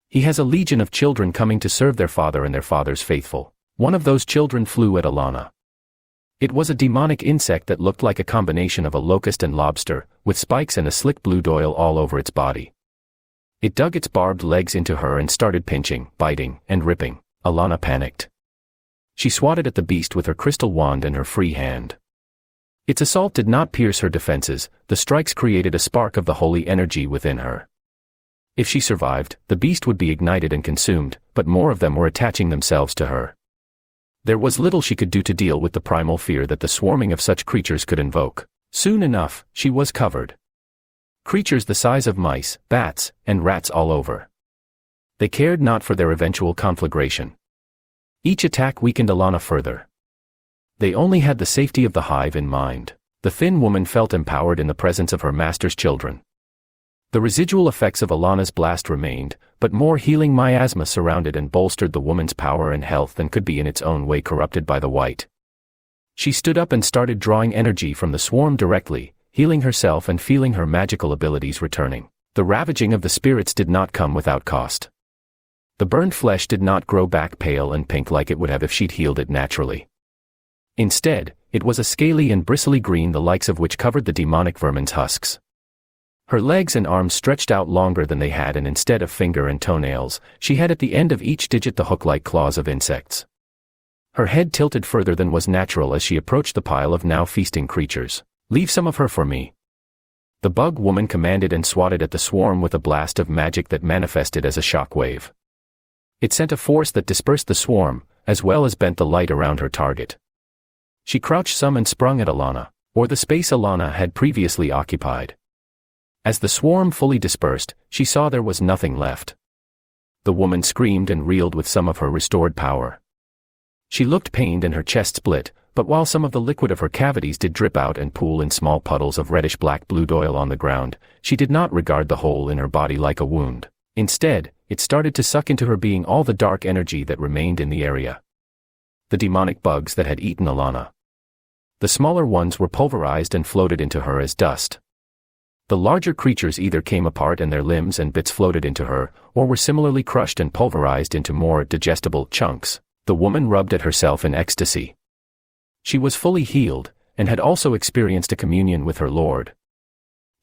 He has a legion of children coming to serve their father and their father's faithful. One of those children flew at Alana. It was a demonic insect that looked like a combination of a locust and lobster, with spikes and a slick blue doil all over its body. It dug its barbed legs into her and started pinching, biting, and ripping. Alana panicked. She swatted at the beast with her crystal wand and her free hand. Its assault did not pierce her defenses, the strikes created a spark of the holy energy within her. If she survived, the beast would be ignited and consumed, but more of them were attaching themselves to her. There was little she could do to deal with the primal fear that the swarming of such creatures could invoke. Soon enough, she was covered. Creatures the size of mice, bats, and rats all over. They cared not for their eventual conflagration. Each attack weakened Alana further. They only had the safety of the hive in mind. The thin woman felt empowered in the presence of her master's children. The residual effects of Alana's blast remained, but more healing miasma surrounded and bolstered the woman's power and health than could be in its own way corrupted by the white. She stood up and started drawing energy from the swarm directly, healing herself and feeling her magical abilities returning. The ravaging of the spirits did not come without cost. The burned flesh did not grow back pale and pink like it would have if she'd healed it naturally. Instead, it was a scaly and bristly green, the likes of which covered the demonic vermin's husks. Her legs and arms stretched out longer than they had, and instead of finger and toenails, she had at the end of each digit the hook-like claws of insects. Her head tilted further than was natural as she approached the pile of now feasting creatures. "Leave some of her for me," the bug woman commanded, and swatted at the swarm with a blast of magic that manifested as a shock wave. It sent a force that dispersed the swarm, as well as bent the light around her target. She crouched some and sprung at Alana, or the space Alana had previously occupied. As the swarm fully dispersed, she saw there was nothing left. The woman screamed and reeled with some of her restored power. She looked pained and her chest split, but while some of the liquid of her cavities did drip out and pool in small puddles of reddish-black blue doil on the ground, she did not regard the hole in her body like a wound. Instead, it started to suck into her being all the dark energy that remained in the area. The demonic bugs that had eaten Alana. The smaller ones were pulverized and floated into her as dust. The larger creatures either came apart and their limbs and bits floated into her, or were similarly crushed and pulverized into more digestible chunks. The woman rubbed at herself in ecstasy. She was fully healed, and had also experienced a communion with her Lord.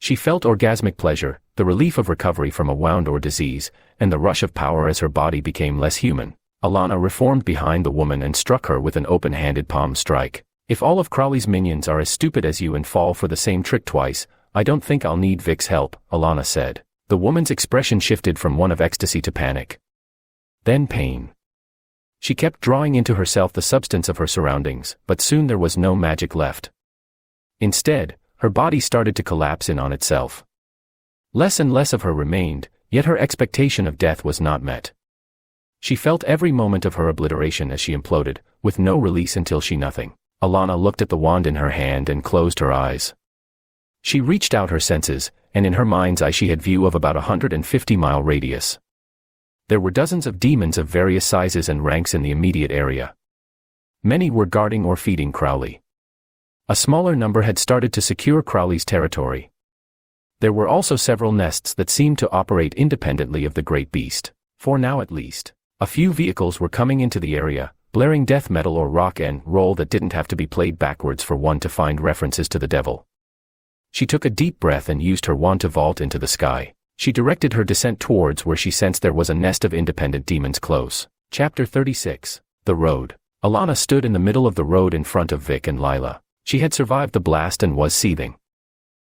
She felt orgasmic pleasure, the relief of recovery from a wound or disease, and the rush of power as her body became less human. Alana reformed behind the woman and struck her with an open-handed palm strike. "If all of Crowley's minions are as stupid as you and fall for the same trick twice, I don't think I'll need Vic's help," Alana said. The woman's expression shifted from one of ecstasy to panic. Then pain. She kept drawing into herself the substance of her surroundings, but soon there was no magic left. Instead, her body started to collapse in on itself. Less and less of her remained, yet her expectation of death was not met. She felt every moment of her obliteration as she imploded, with no release until she nothing. Alana looked at the wand in her hand and closed her eyes. She reached out her senses, and in her mind's eye she had view of about 150-mile radius. There were dozens of demons of various sizes and ranks in the immediate area. Many were guarding or feeding Crowley. A smaller number had started to secure Crowley's territory. There were also several nests that seemed to operate independently of the great beast, for now at least. A few vehicles were coming into the area, blaring death metal or rock and roll that didn't have to be played backwards for one to find references to the devil. She took a deep breath and used her wand to vault into the sky. She directed her descent towards where she sensed there was a nest of independent demons close. Chapter 36. The Road. Alana stood in the middle of the road in front of Vic and Lila. She had survived the blast and was seething.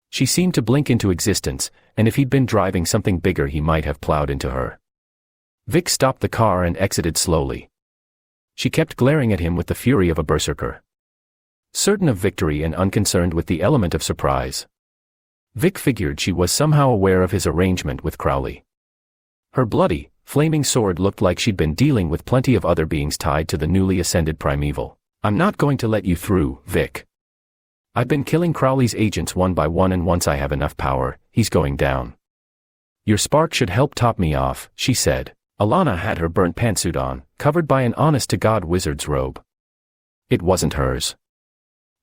She seemed to blink into existence, and if he'd been driving something bigger he might have plowed into her. Vic stopped the car and exited slowly. She kept glaring at him with the fury of a berserker. Certain of victory and unconcerned with the element of surprise. Vic figured she was somehow aware of his arrangement with Crowley. Her bloody, flaming sword looked like she'd been dealing with plenty of other beings tied to the newly ascended primeval. "I'm not going to let you through, Vic. I've been killing Crowley's agents one by one, and once I have enough power, he's going down. Your spark should help top me off," she said. Alana had her burnt pantsuit on, covered by an honest-to-God wizard's robe. It wasn't hers.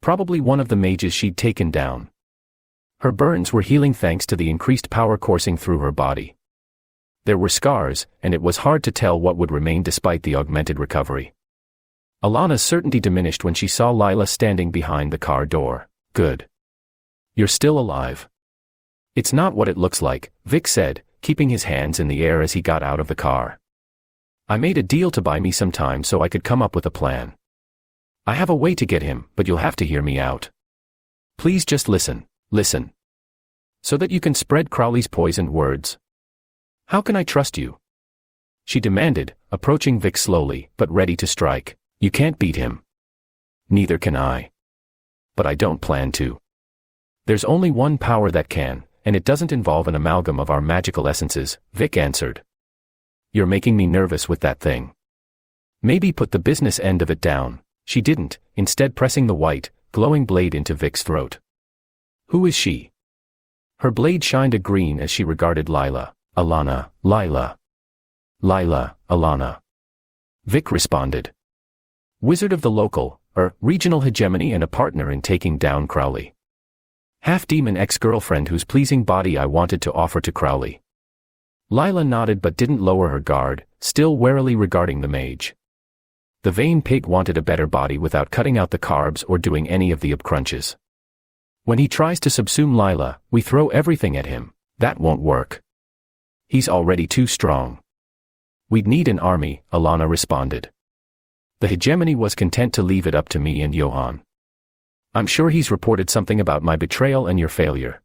Probably one of the mages she'd taken down. Her burns were healing thanks to the increased power coursing through her body. There were scars, and it was hard to tell what would remain despite the augmented recovery. Alana's certainty diminished when she saw Lila standing behind the car door. "Good. You're still alive." "It's not what it looks like," Vic said, keeping his hands in the air as he got out of the car. "I made a deal to buy me some time so I could come up with a plan. I have a way to get him, but you'll have to hear me out. Please just listen, listen. So that you can spread Crowley's poisoned words. How can I trust you?" she demanded, approaching Vic slowly, but ready to strike. "You can't beat him. Neither can I. But I don't plan to. There's only one power that can, and it doesn't involve an amalgam of our magical essences," Vic answered. "You're making me nervous with that thing. Maybe put the business end of it down." She didn't, instead pressing the white, glowing blade into Vic's throat. "Who is she?" Her blade shined a green as she regarded Lila. "Alana, Lila. Lila, Alana," Vic responded. "Wizard of the local, regional hegemony and a partner in taking down Crowley. Half-demon ex-girlfriend whose pleasing body I wanted to offer to Crowley." Lila nodded but didn't lower her guard, still warily regarding the mage. The vain pig wanted a better body without cutting out the carbs or doing any of the upcrunches. "When he tries to subsume Lila, we throw everything at him. That won't work. He's already too strong." "We'd need an army," Alana responded. "The hegemony was content to leave it up to me and Johann. I'm sure he's reported something about my betrayal and your failure.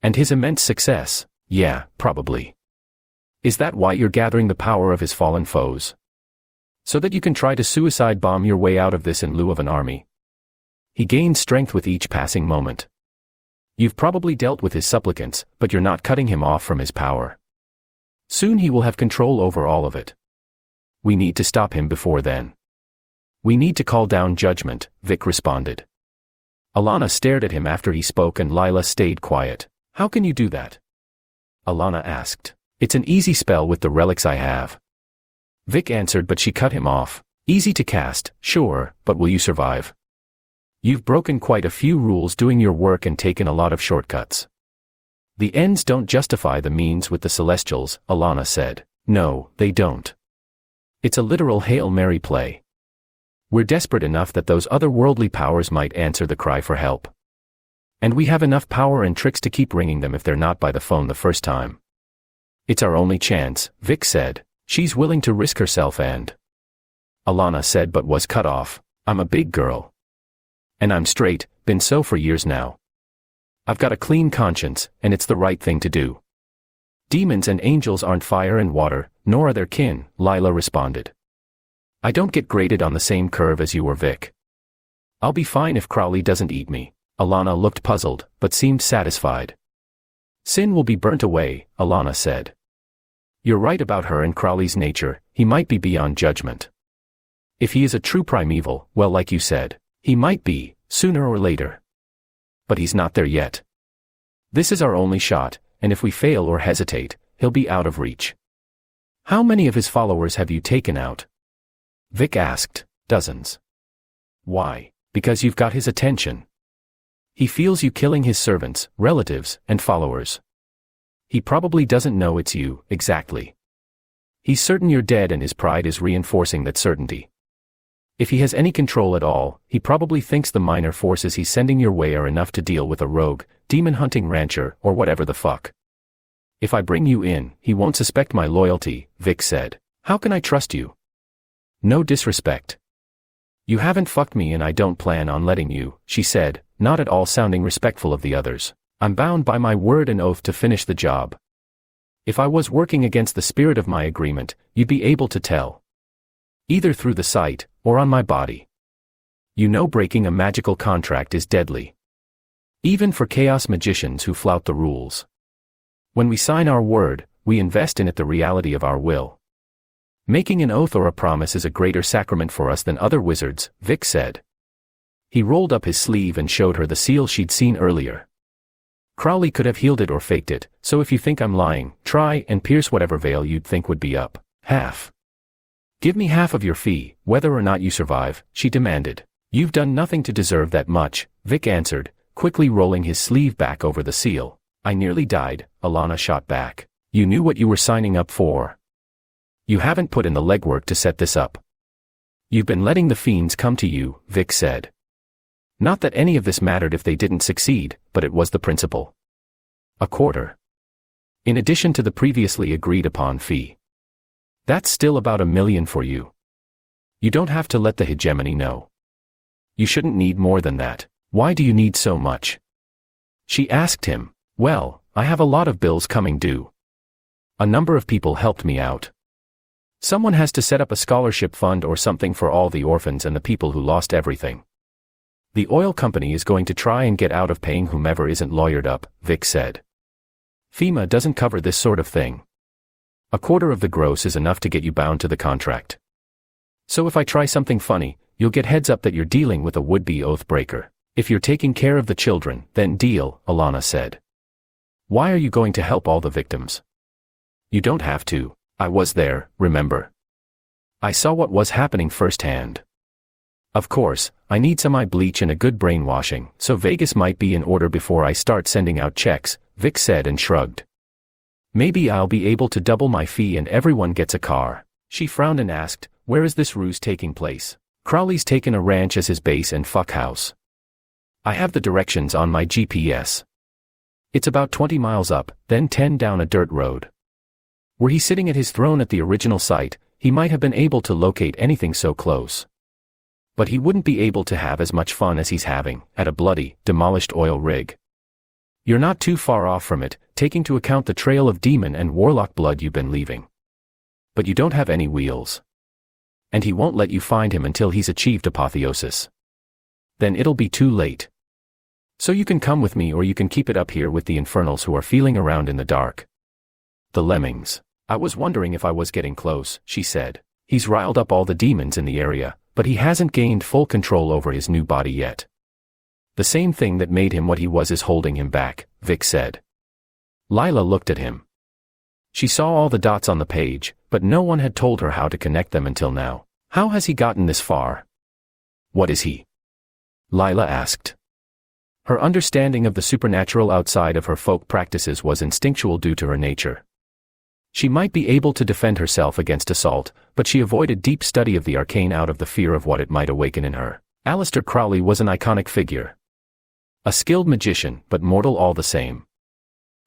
And his immense success. Yeah, probably. Is that why you're gathering the power of his fallen foes? So that you can try to suicide bomb your way out of this in lieu of an army? He gains strength with each passing moment. You've probably dealt with his supplicants, but you're not cutting him off from his power. Soon he will have control over all of it. We need to stop him before then. We need to call down judgment," Vic responded. Alana stared at him after he spoke and Lila stayed quiet. "How can you do that?" Alana asked. "It's an easy spell with the relics I have." Vic answered, but she cut him off. "Easy to cast, sure, but will you survive? You've broken quite a few rules doing your work and taken a lot of shortcuts." "The ends don't justify the means with the Celestials," Alana said. "No, they don't. It's a literal Hail Mary play. We're desperate enough that those otherworldly powers might answer the cry for help. And we have enough power and tricks to keep ringing them if they're not by the phone the first time. It's our only chance," Vic said. "She's willing to risk herself and—" Alana said but was cut off. "I'm a big girl. And I'm straight, been so for years now. I've got a clean conscience, and it's the right thing to do. Demons and angels aren't fire and water, nor are their kin," Lila responded. "I don't get graded on the same curve as you or Vic. I'll be fine if Crowley doesn't eat me." Alana looked puzzled, but seemed satisfied. "Sin will be burnt away," Alana said. "You're right about her and Crowley's nature, he might be beyond judgment. If he is a true primeval, well, like you said, he might be, sooner or later. But he's not there yet. This is our only shot, and if we fail or hesitate, he'll be out of reach." "How many of his followers have you taken out?" Vic asked. "Dozens. Why? Because you've got his attention. He feels you killing his servants, relatives, and followers. He probably doesn't know it's you, exactly. He's certain you're dead and his pride is reinforcing that certainty. If he has any control at all, he probably thinks the minor forces he's sending your way are enough to deal with a rogue, demon-hunting rancher, or whatever the fuck. If I bring you in, he won't suspect my loyalty, Vic said. How can I trust you? No disrespect. You haven't fucked me and I don't plan on letting you, she said, not at all sounding respectful of the others. I'm bound by my word and oath to finish the job. If I was working against the spirit of my agreement, you'd be able to tell. Either through the sight, or on my body. You know breaking a magical contract is deadly. Even for chaos magicians who flout the rules. When we sign our word, we invest in it the reality of our will. Making an oath or a promise is a greater sacrament for us than other wizards, Vic said. He rolled up his sleeve and showed her the seal she'd seen earlier. Crowley could have healed it or faked it, so if you think I'm lying, try and pierce whatever veil you'd think would be up. Half. Give me half of your fee, whether or not you survive, she demanded. You've done nothing to deserve that much, Vic answered, quickly rolling his sleeve back over the seal. I nearly died, Alana shot back. You knew what you were signing up for. You haven't put in the legwork to set this up. You've been letting the fiends come to you, Vic said. Not that any of this mattered if they didn't succeed, but it was the principle. A quarter. In addition to the previously agreed upon fee. That's still about $1 million for you. You don't have to let the hegemony know. You shouldn't need more than that. Why do you need so much? She asked him. Well, I have a lot of bills coming due. A number of people helped me out. Someone has to set up a scholarship fund or something for all the orphans and the people who lost everything. The oil company is going to try and get out of paying whomever isn't lawyered up, Vic said. FEMA doesn't cover this sort of thing. A quarter of the gross is enough to get you bound to the contract. So if I try something funny, you'll get heads up that you're dealing with a would-be oath breaker. If you're taking care of the children, then deal, Alana said. Why are you going to help all the victims? You don't have to. I was there, remember? I saw what was happening firsthand. Of course, I need some eye bleach and a good brainwashing, so Vegas might be in order before I start sending out checks, Vic said and shrugged. Maybe I'll be able to double my fee and everyone gets a car. She frowned and asked, where is this ruse taking place? Crowley's taken a ranch as his base and fuck house. I have the directions on my GPS. It's about 20 miles up, then 10 down a dirt road. Were he sitting at his throne at the original site, he might have been able to locate anything so close. But he wouldn't be able to have as much fun as he's having at a bloody, demolished oil rig. You're not too far off from it, taking into account the trail of demon and warlock blood you've been leaving. But you don't have any wheels. And he won't let you find him until he's achieved apotheosis. Then it'll be too late. So you can come with me or you can keep it up here with the infernals who are feeling around in the dark. The lemmings. I was wondering if I was getting close, she said. He's riled up all the demons in the area, but he hasn't gained full control over his new body yet. The same thing that made him what he was is holding him back, Vic said. Lila looked at him. She saw all the dots on the page, but no one had told her how to connect them until now. How has he gotten this far? What is he? Lila asked. Her understanding of the supernatural outside of her folk practices was instinctual due to her nature. She might be able to defend herself against assault, but she avoided deep study of the arcane out of the fear of what it might awaken in her. Aleister Crowley was an iconic figure. A skilled magician, but mortal all the same.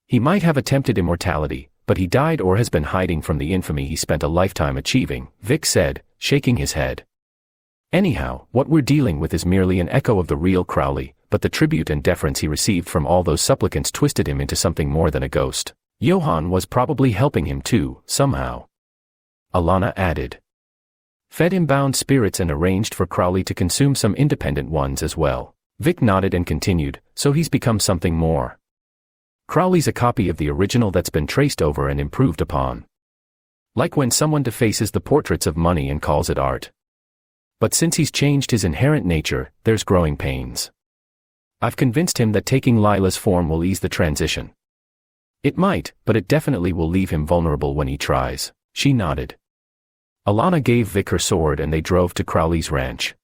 He might have attempted immortality, but he died or has been hiding from the infamy he spent a lifetime achieving, Vic said, shaking his head. Anyhow, what we're dealing with is merely an echo of the real Crowley, but the tribute and deference he received from all those supplicants twisted him into something more than a ghost. Johann was probably helping him too, somehow. Alana added. Fed him bound spirits and arranged for Crowley to consume some independent ones as well. Vic nodded and continued, so he's become something more. Crowley's a copy of the original that's been traced over and improved upon. Like when someone defaces the portraits of money and calls it art. But since he's changed his inherent nature, there's growing pains. I've convinced him that taking Lila's form will ease the transition. It might, but it definitely will leave him vulnerable when he tries. She nodded. Alana gave Vic her sword and they drove to Crowley's ranch.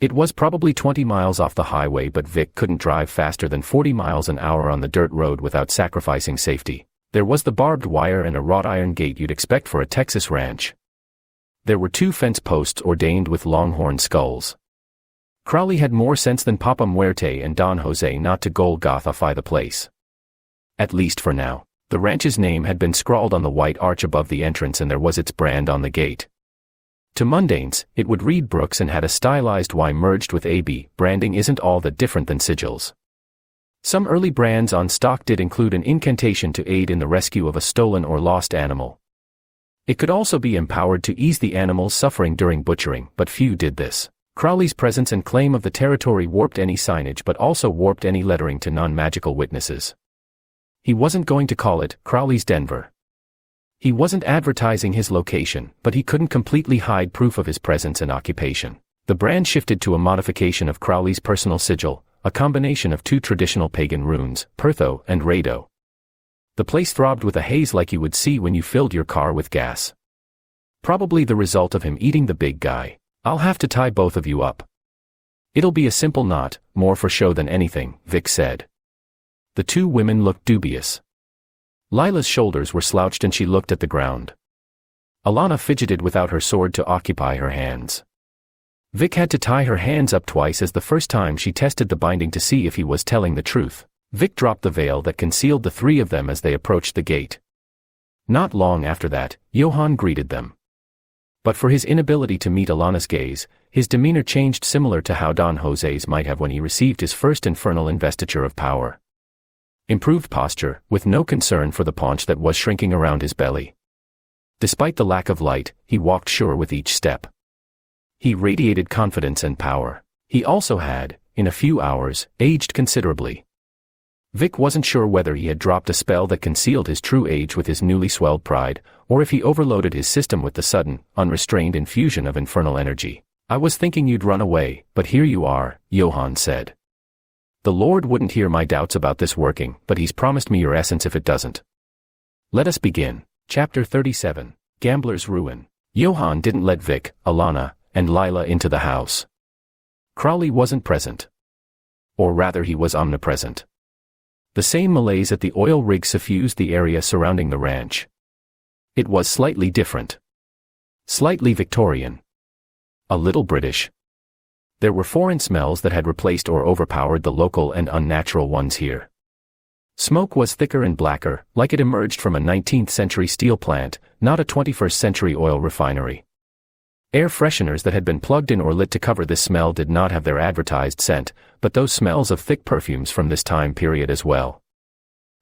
It was probably 20 miles off the highway, but Vic couldn't drive faster than 40 miles an hour on the dirt road without sacrificing safety. There was the barbed wire and a wrought iron gate you'd expect for a Texas ranch. There were 2 fence posts ordained with longhorn skulls. Crowley had more sense than Papa Muerte and Don Jose not to Golgothify the place. At least for now. The ranch's name had been scrawled on the white arch above the entrance, and there was its brand on the gate. To mundanes, it would read Brooks and had a stylized Y merged with AB. Branding isn't all that different than sigils. Some early brands on stock did include an incantation to aid in the rescue of a stolen or lost animal. It could also be empowered to ease the animal's suffering during butchering, but few did this. Crowley's presence and claim of the territory warped any signage, but also warped any lettering to non-magical witnesses. He wasn't going to call it Crowley's Denver. He wasn't advertising his location, but he couldn't completely hide proof of his presence and occupation. The brand shifted to a modification of Crowley's personal sigil, a combination of 2 traditional pagan runes, Pertho and Rado. The place throbbed with a haze like you would see when you filled your car with gas. Probably the result of him eating the big guy. I'll have to tie both of you up. It'll be a simple knot, more for show than anything, Vic said. The 2 women looked dubious. Lila's shoulders were slouched and she looked at the ground. Alana fidgeted without her sword to occupy her hands. Vic had to tie her hands up twice as the first time she tested the binding to see if he was telling the truth. Vic dropped the veil that concealed the 3 of them as they approached the gate. Not long after that, Johann greeted them. But for his inability to meet Alana's gaze, his demeanor changed, similar to how Don Jose's might have when he received his first infernal investiture of power. Improved posture, with no concern for the paunch that was shrinking around his belly. Despite the lack of light, he walked sure with each step. He radiated confidence and power. He also had, in a few hours, aged considerably. Vic wasn't sure whether he had dropped a spell that concealed his true age with his newly swelled pride, or if he overloaded his system with the sudden, unrestrained infusion of infernal energy. I was thinking you'd run away, but here you are, Johann said. The Lord wouldn't hear my doubts about this working, but he's promised me your essence if it doesn't. Let us begin. Chapter 37. Gambler's Ruin. Johann didn't let Vic, Alana, and Lila into the house. Crowley wasn't present. Or rather, he was omnipresent. The same malaise at the oil rig suffused the area surrounding the ranch. It was slightly different. Slightly Victorian. A little British. There were foreign smells that had replaced or overpowered the local and unnatural ones here. Smoke was thicker and blacker, like it emerged from a 19th century steel plant, not a 21st century oil refinery. Air fresheners that had been plugged in or lit to cover this smell did not have their advertised scent, but those smells of thick perfumes from this time period as well.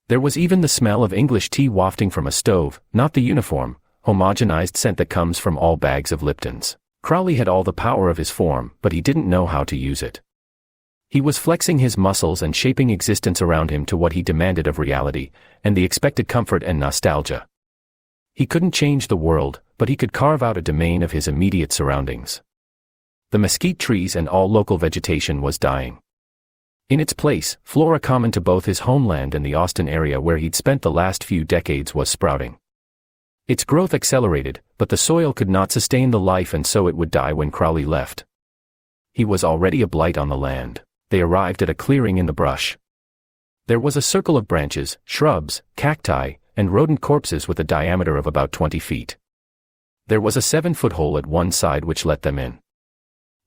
There was even the smell of English tea wafting from a stove, not the uniform, homogenized scent that comes from all bags of Liptons. Crowley had all the power of his form, but he didn't know how to use it. He was flexing his muscles and shaping existence around him to what he demanded of reality, and the expected comfort and nostalgia. He couldn't change the world, but he could carve out a domain of his immediate surroundings. The mesquite trees and all local vegetation was dying. In its place, flora common to both his homeland and the Austin area where he'd spent the last few decades was sprouting. Its growth accelerated, but the soil could not sustain the life, and so it would die when Crowley left. He was already a blight on the land. They arrived at a clearing in the brush. There was a circle of branches, shrubs, cacti, and rodent corpses with a diameter of about 20 feet. There was a 7-foot hole at one side which let them in.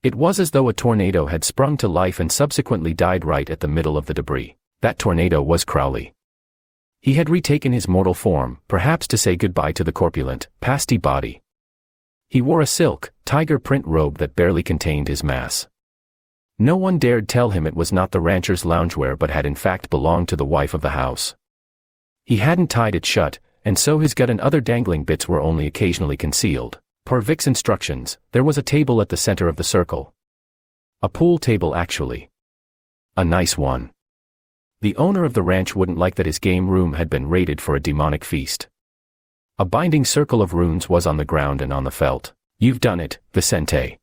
It was as though a tornado had sprung to life and subsequently died right at the middle of the debris. That tornado was Crowley. He had retaken his mortal form, perhaps to say goodbye to the corpulent, pasty body. He wore a silk, tiger print robe that barely contained his mass. No one dared tell him it was not the rancher's loungewear but had in fact belonged to the wife of the house. He hadn't tied it shut, and so his gut and other dangling bits were only occasionally concealed. Per Vic's instructions, there was a table at the center of the circle. A pool table, actually. A nice one. The owner of the ranch wouldn't like that his game room had been raided for a demonic feast. A binding circle of runes was on the ground and on the felt. You've done it, Vicente.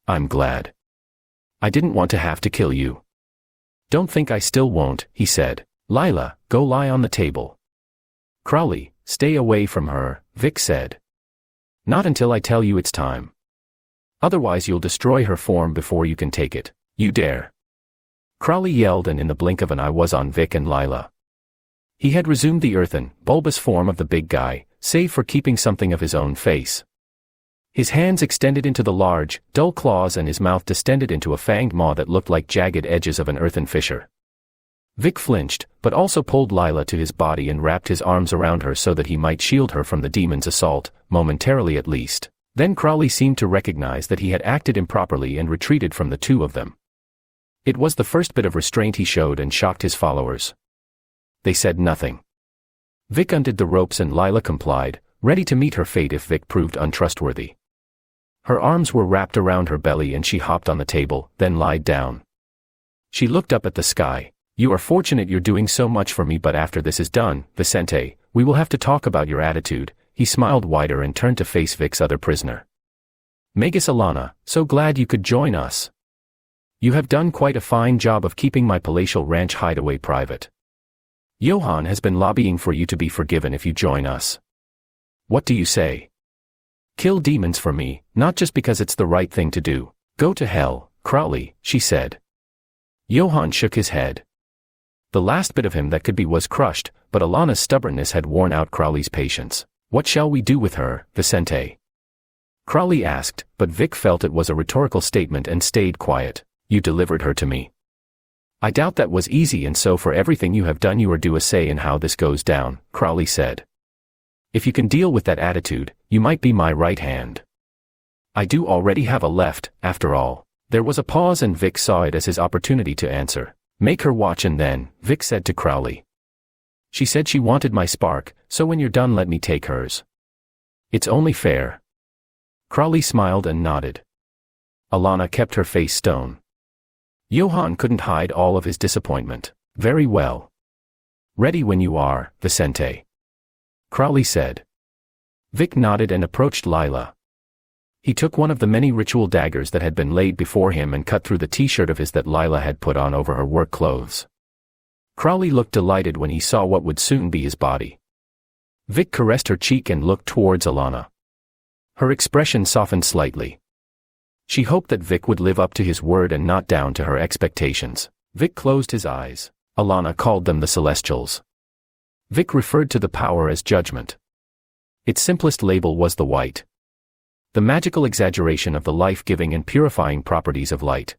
I'm glad. I didn't want to have to kill you. Don't think I still won't, he said. Lila, go lie on the table. Crowley, stay away from her, Vic said. Not until I tell you it's time. Otherwise you'll destroy her form before you can take it. You dare. Crowley yelled, and in the blink of an eye was on Vic and Lila. He had resumed the earthen, bulbous form of the big guy, save for keeping something of his own face. His hands extended into the large, dull claws and his mouth distended into a fanged maw that looked like jagged edges of an earthen fissure. Vic flinched, but also pulled Lila to his body and wrapped his arms around her so that he might shield her from the demon's assault, momentarily at least. Then Crowley seemed to recognize that he had acted improperly and retreated from the two of them. It was the first bit of restraint he showed and shocked his followers. They said nothing. Vic undid the ropes and Lila complied, ready to meet her fate if Vic proved untrustworthy. Her arms were wrapped around her belly and she hopped on the table, then lied down. She looked up at the sky. You are fortunate you're doing so much for me, but after this is done, Vicente, we will have to talk about your attitude. He smiled wider and turned to face Vic's other prisoner. Magus Alana, so glad you could join us. You have done quite a fine job of keeping my palatial ranch hideaway private. Johann has been lobbying for you to be forgiven if you join us. What do you say? Kill demons for me, not just because it's the right thing to do. Go to hell, Crowley, she said. Johann shook his head. The last bit of him that could be was crushed, but Alana's stubbornness had worn out Crowley's patience. What shall we do with her, Vicente? Crowley asked, but Vic felt it was a rhetorical statement and stayed quiet. You delivered her to me. I doubt that was easy, and so for everything you have done you are due a say in how this goes down, Crowley said. If you can deal with that attitude, you might be my right hand. I do already have a left, after all. There was a pause and Vic saw it as his opportunity to answer. Make her watch and then, Vic said to Crowley. She said she wanted my spark, so when you're done let me take hers. It's only fair. Crowley smiled and nodded. Alana kept her face stone. Johann couldn't hide all of his disappointment. Very well. Ready when you are, Vicente. Crowley said. Vic nodded and approached Lila. He took one of the many ritual daggers that had been laid before him and cut through the t-shirt of his that Lila had put on over her work clothes. Crowley looked delighted when he saw what would soon be his body. Vic caressed her cheek and looked towards Alana. Her expression softened slightly. She hoped that Vic would live up to his word and not down to her expectations. Vic closed his eyes. Alana called them the Celestials. Vic referred to the power as judgment. Its simplest label was the white. The magical exaggeration of the life-giving and purifying properties of light.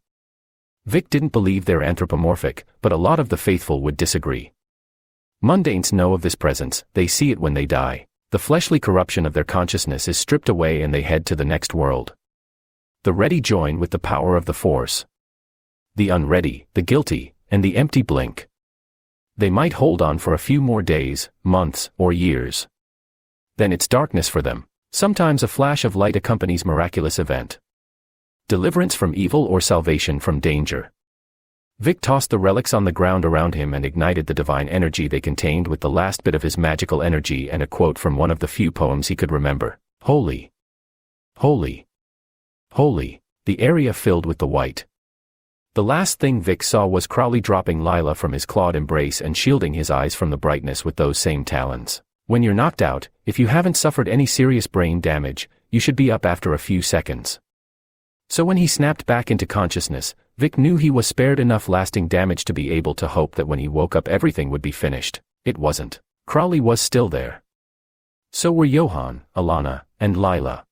Vic didn't believe they're anthropomorphic, but a lot of the faithful would disagree. Mundanes know of this presence, they see it when they die. The fleshly corruption of their consciousness is stripped away and they head to the next world. The ready join with the power of the Force. The unready, the guilty, and the empty blink. They might hold on for a few more days, months, or years. Then it's darkness for them. Sometimes a flash of light accompanies miraculous event. Deliverance from evil or salvation from danger. Vic tossed the relics on the ground around him and ignited the divine energy they contained with the last bit of his magical energy and a quote from one of the few poems he could remember. Holy. Holy. Holy. The area filled with the white. The last thing Vic saw was Crowley dropping Lila from his clawed embrace and shielding his eyes from the brightness with those same talons. When you're knocked out, if you haven't suffered any serious brain damage, you should be up after a few seconds. So when he snapped back into consciousness, Vic knew he was spared enough lasting damage to be able to hope that when he woke up everything would be finished. It wasn't. Crowley was still there. So were Johann, Alana, and Lila.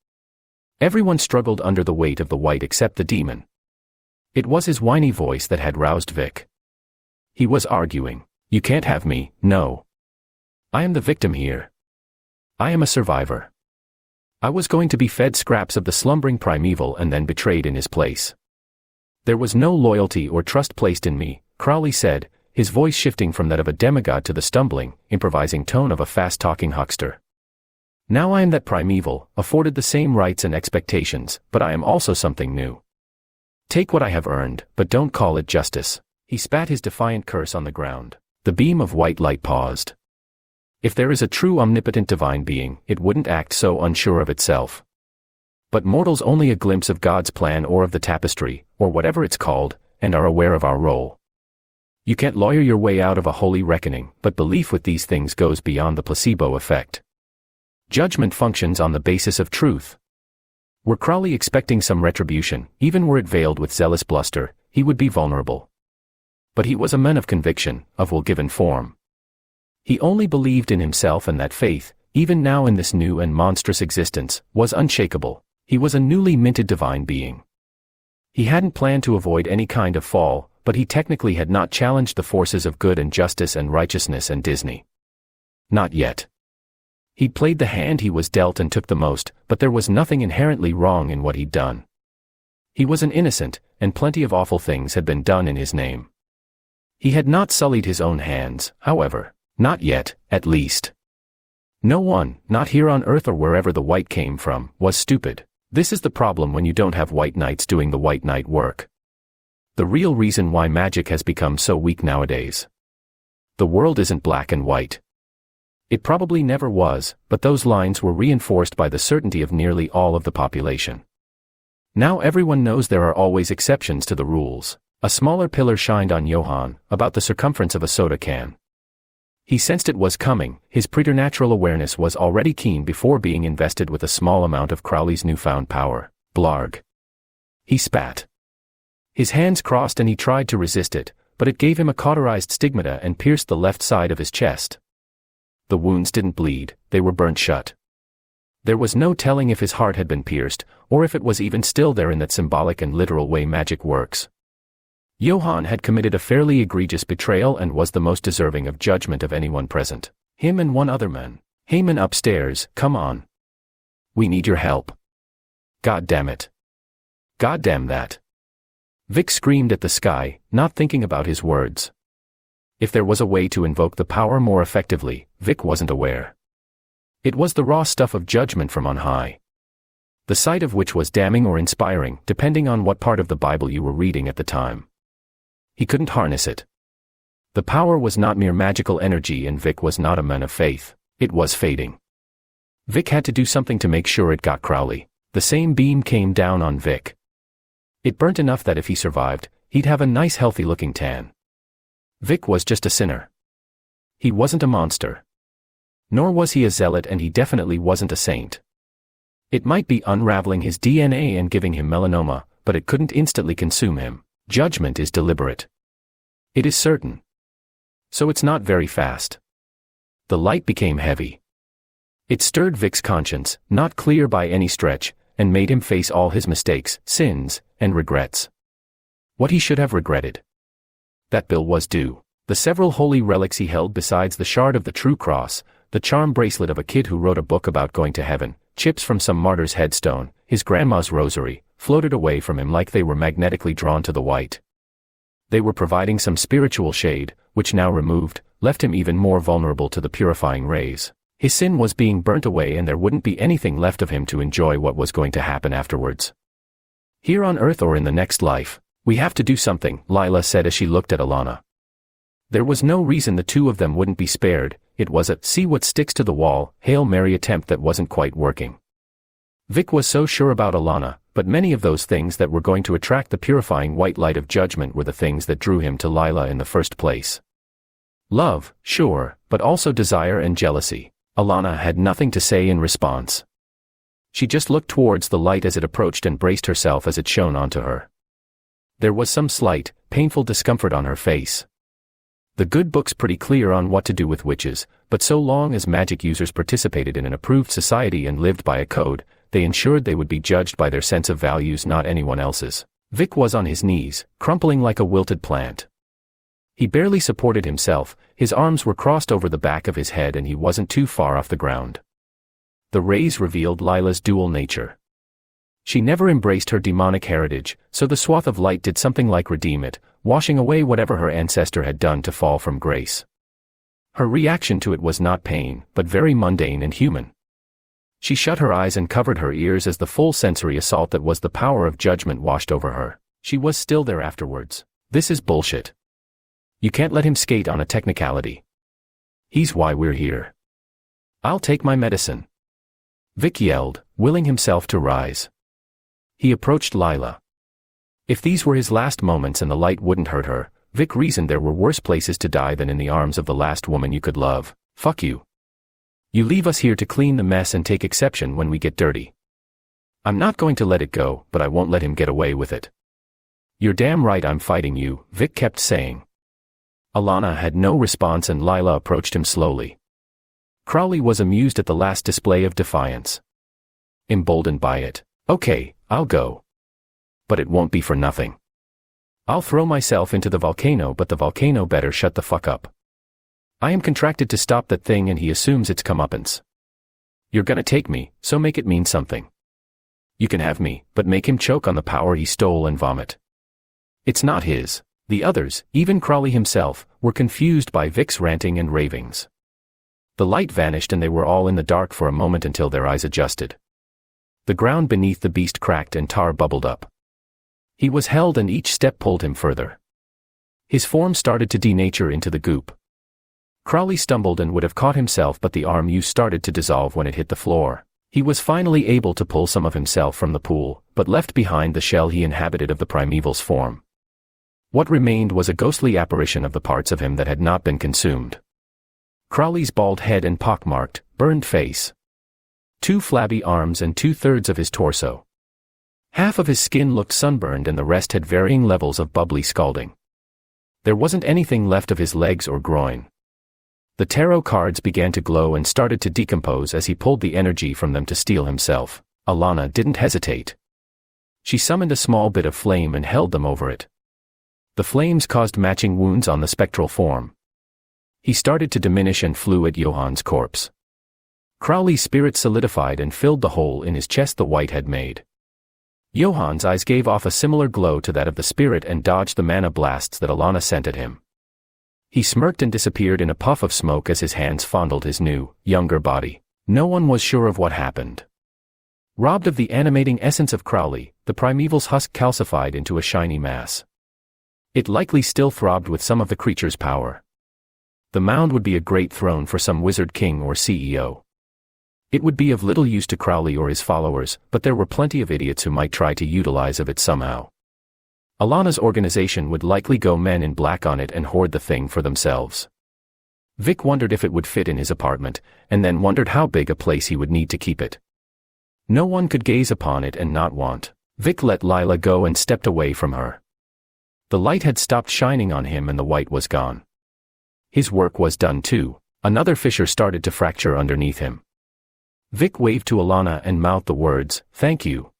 Everyone struggled under the weight of the white except the demon. It was his whiny voice that had roused Vic. He was arguing. You can't have me, no. I am the victim here. I am a survivor. I was going to be fed scraps of the slumbering primeval and then betrayed in his place. There was no loyalty or trust placed in me, Crowley said, his voice shifting from that of a demigod to the stumbling, improvising tone of a fast-talking huckster. Now I am that primeval, afforded the same rights and expectations, but I am also something new. Take what I have earned, but don't call it justice. He spat his defiant curse on the ground. The beam of white light paused. If there is a true omnipotent divine being, it wouldn't act so unsure of itself. But mortals only a glimpse of God's plan or of the tapestry, or whatever it's called, and are aware of our role. You can't lawyer your way out of a holy reckoning, but belief with these things goes beyond the placebo effect. Judgment functions on the basis of truth. Were Crowley expecting some retribution, even were it veiled with zealous bluster, he would be vulnerable. But he was a man of conviction, of will-given form. He only believed in himself, and that faith, even now in this new and monstrous existence, was unshakable. He was a newly minted divine being. He hadn't planned to avoid any kind of fall, but he technically had not challenged the forces of good and justice and righteousness and Disney. Not yet. He'd played the hand he was dealt and took the most, but there was nothing inherently wrong in what he'd done. He was an innocent, and plenty of awful things had been done in his name. He had not sullied his own hands, however. Not yet, at least. No one, not here on Earth or wherever the white came from, was stupid. This is the problem when you don't have white knights doing the white knight work. The real reason why magic has become so weak nowadays. The world isn't black and white. It probably never was, but those lines were reinforced by the certainty of nearly all of the population. Now everyone knows there are always exceptions to the rules. A smaller pillar shined on Johann, about the circumference of a soda can. He sensed it was coming. His preternatural awareness was already keen before being invested with a small amount of Crowley's newfound power. Blarg. He spat. His hands crossed and he tried to resist it, but it gave him a cauterized stigmata and pierced the left side of his chest. The wounds didn't bleed, they were burnt shut. There was no telling if his heart had been pierced, or if it was even still there in that symbolic and literal way magic works. Johann had committed a fairly egregious betrayal and was the most deserving of judgment of anyone present. Him and one other man. Heyman upstairs, come on. We need your help. God damn it. God damn that. Vic screamed at the sky, not thinking about his words. If there was a way to invoke the power more effectively, Vic wasn't aware. It was the raw stuff of judgment from on high. The sight of which was damning or inspiring, depending on what part of the Bible you were reading at the time. He couldn't harness it. The power was not mere magical energy and Vic was not a man of faith. It was fading. Vic had to do something to make sure it got Crowley. The same beam came down on Vic. It burnt enough that if he survived, he'd have a nice healthy-looking tan. Vic was just a sinner. He wasn't a monster. Nor was he a zealot, and he definitely wasn't a saint. It might be unraveling his DNA and giving him melanoma, but it couldn't instantly consume him. Judgment is deliberate. It is certain. So it's not very fast. The light became heavy. It stirred Vic's conscience, not clear by any stretch, and made him face all his mistakes, sins, and regrets. What he should have regretted. That bill was due. The several holy relics he held besides the shard of the true cross, the charm bracelet of a kid who wrote a book about going to heaven, chips from some martyr's headstone, his grandma's rosary, floated away from him like they were magnetically drawn to the white. They were providing some spiritual shade, which now removed, left him even more vulnerable to the purifying rays. His sin was being burnt away and there wouldn't be anything left of him to enjoy what was going to happen afterwards. Here on Earth or in the next life. We have to do something, Lila said as she looked at Alana. There was no reason the two of them wouldn't be spared. It was a see what sticks to the wall, Hail Mary attempt that wasn't quite working. Vic was so sure about Alana, but many of those things that were going to attract the purifying white light of judgment were the things that drew him to Lila in the first place. Love, sure, but also desire and jealousy. Alana had nothing to say in response. She just looked towards the light as it approached and braced herself as it shone onto her. There was some slight, painful discomfort on her face. The good book's pretty clear on what to do with witches, but so long as magic users participated in an approved society and lived by a code, they ensured they would be judged by their sense of values, not anyone else's. Vic was on his knees, crumpling like a wilted plant. He barely supported himself, his arms were crossed over the back of his head and he wasn't too far off the ground. The rays revealed Lila's dual nature. She never embraced her demonic heritage, so the swath of light did something like redeem it, washing away whatever her ancestor had done to fall from grace. Her reaction to it was not pain, but very mundane and human. She shut her eyes and covered her ears as the full sensory assault that was the power of judgment washed over her. She was still there afterwards. This is bullshit. You can't let him skate on a technicality. He's why we're here. I'll take my medicine. Vic yelled, willing himself to rise. He approached Lila. If these were his last moments and the light wouldn't hurt her, Vic reasoned there were worse places to die than in the arms of the last woman you could love. Fuck you. You leave us here to clean the mess and take exception when we get dirty. I'm not going to let it go, but I won't let him get away with it. You're damn right I'm fighting you, Vic kept saying. Alana had no response and Lila approached him slowly. Crowley was amused at the last display of defiance. Emboldened by it. Okay, I'll go. But it won't be for nothing. I'll throw myself into the volcano, but the volcano better shut the fuck up. I am contracted to stop that thing and he assumes it's comeuppance. You're gonna take me, so make it mean something. You can have me, but make him choke on the power he stole and vomit. It's not his. The others, even Crowley himself, were confused by Vic's ranting and ravings. The light vanished and they were all in the dark for a moment until their eyes adjusted. The ground beneath the beast cracked and tar bubbled up. He was held and each step pulled him further. His form started to denature into the goop. Crowley stumbled and would have caught himself, but the arm used started to dissolve when it hit the floor. He was finally able to pull some of himself from the pool, but left behind the shell he inhabited of the primeval's form. What remained was a ghostly apparition of the parts of him that had not been consumed. Crowley's bald head and pockmarked, burned face. 2 flabby arms and 2/3 of his torso. Half of his skin looked sunburned and the rest had varying levels of bubbly scalding. There wasn't anything left of his legs or groin. The tarot cards began to glow and started to decompose as he pulled the energy from them to steel himself. Alana didn't hesitate. She summoned a small bit of flame and held them over it. The flames caused matching wounds on the spectral form. He started to diminish and flew at Johann's corpse. Crowley's spirit solidified and filled the hole in his chest the white had made. Johann's eyes gave off a similar glow to that of the spirit and dodged the mana blasts that Alana sent at him. He smirked and disappeared in a puff of smoke as his hands fondled his new, younger body. No one was sure of what happened. Robbed of the animating essence of Crowley, the primeval's husk calcified into a shiny mass. It likely still throbbed with some of the creature's power. The mound would be a great throne for some wizard king or CEO. It would be of little use to Crowley or his followers, but there were plenty of idiots who might try to utilize of it somehow. Alana's organization would likely go men in black on it and hoard the thing for themselves. Vic wondered if it would fit in his apartment, and then wondered how big a place he would need to keep it. No one could gaze upon it and not want. Vic let Lila go and stepped away from her. The light had stopped shining on him and the white was gone. His work was done too. Another fissure started to fracture underneath him. Vic waved to Alana and mouthed the words, "Thank you."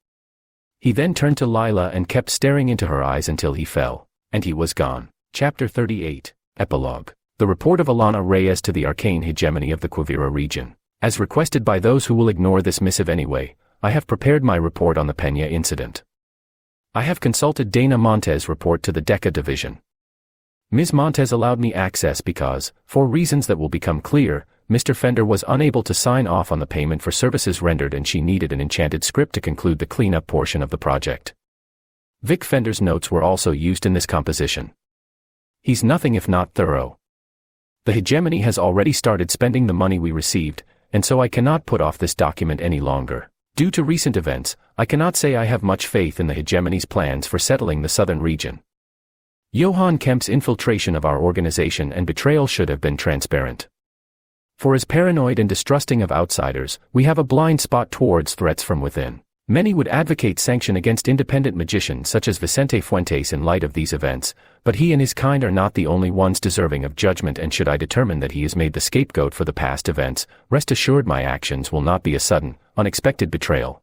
He then turned to Lila and kept staring into her eyes until he fell, and he was gone. Chapter 38, Epilogue. The report of Alana Reyes to the arcane hegemony of the Quivira region. As requested by those who will ignore this missive anyway, I have prepared my report on the Peña incident. I have consulted Dana Montez's report to the DECA division. Ms. Montez allowed me access because, for reasons that will become clear, Mr. Fender was unable to sign off on the payment for services rendered and she needed an enchanted script to conclude the cleanup portion of the project. Vic Fender's notes were also used in this composition. He's nothing if not thorough. The hegemony has already started spending the money we received, and so I cannot put off this document any longer. Due to recent events, I cannot say I have much faith in the hegemony's plans for settling the southern region. Johann Kemp's infiltration of our organization and betrayal should have been transparent. For as paranoid and distrusting of outsiders, we have a blind spot towards threats from within. Many would advocate sanction against independent magicians such as Vicente Fuentes in light of these events, but he and his kind are not the only ones deserving of judgment, and should I determine that he is made the scapegoat for the past events, rest assured my actions will not be a sudden, unexpected betrayal.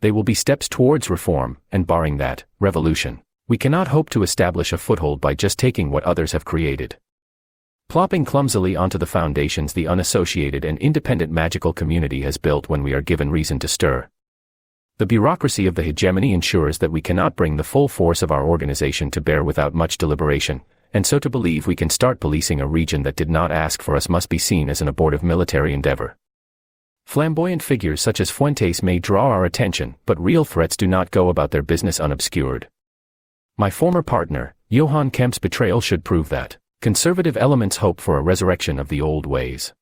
They will be steps towards reform, and barring that, revolution. We cannot hope to establish a foothold by just taking what others have created. Plopping clumsily onto the foundations the unassociated and independent magical community has built when we are given reason to stir. The bureaucracy of the hegemony ensures that we cannot bring the full force of our organization to bear without much deliberation, and so to believe we can start policing a region that did not ask for us must be seen as an abortive military endeavor. Flamboyant figures such as Fuentes may draw our attention, but real threats do not go about their business unobscured. My former partner, Johann Kemp's betrayal should prove that. Conservative elements hope for a resurrection of the old ways.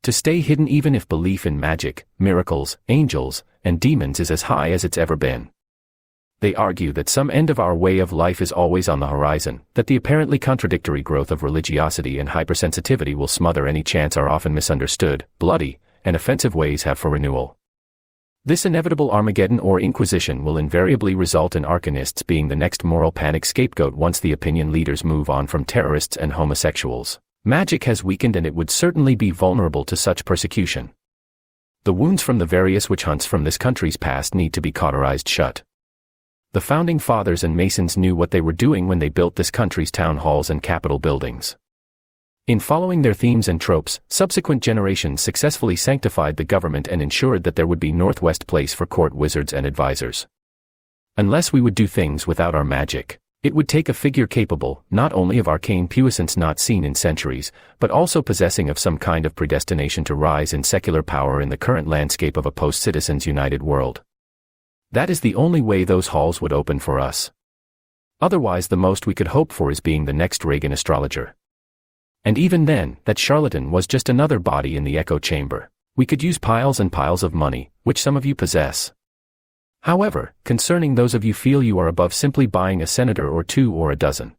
To stay hidden even if belief in magic, miracles, angels, and demons is as high as it's ever been. They argue that some end of our way of life is always on the horizon, that the apparently contradictory growth of religiosity and hypersensitivity will smother any chance our often misunderstood, bloody, and offensive ways have for renewal. This inevitable Armageddon or Inquisition will invariably result in arcanists being the next moral panic scapegoat once the opinion leaders move on from terrorists and homosexuals. Magic has weakened and it would certainly be vulnerable to such persecution. The wounds from the various witch hunts from this country's past need to be cauterized shut. The founding fathers and Masons knew what they were doing when they built this country's town halls and capitol buildings. In following their themes and tropes, subsequent generations successfully sanctified the government and ensured that there would be Northwest Place for court wizards and advisors. Unless we would do things without our magic, it would take a figure capable, not only of arcane puissance not seen in centuries, but also possessing of some kind of predestination to rise in secular power in the current landscape of a post-Citizens United world. That is the only way those halls would open for us. Otherwise, the most we could hope for is being the next Reagan astrologer. And even then, that charlatan was just another body in the echo chamber. We could use piles and piles of money, which some of you possess. However, concerning those of you feel you are above simply buying a senator or two or a dozen.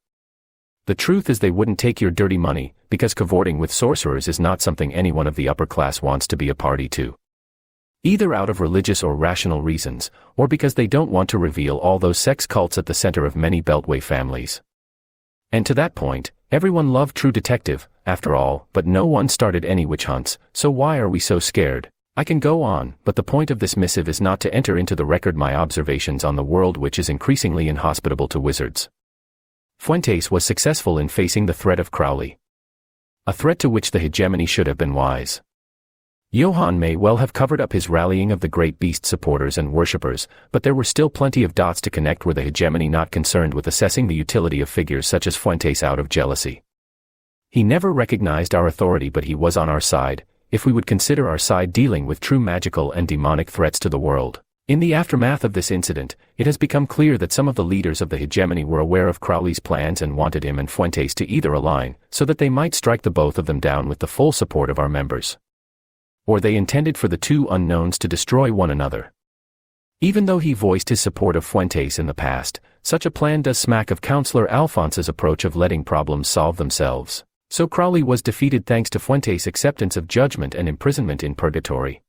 The truth is they wouldn't take your dirty money, because cavorting with sorcerers is not something anyone of the upper class wants to be a party to. Either out of religious or rational reasons, or because they don't want to reveal all those sex cults at the center of many Beltway families. And to that point, everyone loved True Detective, after all, but no one started any witch hunts, so why are we so scared? I can go on, but the point of this missive is not to enter into the record my observations on the world which is increasingly inhospitable to wizards. Fuentes was successful in facing the threat of Crowley. A threat to which the hegemony should have been wise. Johann may well have covered up his rallying of the great beast supporters and worshippers, but there were still plenty of dots to connect were the hegemony not concerned with assessing the utility of figures such as Fuentes out of jealousy. He never recognized our authority, but he was on our side, if we would consider our side dealing with true magical and demonic threats to the world. In the aftermath of this incident, it has become clear that some of the leaders of the hegemony were aware of Crowley's plans and wanted him and Fuentes to either align, so that they might strike the both of them down with the full support of our members. Or they intended for the two unknowns to destroy one another. Even though he voiced his support of Fuentes in the past, such a plan does smack of Counselor Alphonse's approach of letting problems solve themselves. So Crowley was defeated thanks to Fuentes' acceptance of judgment and imprisonment in purgatory.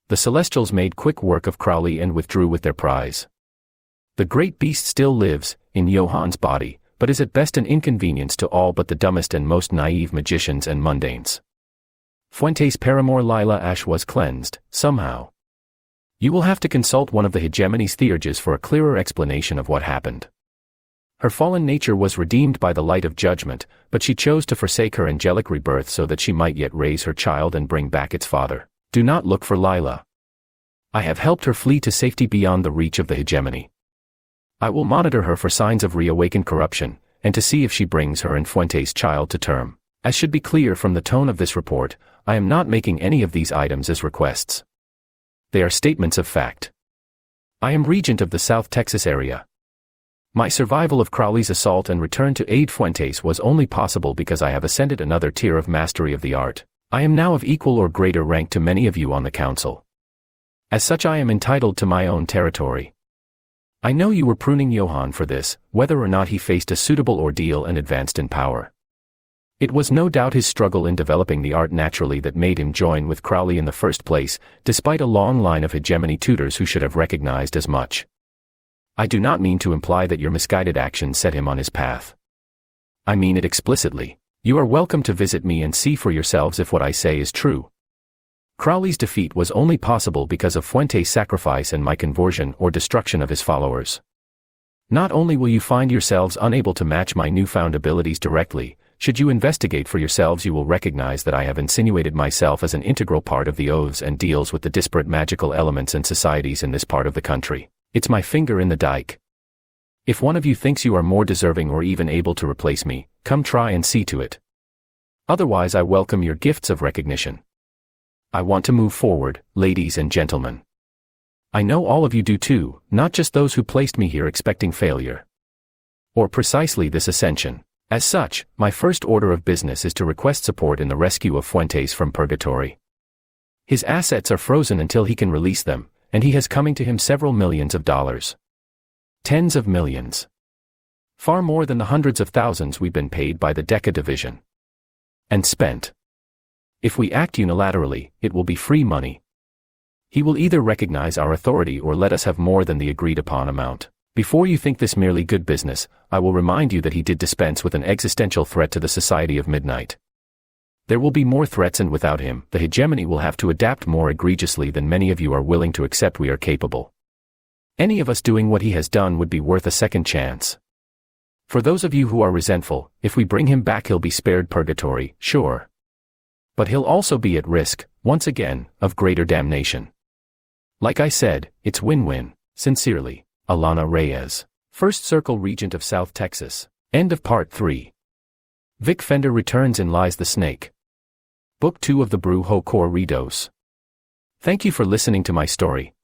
The Celestials made quick work of Crowley and withdrew with their prize. The great beast still lives, in Johann's body, but is at best an inconvenience to all but the dumbest and most naive magicians and mundanes. Fuentes' paramour Lila Ash was cleansed, somehow. You will have to consult one of the hegemony's theurges for a clearer explanation of what happened. Her fallen nature was redeemed by the light of judgment, but she chose to forsake her angelic rebirth so that she might yet raise her child and bring back its father. Do not look for Lila. I have helped her flee to safety beyond the reach of the hegemony. I will monitor her for signs of reawakened corruption, and to see if she brings her and Fuentes' child to term. As should be clear from the tone of this report, I am not making any of these items as requests. They are statements of fact. I am regent of the South Texas area. My survival of Crowley's assault and return to aid Fuentes was only possible because I have ascended another tier of mastery of the art. I am now of equal or greater rank to many of you on the council. As such, I am entitled to my own territory. I know you were pruning Johann for this, whether or not he faced a suitable ordeal and advanced in power. It was no doubt his struggle in developing the art naturally that made him join with Crowley in the first place, despite a long line of hegemony tutors who should have recognized as much. I do not mean to imply that your misguided actions set him on his path. I mean it explicitly. You are welcome to visit me and see for yourselves if what I say is true. Crowley's defeat was only possible because of Fuentes' sacrifice and my conversion or destruction of his followers. Not only will you find yourselves unable to match my newfound abilities directly, should you investigate for yourselves you will recognize that I have insinuated myself as an integral part of the oaths and deals with the disparate magical elements and societies in this part of the country. It's my finger in the dike. If one of you thinks you are more deserving or even able to replace me, come try and see to it. Otherwise, I welcome your gifts of recognition. I want to move forward, ladies and gentlemen. I know all of you do too, not just those who placed me here expecting failure. Or precisely this ascension. As such, my first order of business is to request support in the rescue of Fuentes from purgatory. His assets are frozen until he can release them, and he has coming to him several millions of dollars. Tens of millions. Far more than the hundreds of thousands we've been paid by the Deca division. And spent. If we act unilaterally, it will be free money. He will either recognize our authority or let us have more than the agreed-upon amount. Before you think this merely good business, I will remind you that he did dispense with an existential threat to the Society of Midnight. There will be more threats, and without him, the hegemony will have to adapt more egregiously than many of you are willing to accept we are capable. Any of us doing what he has done would be worth a second chance. For those of you who are resentful, if we bring him back he'll be spared purgatory, sure. But he'll also be at risk, once again, of greater damnation. Like I said, it's win-win. Sincerely, Alana Reyes, First Circle Regent of South Texas. End of Part 3. Vic Fender returns in Lies the Snake. Book 2 of the Brujocorridos. Thank you for listening to my story.